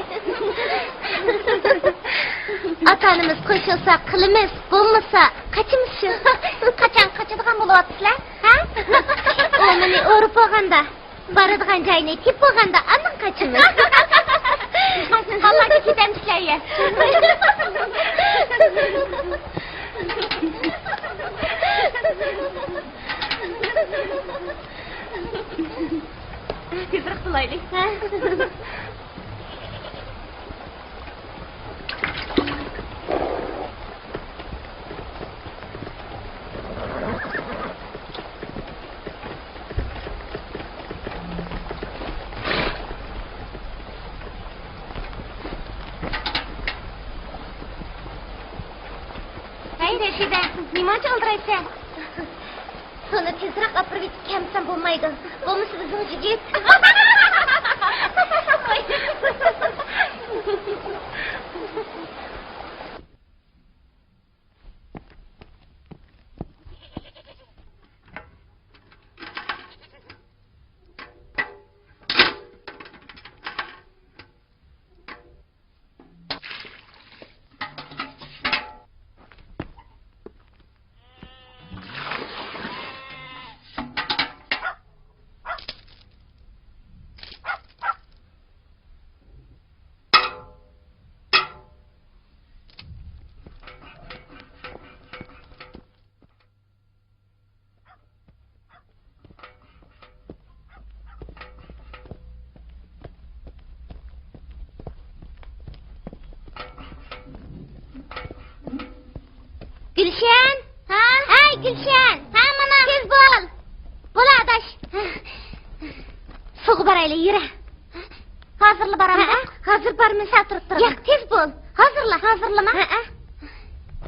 Atanımız koşulsa kılımız bulmasa kaçımız şu. Kaçadıgan bulup atıslar. Ha? Onu orup olganda. Barıdıgan cayını tip olganda anın kaçımız. Vallahi gidemişler ya. Tezrak sulaylı. Hey Reşide, nimaç olduraysan? Sonra tezrak apırıp kemsen bulmaydı. Olmuş bizim cigit. Gülşen! Ha? Hey Gülşen! Ha mana! Tez bol! Bol adaş! Soğuk barayla yürü! Hazırlı baramı? Hazır barımı satırıp durun. Yak tez bol! Hazırlama!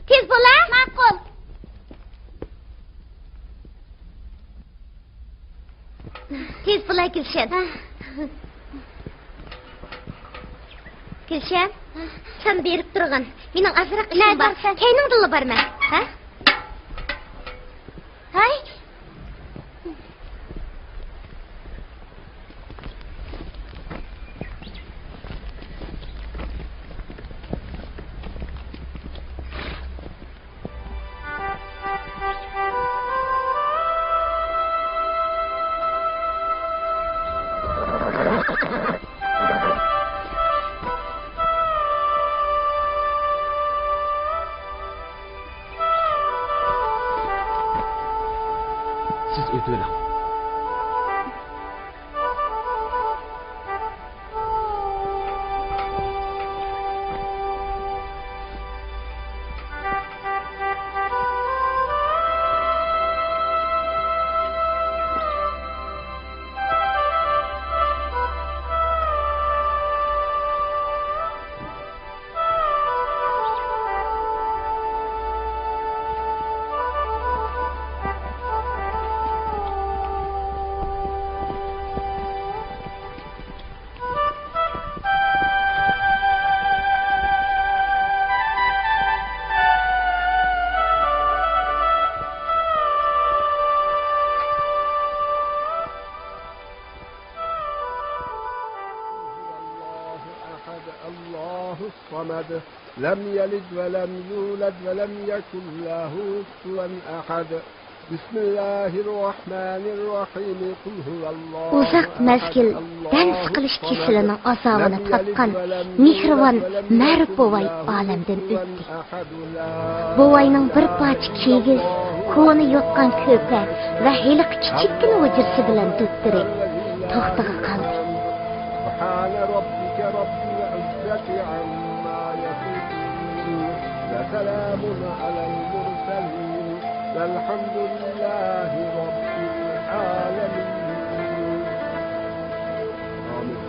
Tez bol ha? Makul! Tez bulay Gülşen. Gülşen, sen berip durgan. Mening azroq ishim bor. Kayningdilla borma, ha? Hay. Siz ötüverin. الله الصمد لم يلد ولم يولد ولم يكن له كفوا أحد بسم الله الرحمن الرحيم قل هو الله Uzaq mezgil dam siqilish kesilining azobini tatgan mehribon Ma'ruf bovay olamdan o'tdi. Bovayning bir parcha kigiz, ko'ni yo'qqan ko'pa va heliq kichikkina vujirsi bilan do'ttiri to'xtaga qoldi. سبحان ربك رب العزة عما يصفون وسلام على المرسلين والحمد لله رب العالمين آمين.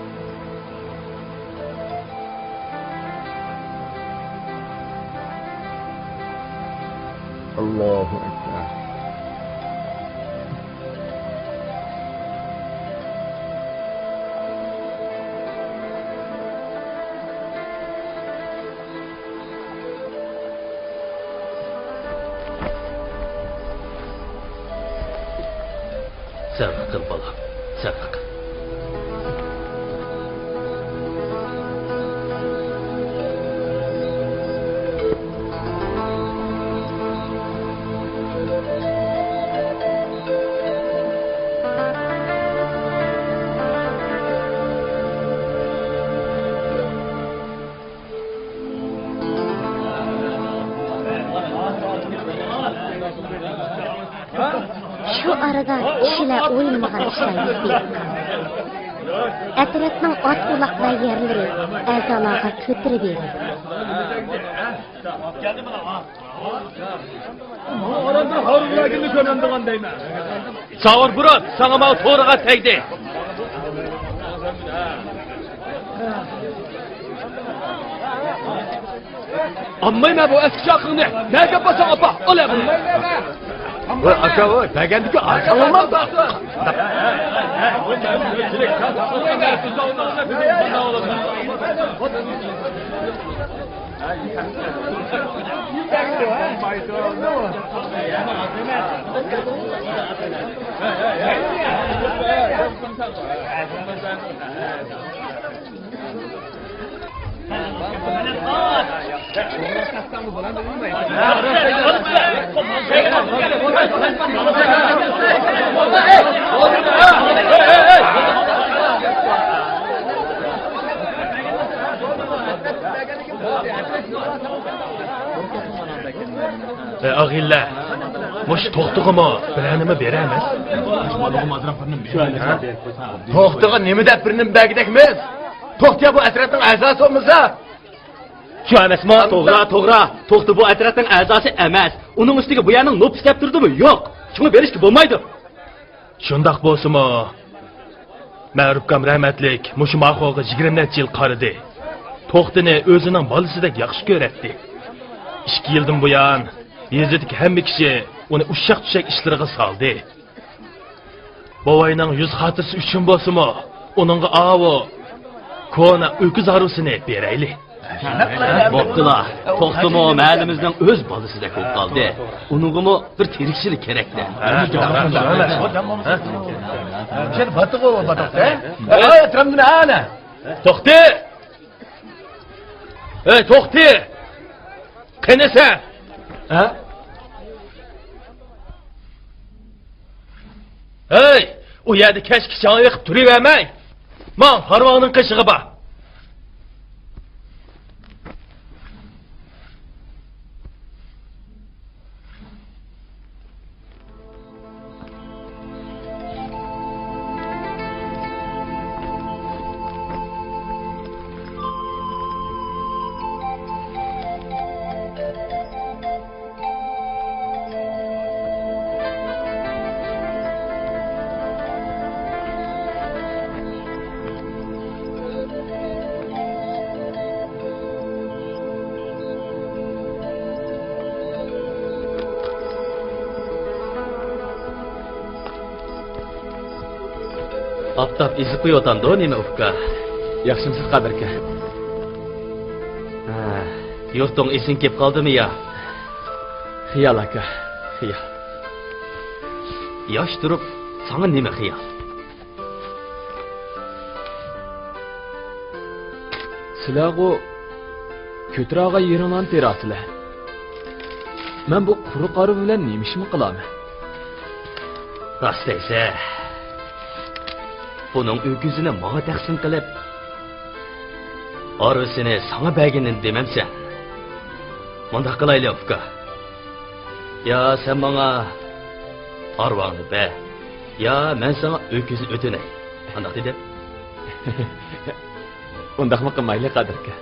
الله أكبر. Sabr qil bolam, sabr qil. Şu arada kişiler o'yinmagan ishlar yuz berdi. Atrofning ot uloq va yerlari a'zolarga ko'tirib berildi. Savur Burak, sana mal to'g'riga tegdi. Ammayma bu eski chaqingni. Nega bosan opa? Ola buni. Voy aka voy, degandiki aqalolmam da. Ağilla, muş to'xtig'imi biranimi beramiz? To'xtig'i nima deb birini bagidakmiz? To'xtiya bu atrofning a'zosi. Şu emasmi? To'g'ri. To'xti bu atrofning a'zosi emas. Uning ustiga bu yerning nopis deb turdimi? Yo'q. Shuni berishga bo'lmaydi. Shundaq bo'lsa-mi? Ma'rufkam rahmatlik mushu maqolga 20 necha yil qaridi. To'xtini o'zining bolasidek yaxshi ko'radi. 2 yildan buyon yezidagi hamma kishi uni ushaq-tushak ishlariga soldi. Bobayning yüz xotisi uchun bo'lsa-mu, uningga avu kona öküz arusini berayli. Bo'ptila. To'xtamo mahallimizning o'z bolasidek bo'lib qoldi. Uningimi bir tirikchilik kerakda. Sen batığı batıkta. Tramdın ana. To'xti! Ey, to'xti! Qani sen? Ha? Ey, u yerda kashkichani yiqib turavermang. Men Farvonning qishig'i bor. Aptap izib qo'yotandi nima uka? Yaxshimsiz qadirka. Yurting esing kelib qoldimi ya? Xiyol aka, xiyol. Yosh turib, sana nima xiyol? Sizlarga ko'traga yeringdan terasizlar. Men bu quruq qari bilan nima ishmi qilaman? Rost esa, buning öküzini menga taqsim qilib, orasini sana berginin demamsan. Munda qilayli uka. Ya sen bana arvangni ber, ya men sana öküzni o'tinay. Qanday dedi? Undaqmi qilmayli qadirka.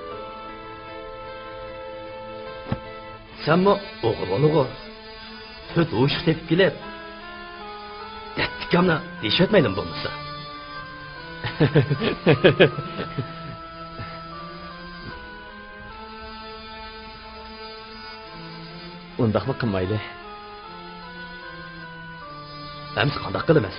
Senmi o'g'rilig'i to'rt o'shiq tepib kelib, dattikamni deyishmaylim bo'lmasa. Undaqmi qilmayli. Ems qanday qilamiz?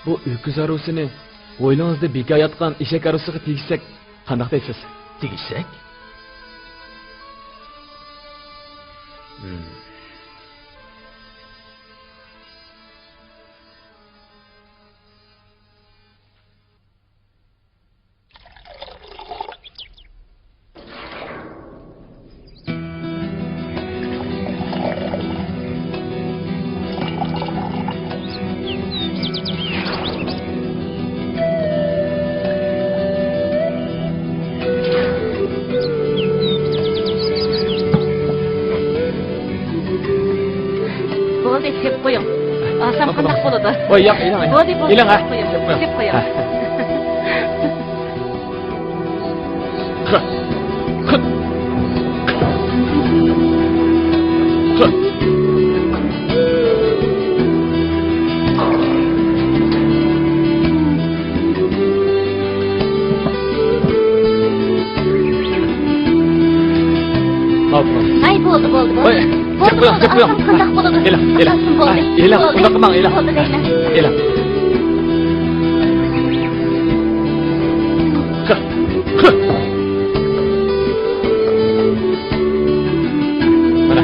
Bu öküz arusini o'ylangizda beka yotgan eshak arusiga tegishsak, qanday deysiz? Tegishsak? Bo'ldi, deb qo'ying. Olsam qanday bo'ladi? Voy, yo'q, ilang. Bo'ldi, bo'ldi. Ilang, Deb qo'ying. Ay, bo'ldi. Çek qo'ying. Qanday bo'ladi? Ilang. Ilang, unda qilmang, ilang. Ilang. Mana.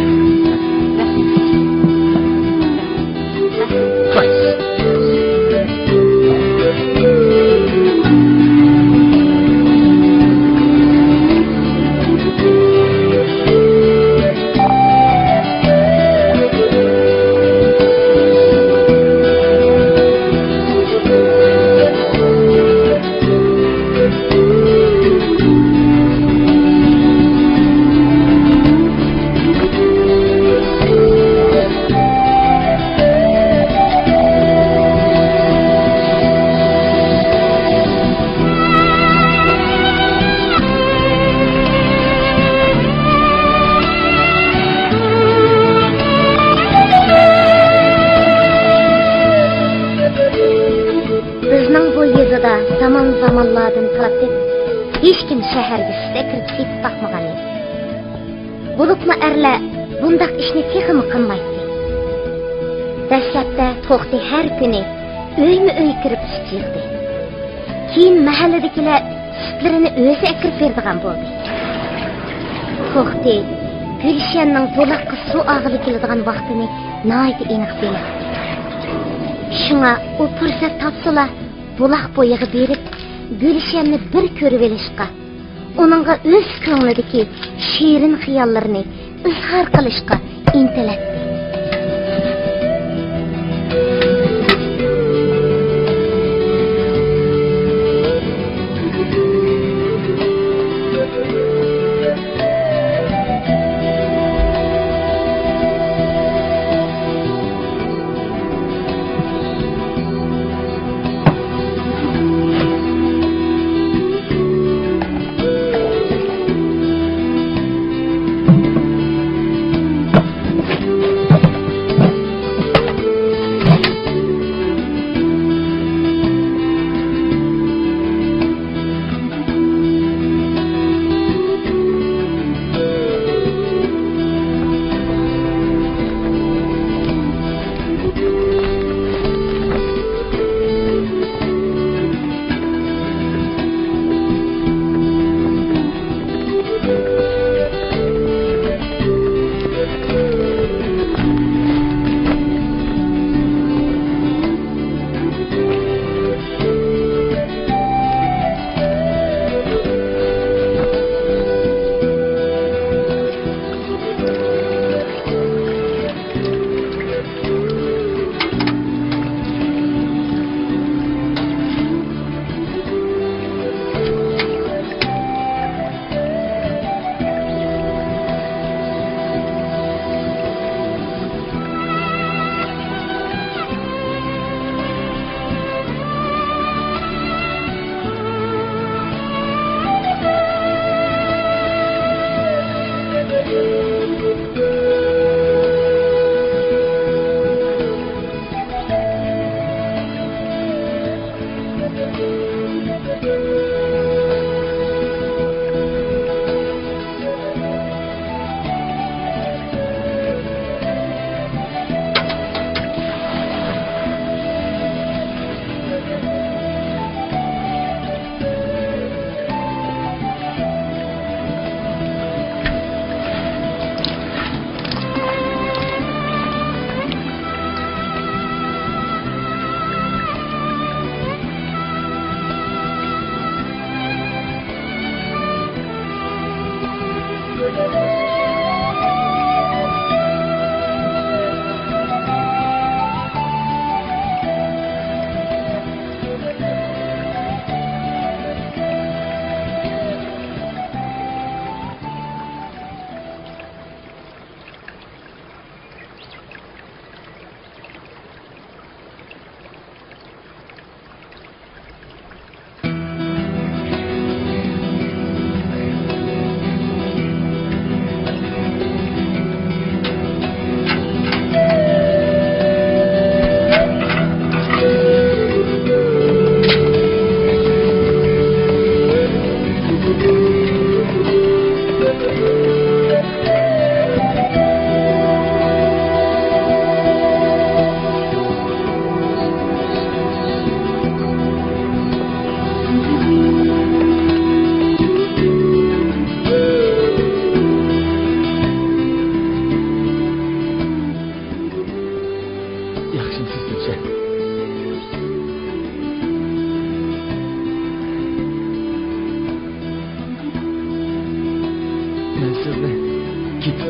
hech kim shaharga kirib ketib boqmagan edi. Bulutma erlar bundaq ishni texmi qilmaydi. Dastlabda To'xti har kuni uyma-uy kirib sut yig'di. Keyin mahalladagilar sutlarini o'zi akirib beradigan bo'ldi. To'xti Gulshanning buloqqa suv og'ili keladigan vaqtini nihoyat aniq biladi. Shunga u fursat topsala buloq bo'yiga berib Gulshanni bir ko'rib olishga, uningga o'z ko'nglidagi shirin xayollarini izhor qilishga intiladi.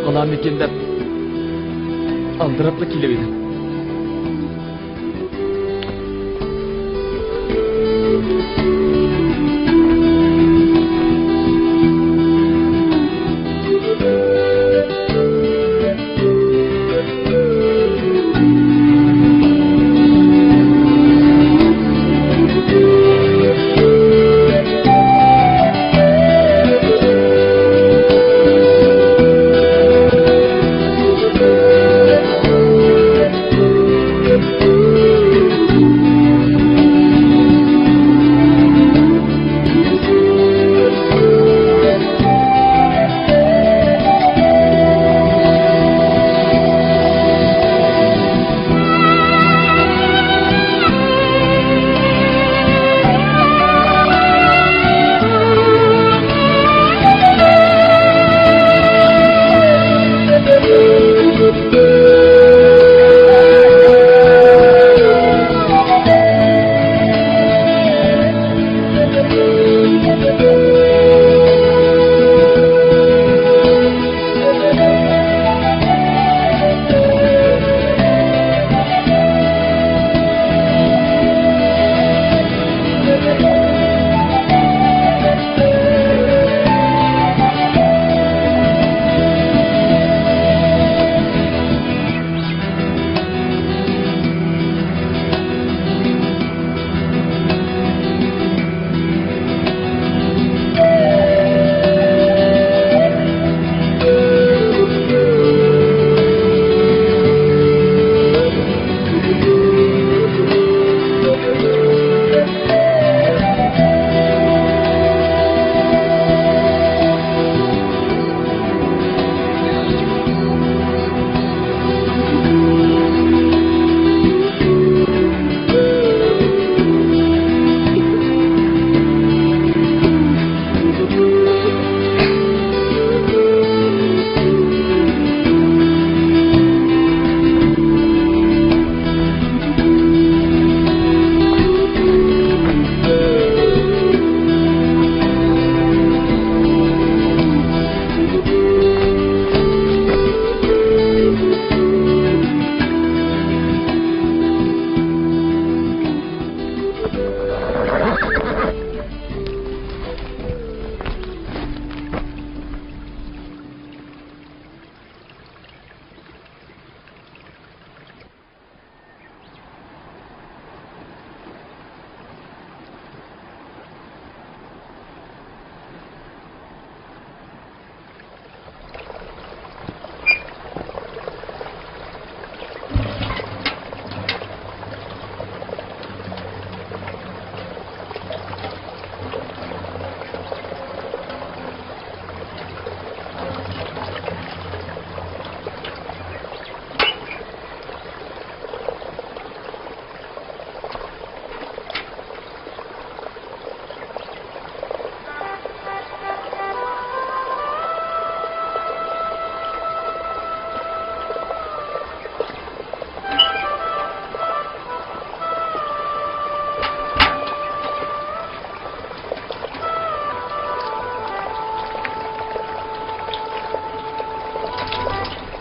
Qolarmikin deb aldirabla kelib edim.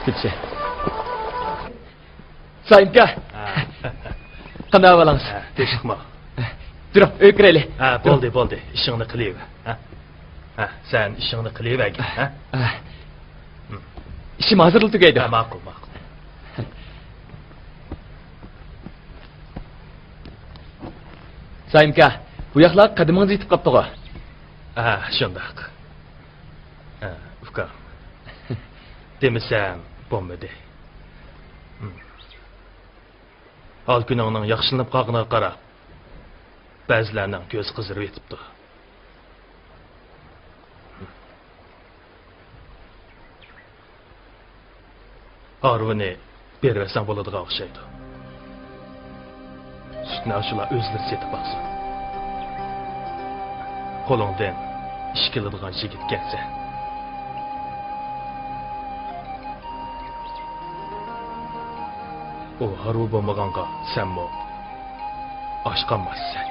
Gülşen. Sayınka. Qana balаңыз? Teşikma. Durun, öyküreli. Bo'ldi. İşingni qilaver. Sen işingni qilaver. İşim hazırlı tugaydi. Ma'qul. Sayınka, bu yoqlar qadimingiz yetib qopdi-ku. Shundoq. Ukam. Demisam, bo'lmadi. Hal kuningning yaxshilanib qolganiga qarab, ba'zilarning ko'z qizirib yetibdi. Arvini berversam bo'ladigan o'xshaydi. Sutni shular o'zlari setib baqsin. Qo'lingdan ish keladigan yigit kelsa. O harbu bo'lmaganqa senmi oshqanmassan.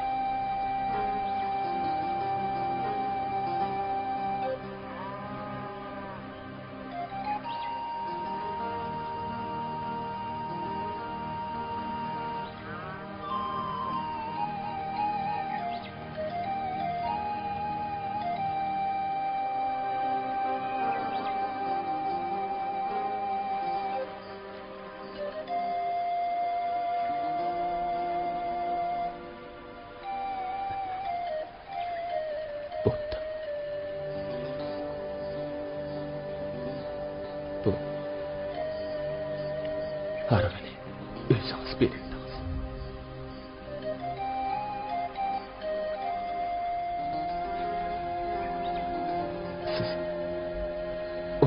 Arvini o'zingiz berindingiz. Siz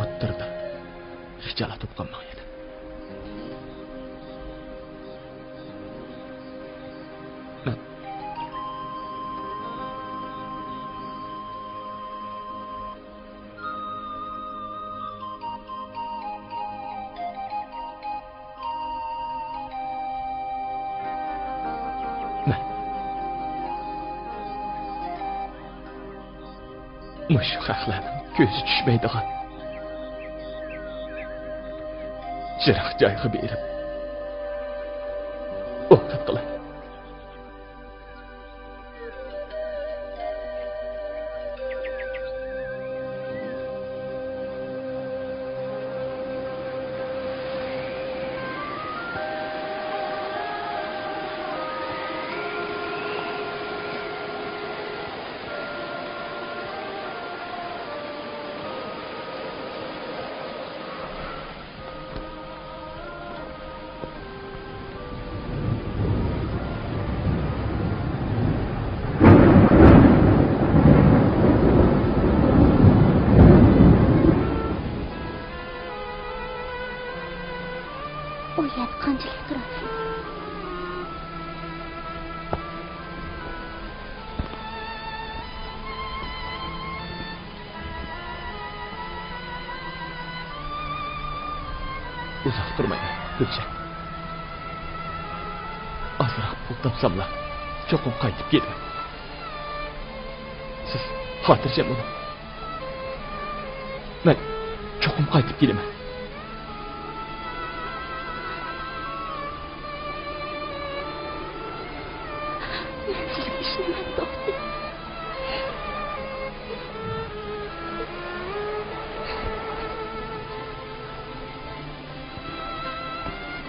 o'ttirda rijolatib qolmang edi. Mushu haqlarning ko'zi tushmaydigan jiroq joyga berib o'qib qilay. O yer qanchalik turasiz? Uzoq turmayman, Gulshan. Ozroq pul topsamlar, cho'qim qaytib kelaman. Siz xotirjam bo'ling. Men cho'qim qaytib kelaman.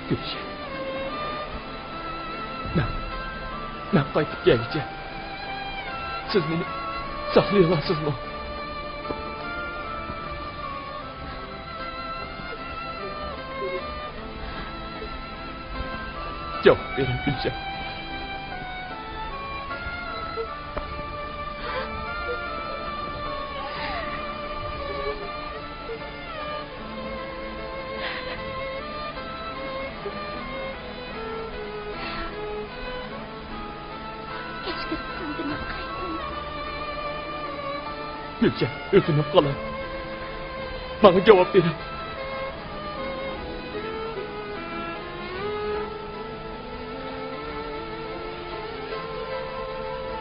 Gülşen. Ben qaytib kelguncha siz meni saqlay olasizmi? Javob bering, Gülşen. Gülşen, ötünüp kalın. Bana cevap verin.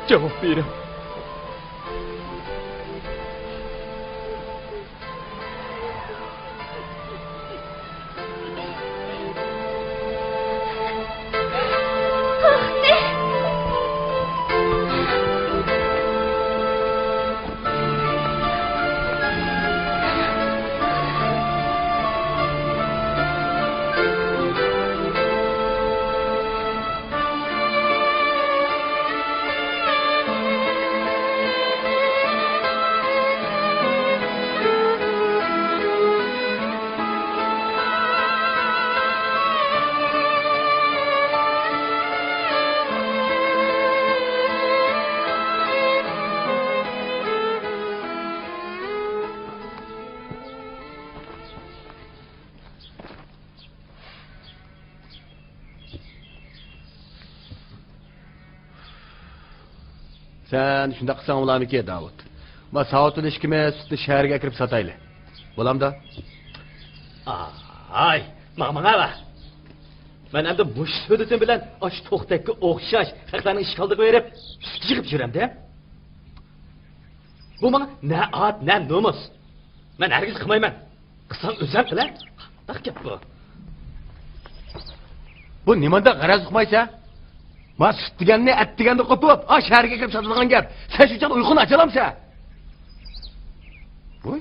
Cevap verin. Sen şunda qilsang bo'larmiki, Davud? Ma soat ilishkimi sutni shaharga kirib sotayli. Bo'lamda? Ay, mana va. Men endi bush so'ditim bilan osh to'xtakka o'xshash haqlarni ishqaldiga berib, sut yig'ib yuramda. Bu menga na at, na nomus. Men hargiz qilmayman. Qilsam o'zim qila. Qaq gap bu. Bu nimanda g'araz qilmaysa? Ma sut deganni at deganni qopib, shaharga kirib sotilgan gap. Sen shuncha uyquni achalamsa? Voy.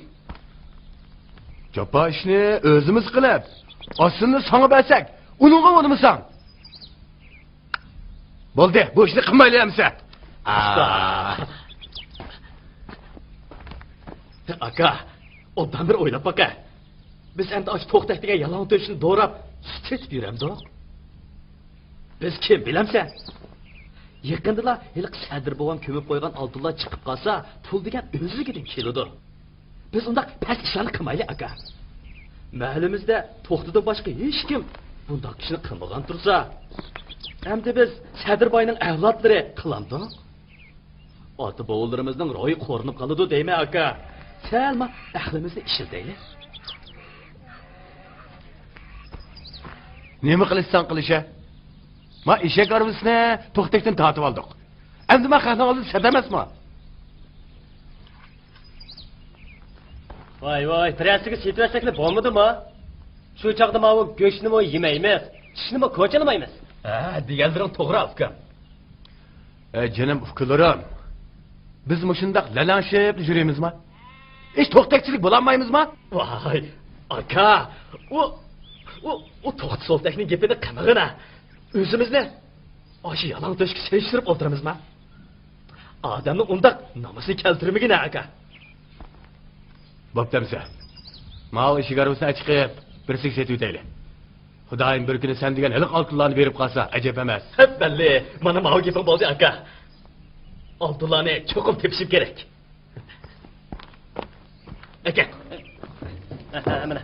Japa ishni o'zimiz qilib, aslini sana bersak, uningga bo'lmasan. Bo'ldi, bu ishni qilmaylamsa. Aka, obdan bir o'ylab baka. Biz endi osh to'xtak degan yalon to'shni do'rab, sut ketib yuramdi. Biz kim bilamsan? Yaqindala hali Sadir bovam ko'mib qo'ygan oltinlar chiqib qolsa, pul degan o'zligidan keladi. Biz unda past ishlarni qilmayli aka. Mahallimizda to'xtadan boshqa hech kim bundoq ishni qilmagan tursa, endi biz Sadir boyning avlodlari qilamdi. Ota bovullarimizning ro'yi qo'rinib qoladi deymi aka? Salma ahlimizni ishildayli. Nima qilishsan qilisha? Ma eshak arvisini to'xtakdan tortib oldik. Endi men qahni olib sadamasmi? Voy, pressiga setvarsaklar bo'lmadimi? Shu chaqda mana bu go'shtni mo yemaymiz, tishni mo ko'chalamaymiz. Deganlaring to'g'ri, ukam. Jinim ukalarım. Biz mushundaq lalanshib yuramizmi? Hech to'xtakchilik bo'lolmaymizmi? Voy, aka, u to'xt soltakning gapini qamag'ina. O'zimizni oshi yalang to'shga selishtirib o'tiramizmi? Odamni undaq namusini keltirmagina aka. Bo'ptamsa. Mal eshik arvisini chiqib, bir sikset o'tayli. Xudoyim bir kuni sen degan iliq oltinlarni berib qolsa, ajab emas. Balli, mana ma'u gapim bo'ldi aka. Oltinlarni cho'qib tepishib kerak. Aka. Mana.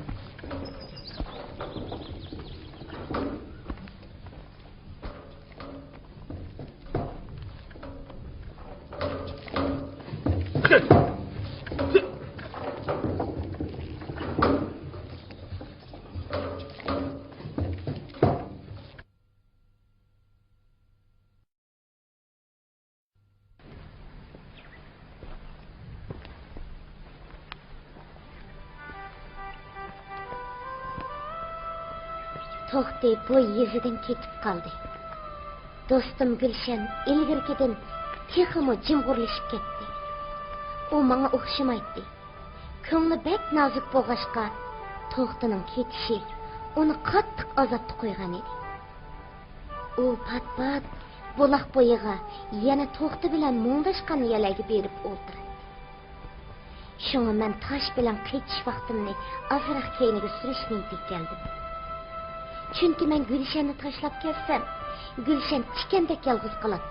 To'xti bu yezidan ketib qoldi. Do'stim Gulshan ilgirkidan texmo jimg'urlashib ketdi. U menga o'xshamaydi. Ko'ngli bek nozik bo'lg'ashqa, to'xtining ketishi uni qattiq azobga qo'ygan edi. U pat-pat buloq bo'yiga yana to'xti bilan mundashgan yalarga berib o'ltirdi. Shunga men tosh bilan qechish vaqtimni azroq keyniga surishni keldim. Chunki men Gulshanni tashlab kelsam, Gulshan tikandek yolg'iz qoladi.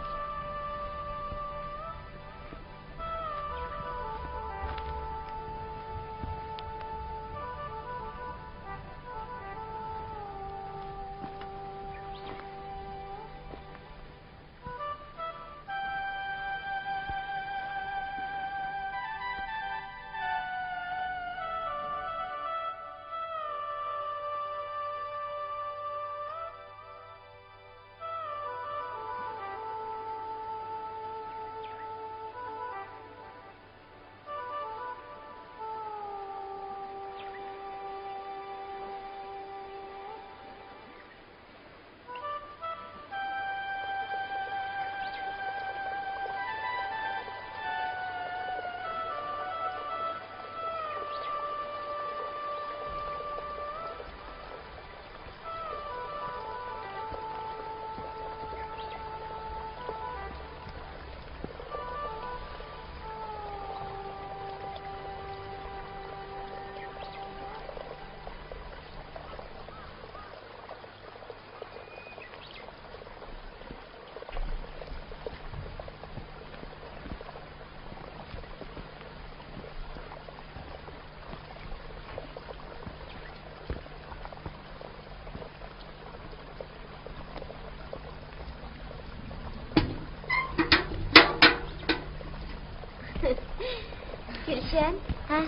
Gülşen. Ha?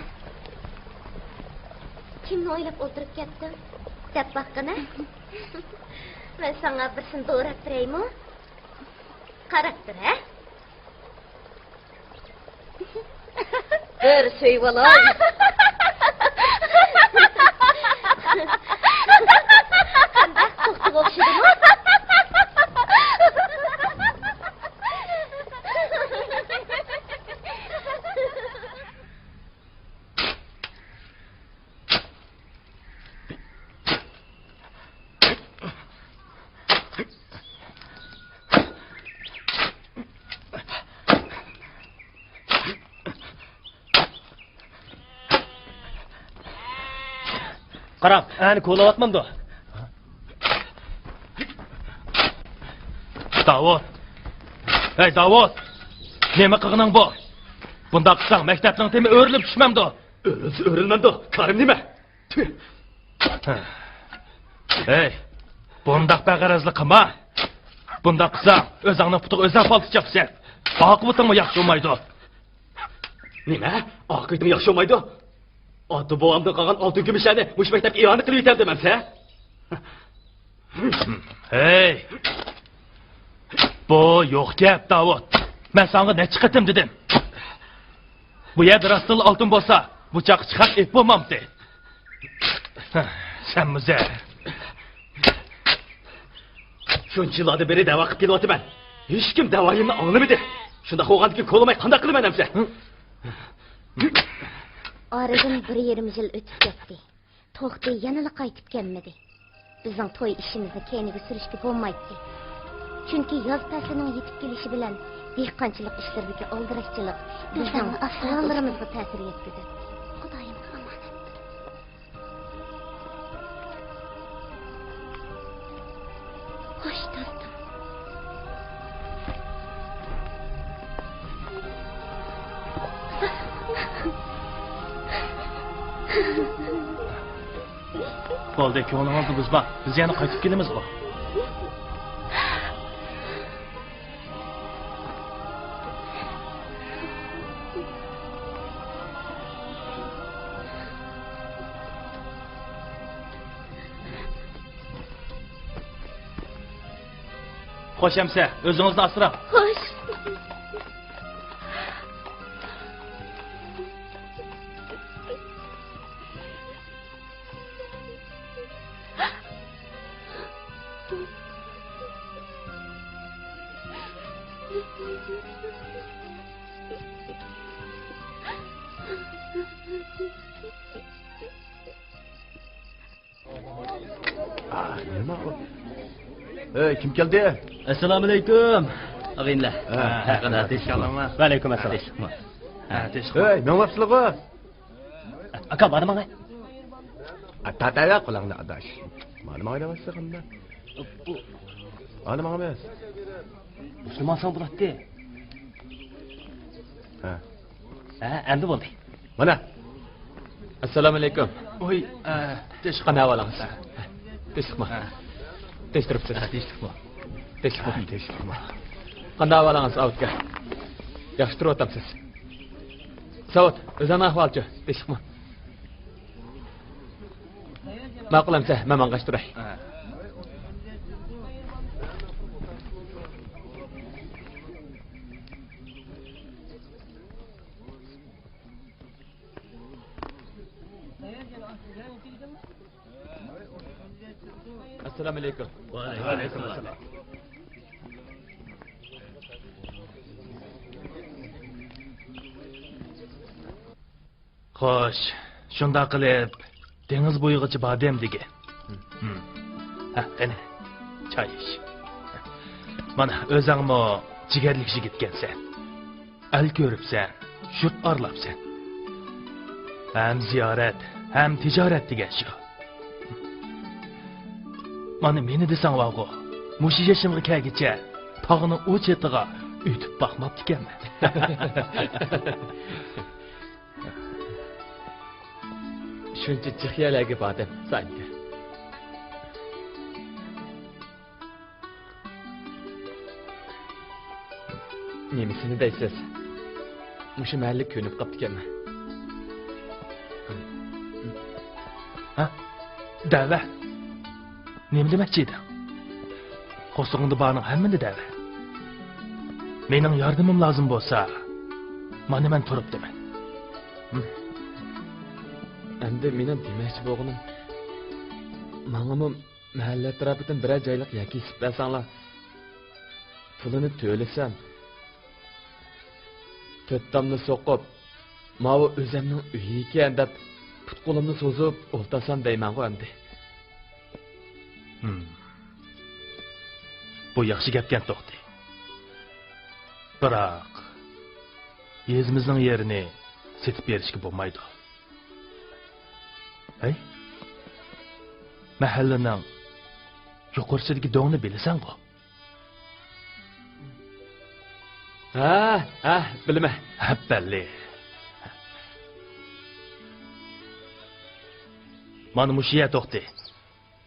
Kimni o'ylab o'tirib ketding? Deb baqqana. Men sana birsini doğrab beraymi? Qarab tur, ha? Bir söyleyip olay. Qanday to'xtab o'xshadimi? Qarab, ani ko'layapman-da. Davud. Hey Davud. Nima qilganing bu? Bunda qilsang maktabning temi o'rilib tushmamdi. O'rilmamdi. Karim nima? Hey. Bunda bag'arazlik qilma. Bunda qilsang o'zingning putiga o'zing faltijabsan. Oqibating yaxshi bo'lmaydi. Nima? Oqibatim yaxshi bo'lmaydi? Ota bobamdan qolgan oltin kumushlarni mush maktabga iyonik qilib yetardim hamsa. Hey. Bu yo'q gap, Davud. Men senga necha qatim dedim. Bu yerda rastil oltin bo'lsa, bu chaq chiqib ep bo'lmamdi. Sen muze. Shuncha yillardan beri da'vo qilib kelyapman. Hech kim da'voyimni anglamadi. Shunda qo'ygandan ko'lamay qanday qilaman hamsa? Aradan 1,5 yil o'tib ketdi. To'xti yanada qaytib kelmadi. Bizning to'y ishimizni keyinga surishga bo'lmaydi. Chunki yoz faslining yetib kelishi bilan dehqonchilik ishlaridagi oldirashchilik bizning ahvollarimizga ta'sir yetkazadi. Xudoyimga omonat. Xo'sh, do'stim. Bo'ldi, ko'nglingizni buzma. Biz yana qaytib kelamiz bu. Xo'sh hamsa, o'zingizni asrab. Xo'sh. Nima bu? Kim keldi? Assalomu alaykum. Ag'inlar. Va alaykum assalom. Hey, nima vaqtliqo? Aka, mana menga. Tataya qolangni adash. Mana menga vaqtsa qanda. Ana menga emas. Musulmonsan bo'ladi. Ha, endi bo'ldi. Mana. Assalomu alaykum. Oy, Qana avalangiz. Teshqma. Teshtiribsiz. Teshqma. Qana avalangiz avtga. Yaxshi turib o'tamsiz. Savot, o'zini ahvolchi. Teshqma. Ma'qulamsa, men mang'ashtiray. Assalomu alaykum. Va alaykum assalom. Xo'sh, shunda qilib dengiz bo'yigacha bordim degi. Ha, qani. Choy ich. Mana o'zingmi jigarlik yigitkansan. Al ko'ribsan, shurt orlabsan. Ham ziyorat, ham tijorat degan shu. Mana meni desang vaqo, mushi yashimga kelgicha tog'ni u chetiga o'tib boqmabdi ekanman. Shuncha jixiyalarga bordim, sanki. Nemisini deysiz? Mushu mahalla ko'nib qopti ekanman. Ha? Dava. Nima demoqchi edi? Qo'sig'ingda borning hammani dava. Mening yordamim lozim bo'lsa, mana men turibdiman. Endi mening demoqchi bo'lganim, menga mahalla atrofidan biror joylik yoki isib bersanglar, pulini to'lasam, to'ttamni so'qib, mavi o'zimning uyi ekan deb put qo'limni so'zib o'ltasam deyman-ku endi. Bu yaxshi gapgan to'xti. Biroq yezimizning yerini setib berishga bo'lmaydi. Hey? Mahallaning yuqorisidagi do'ngni bilasan-ku? Ha, bilma. Balli. Mana mushiya to'xti.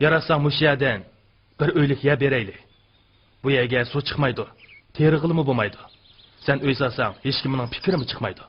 Yarasang mushiyadan bir o'ylik ya berayli. Bu yerga suv chiqmaydi. Terig'ilmi bo'lmaydi. Sen uy solsang, hech kimning fikrimi chiqmaydi.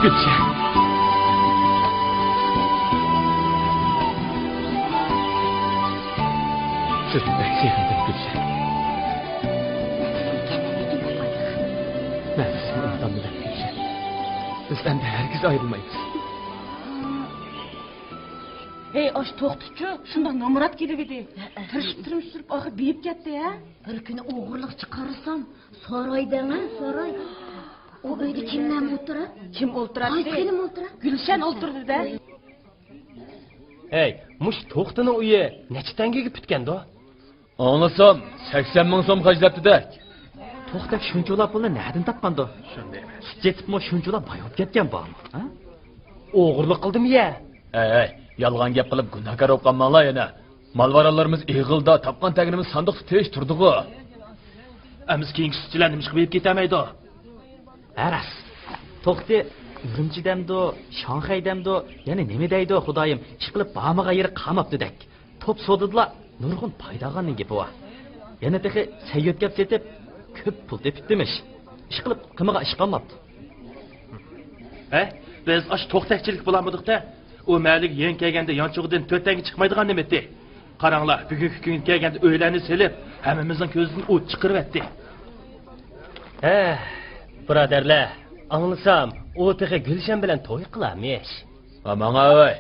Gülşen. Sizni pek sevindim Gülşen. Ben sizni unutamıyorum Gülşen. Biz endi herkes ayrılmayız. Hey, aş to'xtachi, shunda nomurat kelib edi. Tirishib surib, oxir beyib ketdi ya. Bir kuni o'g'irlik chiqarsam, saroydami, saroy. O uyda kimlar o'tiradi? Kim o'ltiradi? Kim o'tiradi? Gulshan o'ltirdi-da. Hey, mush to'xtining uyi necha tangaga bitganda? Anlasam 80 ming so'm xarjlabdi-da. To'xtab shunchalar pulni nereden topgandi? Shunday emas. Jetibmi shunchalar bayot ketgan bormi? Ha? O'g'irlik qildimi ya? Hey, yolg'on gap qilib gunohkor bo'lib qolmanglar yana. Malvaralarimiz ig'ilda, topgan taginimiz sandiqda tesh turdi-ku. Amiz keyingi sutchilarni nima qilib ketmaydi? Aras. To'xti, Urumchidamdo, Shanxaydamdo, yana nima deydi Xudoyim, chiqilib bamiga yeri qamabdi-dak. Top sodidlar, nurg'un paydaganning gapi bor. Yana tehi sayyot gap setib, ko'p pul tepibdimish. Ish qilib qimiga ish qolmabdi. Biz ash to'xtakchilik bo'lamidik-da. O malik yen kelganda yonchug'idan 4 tanga chiqmaydigan demedi. Qaranglar, bugungi kun kelganda o'ylarni silib, hammamizning ko'zidan o't chiqaribdi. Birodarlar, anglasam, u texe Gulshan bilan to'y qilamish. Amanga voy.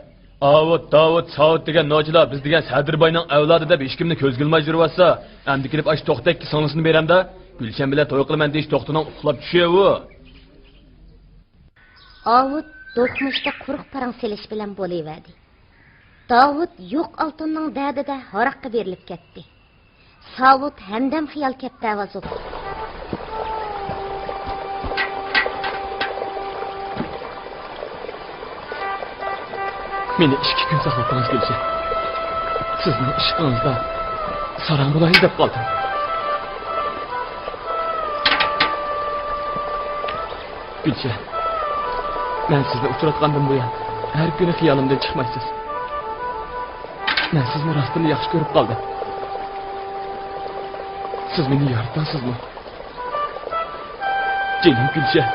Davud, Saud degan nochilar biz degan Sadirboyning avlodi deb hech kimni ko'z qilmay yuribsa, endi kelib ash to'xtakki singlisini beramda, Gulshan bilan to'y qilaman deyish to'xtining uxlab tushayu. Avud do'qmishda quruq parang selish bilan bo'laverdi. Davud yo'q oltinning dardida haraqqa berilib ketdi. Saud hamdam xiyol katta ovoz o'qdi. Meni 2 kun saqladingiz Gulshan. Sizning ishqingizda sarang bo'layin deb qoldim. Gulshan, men sizni uchratgandim bu yan. Har kuni xiyolimdan chiqmaysiz. Men sizni rostini yaxshi ko'rib qoldim. Siz meni yaratdingizmi? Jinim Gulshan.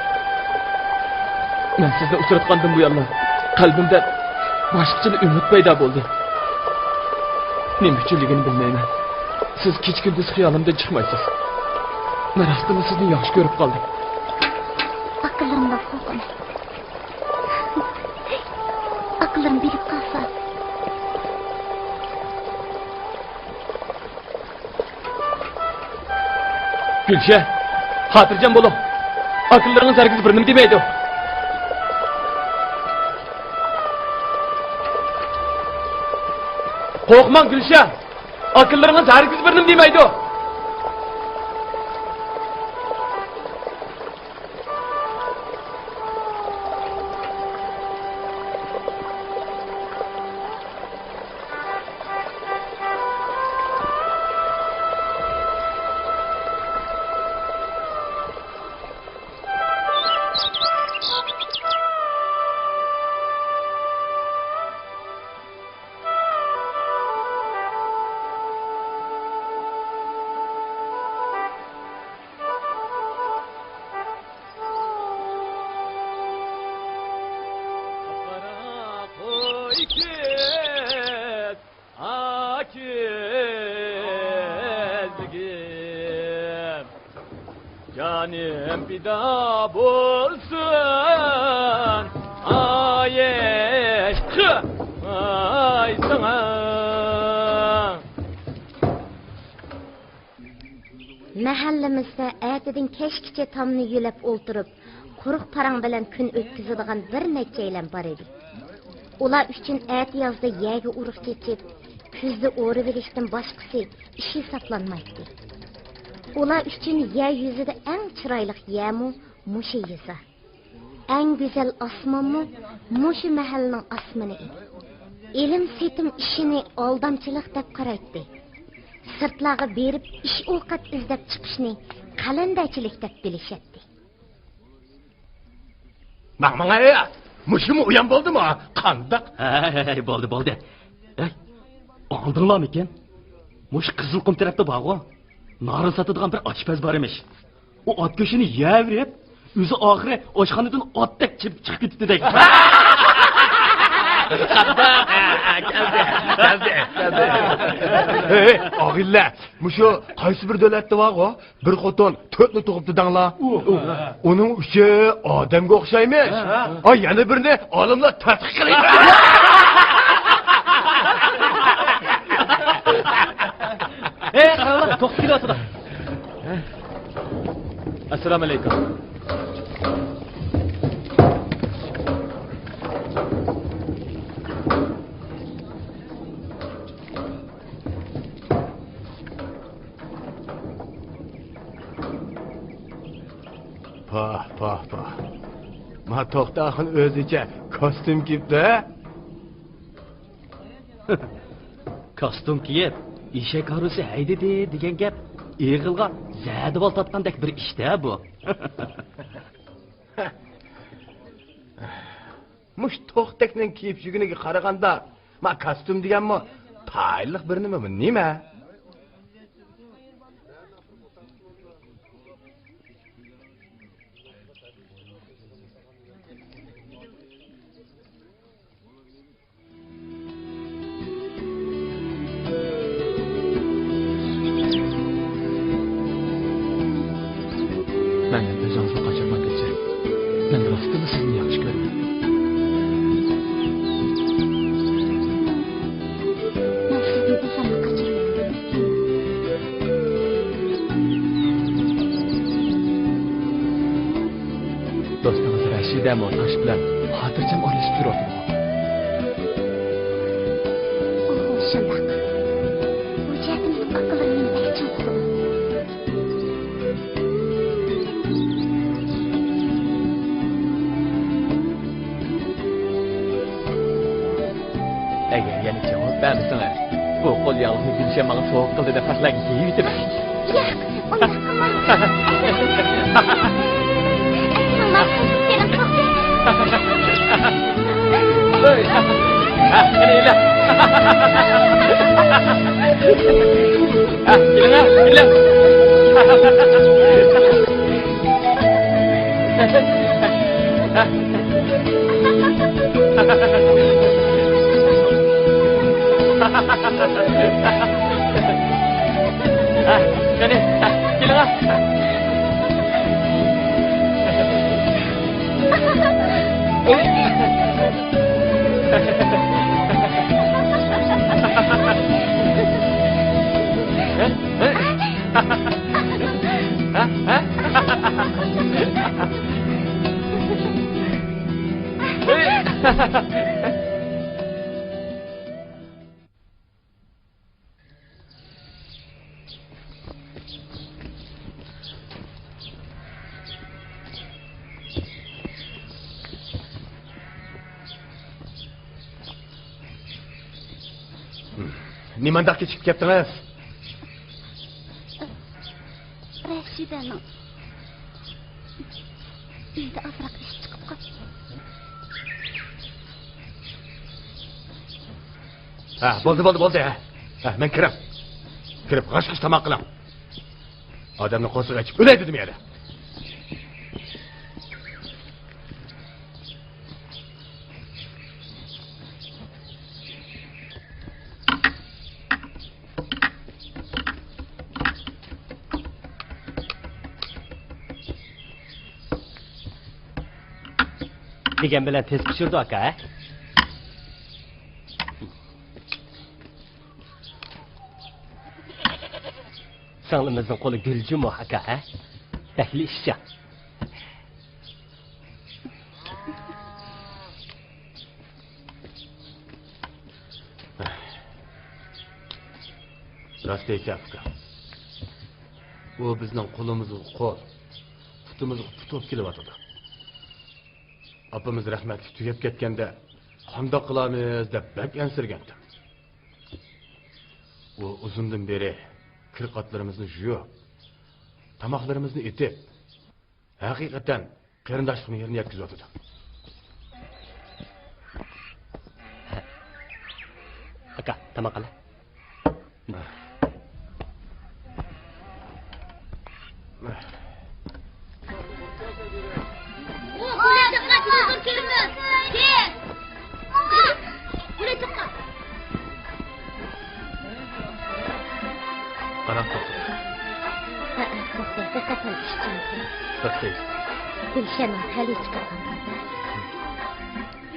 Men sizni uchratgandim bu yanlar. Qalbimda boshqacha umid paydo bo'ldi. Nima uchunligini bilmayman. Siz kech-kunduz xiyolimdan chiqmaysiz. Men rostini sizni yaxshi ko'rib qoldim. Aqllarimda qo'rqin. Aqlim bilib qolsa, Gülşah, hatırcam bolun. Akıllarınız herkes birini demeydi. Korkman Gülşah, akıllarınız herkes birini demeydi. Canım fida bulsun ay eşkı ay sana. Mahallamizda ertadan kechgacha tomni yulab o'ltirib, quruq parang bilan kun o'tkazadigan bir necha aylan bor edi. Ular uchun erta yozda yaga urug' chechib, kuzda o'rib olishdan boshqasi ish hisoblanmaydi. Ular uchun yer yuzida eng chiroyli yermu mushu yeza. Eng go'zal osmonmu mushu mahallaning osmoni edi. Ilm setim ishini oldamchilik deb qaraydi. Sirtlarga berib ish ovqat izlab chiqishni qalandachilik deb bilishadi. Maqmanga mushumi uyan bo'ldimi? Qandaq? Hey, bo'ldi. Oldinglarmi ekan? Mush Qizilqum tarafda bor-ku. Nari satadigan bir oshpaz bor emish. U ot go'shini yeyverib, o'zi oxiri oshxonadan otdek chiqib ketdi degan. Keldi. Hey, og'illar, mushu qaysi bir davlatda bor-ku, bir xotin to'rtni tug'ibdi danglar. Uning uchi odamga o'xshaymish. Ay, yana birini olimlar tadqiq qilyapti. Hey, qaranglar, to'xtab kelyapti. Assalomu alaykum. Pah. Ma to'xtaxin o'zicha kostyum kiyibdi. Kostyum kiyib, eshak harusi haydadi degan gap eg'ilga zadivol tatgandek bir ishda bu. Mush to'xtakning kiyib yuguniga qaraganda, ma kostyum deganmi? Tayliq bir nima? Menden özünüzü kaçırmak için. Ben rastgele sizni yaxshi ko'raman. Men sizni desam qochirmayman. Do'stingiz Rashida Motash bilan xotirjam olishib yuradi. Shundoq. Bu jihatni aqlimning ta'jub. Eğer yani cevap vermesene, bu kol yağını Gülşen bana soğuk kıldı da paslak yiyip demek. Yok, onu kılmam. Hey, gel lan. Gel. Nimandaq kechib ketdingiz? Rashidaning uyda azroq ish chiqib qoldi. Ha, bo'ldi. Ha, men kirib. Kirib g'ash-g'ash tamoq qilam. Odamni qo'siq ichib o'lay dedim yana. degan bilan tez pishirdi aka. Singlimizning qo'li guljumo aka. Tahli ishcha. Rost aytyapti. Bu bizning qo'limizga qo'l, putimizga put kelyapti. Apamiz rahmatli tugab ketganda qandoq qilamiz deb bak ansirgandim. U uzundan beri kirqatlarimizni yuvib, tomoqlarimizni etib, haqiqatan qarindoshlikni yerini yetkazadi. Aka, tomoq qila.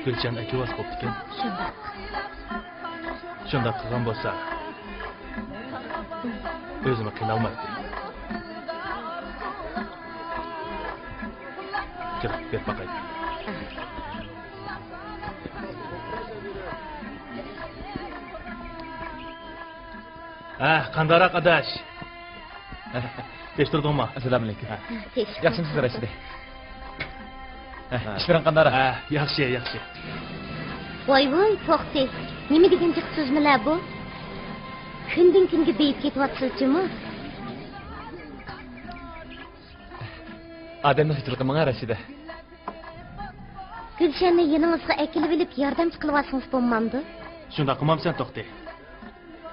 Gülşen akivas koptu ekan. Shundoq qilgan bo'lsa, o'zimni qiynalmaydi. Chiqib ket baqay. Qandar arkadaş. Teştirdingmi? Assalomu alaykum. Yaxshimisiz Rashida? İşlerin qandar? Yaxshi. Voy, to'xta. Nima degan jiq so'zmilar bu? Kundan kunga beyib ketyapsizmi? Odamni hijrati menga Rashida. Gulshanni yaningizga akilib olib yordamchi qilyapsiz bo'lmamdi? Shunda qilmamsan to'xta.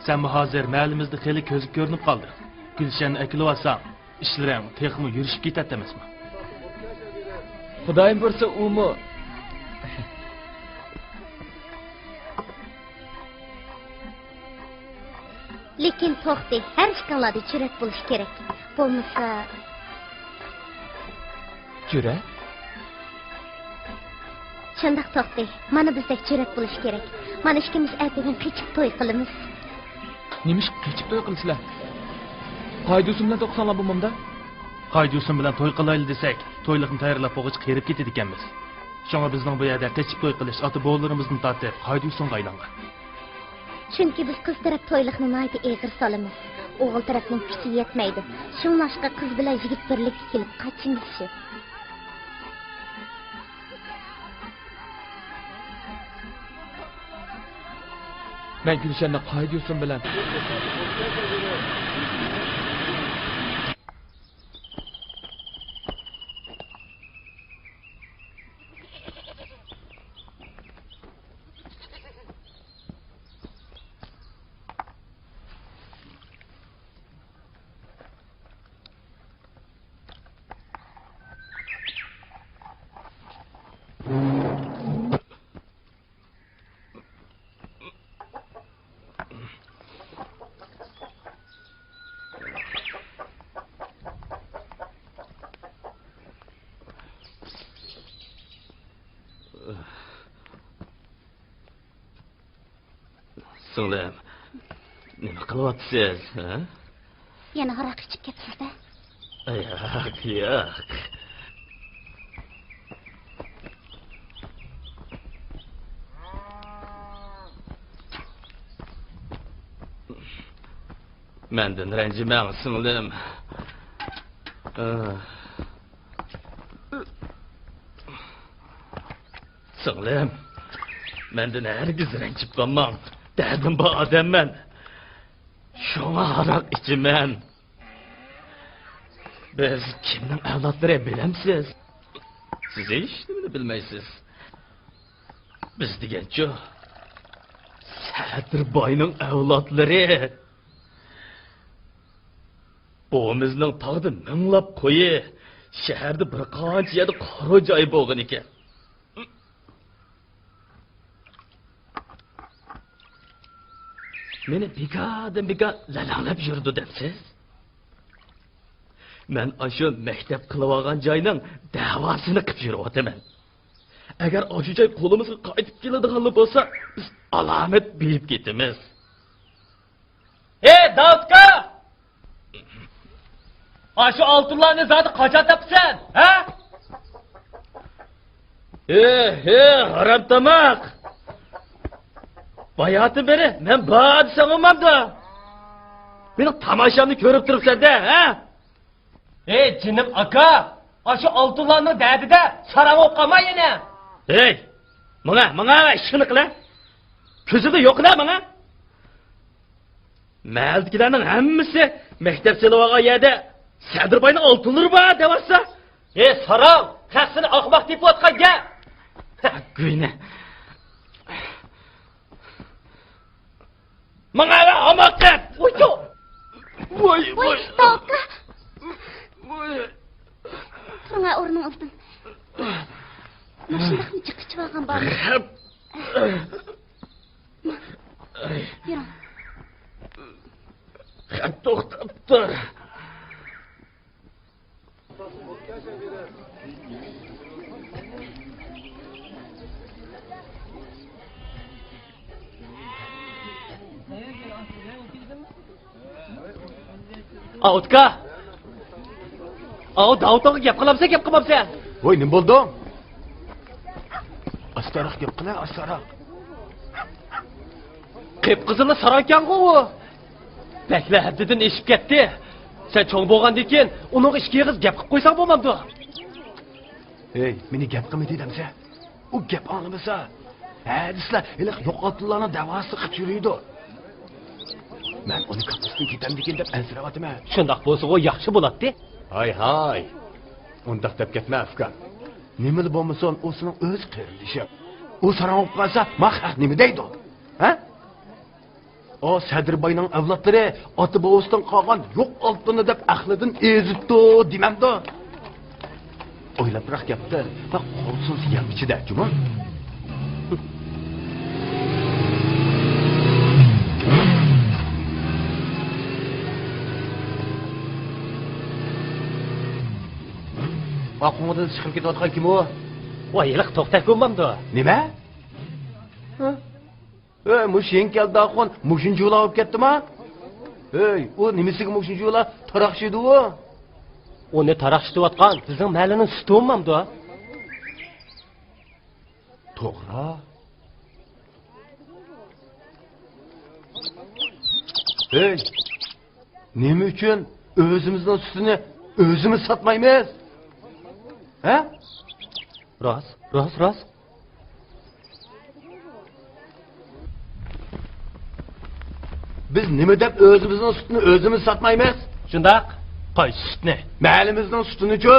Sen hozir mahallimizda xeli ko'zga ko'rinib qoldi. Gulshanni akilib olsam, ishlaring texmi yurishib ketadi emasmi? Xudoyim ko'rsa, umu lekin to'xta, har ishqanlarda churak bo'lish kerak. Bo'lmasa churak? Shundoq to'xta, mana bizdek churak bo'lish kerak. Mana ikkimiz ertagan qechib to'y qilamiz. Nimish qechib to'y qilsizlar? Qaydusim bilan to'qsanlar bo'lmamda? Qaydusim bilan to'y qilaylik desak, to'ylikni tayyorlab qo'g'ich qerib ketadi ekanmiz. Shunga bizning bu yerda qechib to'y qilish ota-bolalarimizni tortib, Qaydusonga aylangan. Chunki biz qiz taraf to'ylikni nayda eg'ir solamiz. O'g'il tarafning kuchi yetmaydi. Shunlashqa qiz bilan yigit birlikka kelib qachingizchi. Men Gulshanni Qaydusim bilan Singlim, nima qilyapsiz, ha? Yana aroq ichib ketibsiz-da? Yo'q. Menden rencimang singlim. Singlim, menden hergiz rencip qolmang. Derdim bu odamman. Şoňa arak içimen. Biz kimning avlodlari bilemsiz? Siz hech nimani bilmaysiz. Biz degancha Sadir boyning avlodlari. Bo'mizning tog'da minglab qo'yi, shaharda bir qancha yerda qora joy bo'lgan ekan. Meni bigadan biga lalanglab yurdi debsiz? Men ashu maktab qilib olgan joyning davosini qilib yuryapman. Agar ashu joy qo'limizga qaytib keladigan bo'lsa, biz alomat berib ketamiz. Ey, Davudka! Ashu oltinlarni zoti qachon topsan, ha? Haram tamoq. Bayatı beri, men bad sanmamda. Mening tamashamni ko'rib turibsan-da, ha? Ey, jinim aka, ashu oltinlarning dadida sarab o'p qolma yana. Ey, menga ishini qila. Ko'zida yo'qla menga. Maldikilarning hammasi maktab selib olgan yerda Sadirboyning oltinlari bor deyapsa. Ey, sarab, qasini oqmoq deb o'tqanga. Guyna. Menga amoqat. Voy. Voy, Davudka. Turing o'rningizdan. Mashinaxni chiqib olgan bor. Yuring. To'xtabdi. Davudka. Davudga gap qilamsan. Voy, nima bo'ldi? Astaroq gap qila, astaroq. Qip-qizilni sarankan-ku u. Bakla haddidan eshib ketdi. Sen cho'ng bo'lgandan keyin uning ishga yig'iz gap qilib qo'ysang bo'lmamdi. Ey, meni gap qilma deydimsa. U gap anglamasa, sizlar iliq yo'qotganlarning davosini qilib yuriydi. Men uni kapasidan ketamdikin deb ansirayotiman. Shundoq bo'lsa, u yaxshi bo'ladi. Hay. Undaq deb ketma afkar. Nima bo'lmasin, u sening o'z qirilishi. U sarang olib qolsa, mahaq nima deydi? Ha? O Sadirboyning avlodlari ota bobosidan qolgan yo'q oltinni deb aqlidan ezibdi, demamdi. O'ylabroq gapdi. Va qo'lsiz yam ichida, juma. Aqo'ngdan chiqib ketayotgan kim u? Voy, iliq to'xtab ko'rmamdi. Nima? Mushin keldi aqo'n, mushin jo'la olib ketdimi? Ey, u nimasiga mushin jo'la taraqshidi u? Uni taraqshitayotgan bizning mahallining sutimamdi. To'g'ri. Ey, nima uchun o'zimizning sutini o'zimiz sotmaymiz? Ha? Rost. Biz nima deb o'zimizning sutini o'zimiz sotmaymiz? Shundoq. Qaysi sutni? Mahallimizning sutini-ku.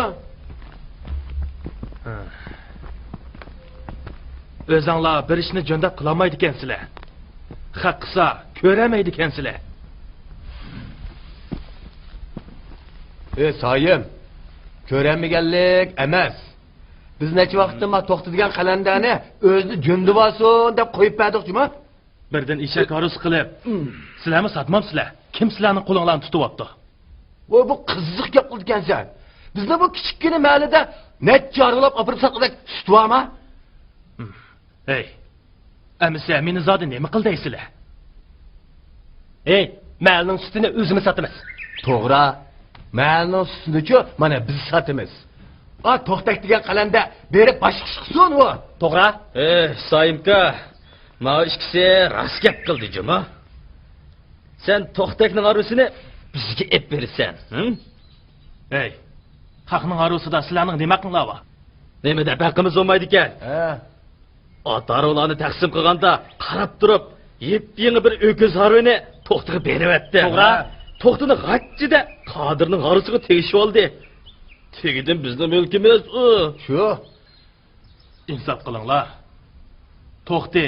O'zinglar bir ishni jo'ndab qilolmaydi ekansizlar. Haq qilsa ko'ramaydi ekansizlar. Ey Soyim, ko'ramaganlik emas. Biz necha vaqtdan ma to'xtadigan qalandani o'zini jo'ndib olsin deb qo'yib berdik-mi? Birdan eshak oruz qilib, sizlarni sotmamsizlar. Kim sizlarning qo'linglarni tutyapti? Voy, bu qiziq gap qilgansan. Bizda bu kichikgina mahallada necha aralab olib sotdik, sut bormi? Ey, amisa meni zodi nima qildaysizlar? Ey, mahallining sutini o'zimiz sotamiz. To'g'ri. Mahallining sutini-ku mana biz sotamiz. To'xtak degan qalanda berib boshqa chiqsin u. Sen To'xtakning arusini bizga ep verirsen. Hı? Ey, haqning arusida sizlarning nima qilinglar? Nima deb haqqimiz olmaydi ekan? Ota-onalarni taqsim qilganda qarab turib, yep-yangi bir öküz harvini To'xtaga beribdi. To'g'ri. To'xtani g'achchida Qodirning harusiga tegishib oldi. Tegidan bizning mulkimiz u. Shu. Insof qilinglar. To'xti,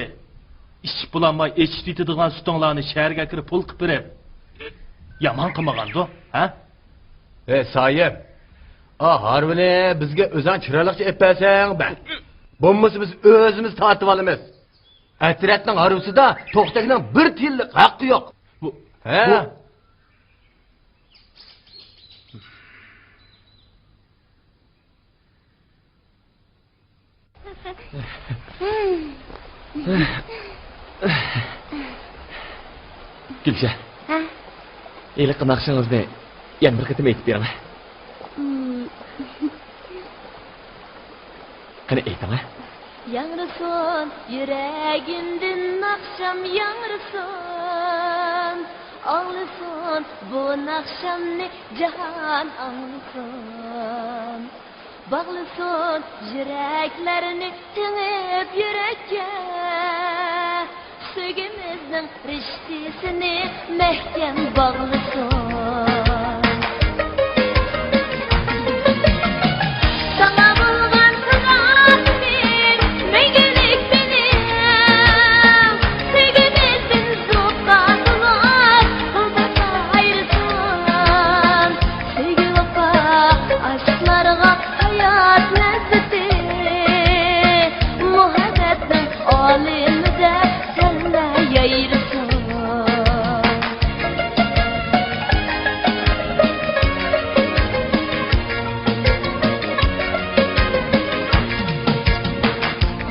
ish bulanmay echib yetadigan sutinglarni shaharga kirib pul qilib berib. Yomon qilmagan-da, ha? Sayim. Harvini bizga o'zing chiroyliqcha epasang, ba. Bo'lmasa biz o'zimiz tortib olamiz. Atratning harvusida To'xtakning bir tillik haqqi yo'q. Ha? Gülşah. Eylik qınaqşınızını yan bir qitim aytib bering. Qani ayting ha? Yangrıson, yüreğimden akşam yangrıson. Ağlısın, bu akşam ne cihan ağlısın. Bağlısın, yüreklerini tınıp yürekке. Sögümüzün riştisini mehkem bağlısın.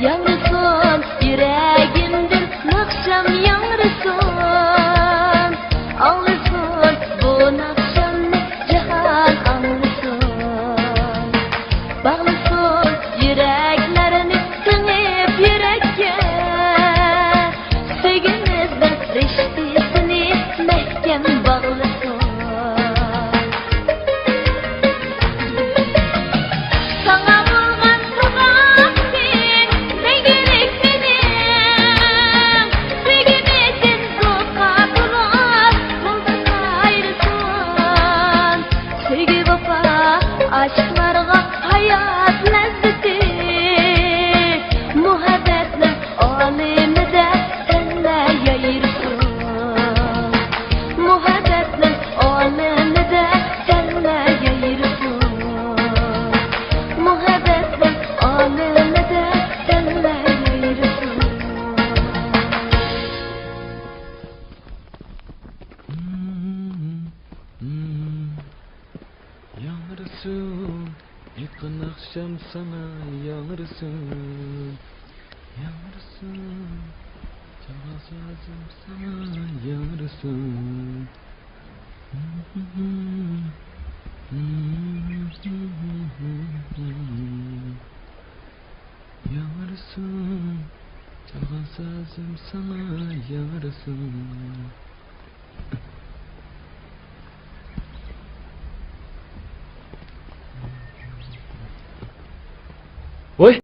Yangrıson, yüreğimden akşam yangrıson. Ağlısın, bu akşam ne cihan ağlısın. Bağlısın, yüreklerini tınıp yürekке. Sevgimizden riştisini mehkem bağlısın. Sana bulgan tuğan sen, ne gerek benim? Sevgimizden soğukka durar, yolda ayrısın. Sevgi vefa, aşklarga hayat lezzeti. Muhabbetler alemide senle yayırsın. Muhabbetler alemide senle yayırsın. Muhabbetler alemide senle yayırsın. Yanırsın, yakın akşam sana yanırsın. Yanırsın, çalmaz lazım sana yanırsın. Yanırsın, çalmaz lazım sana yanırsın.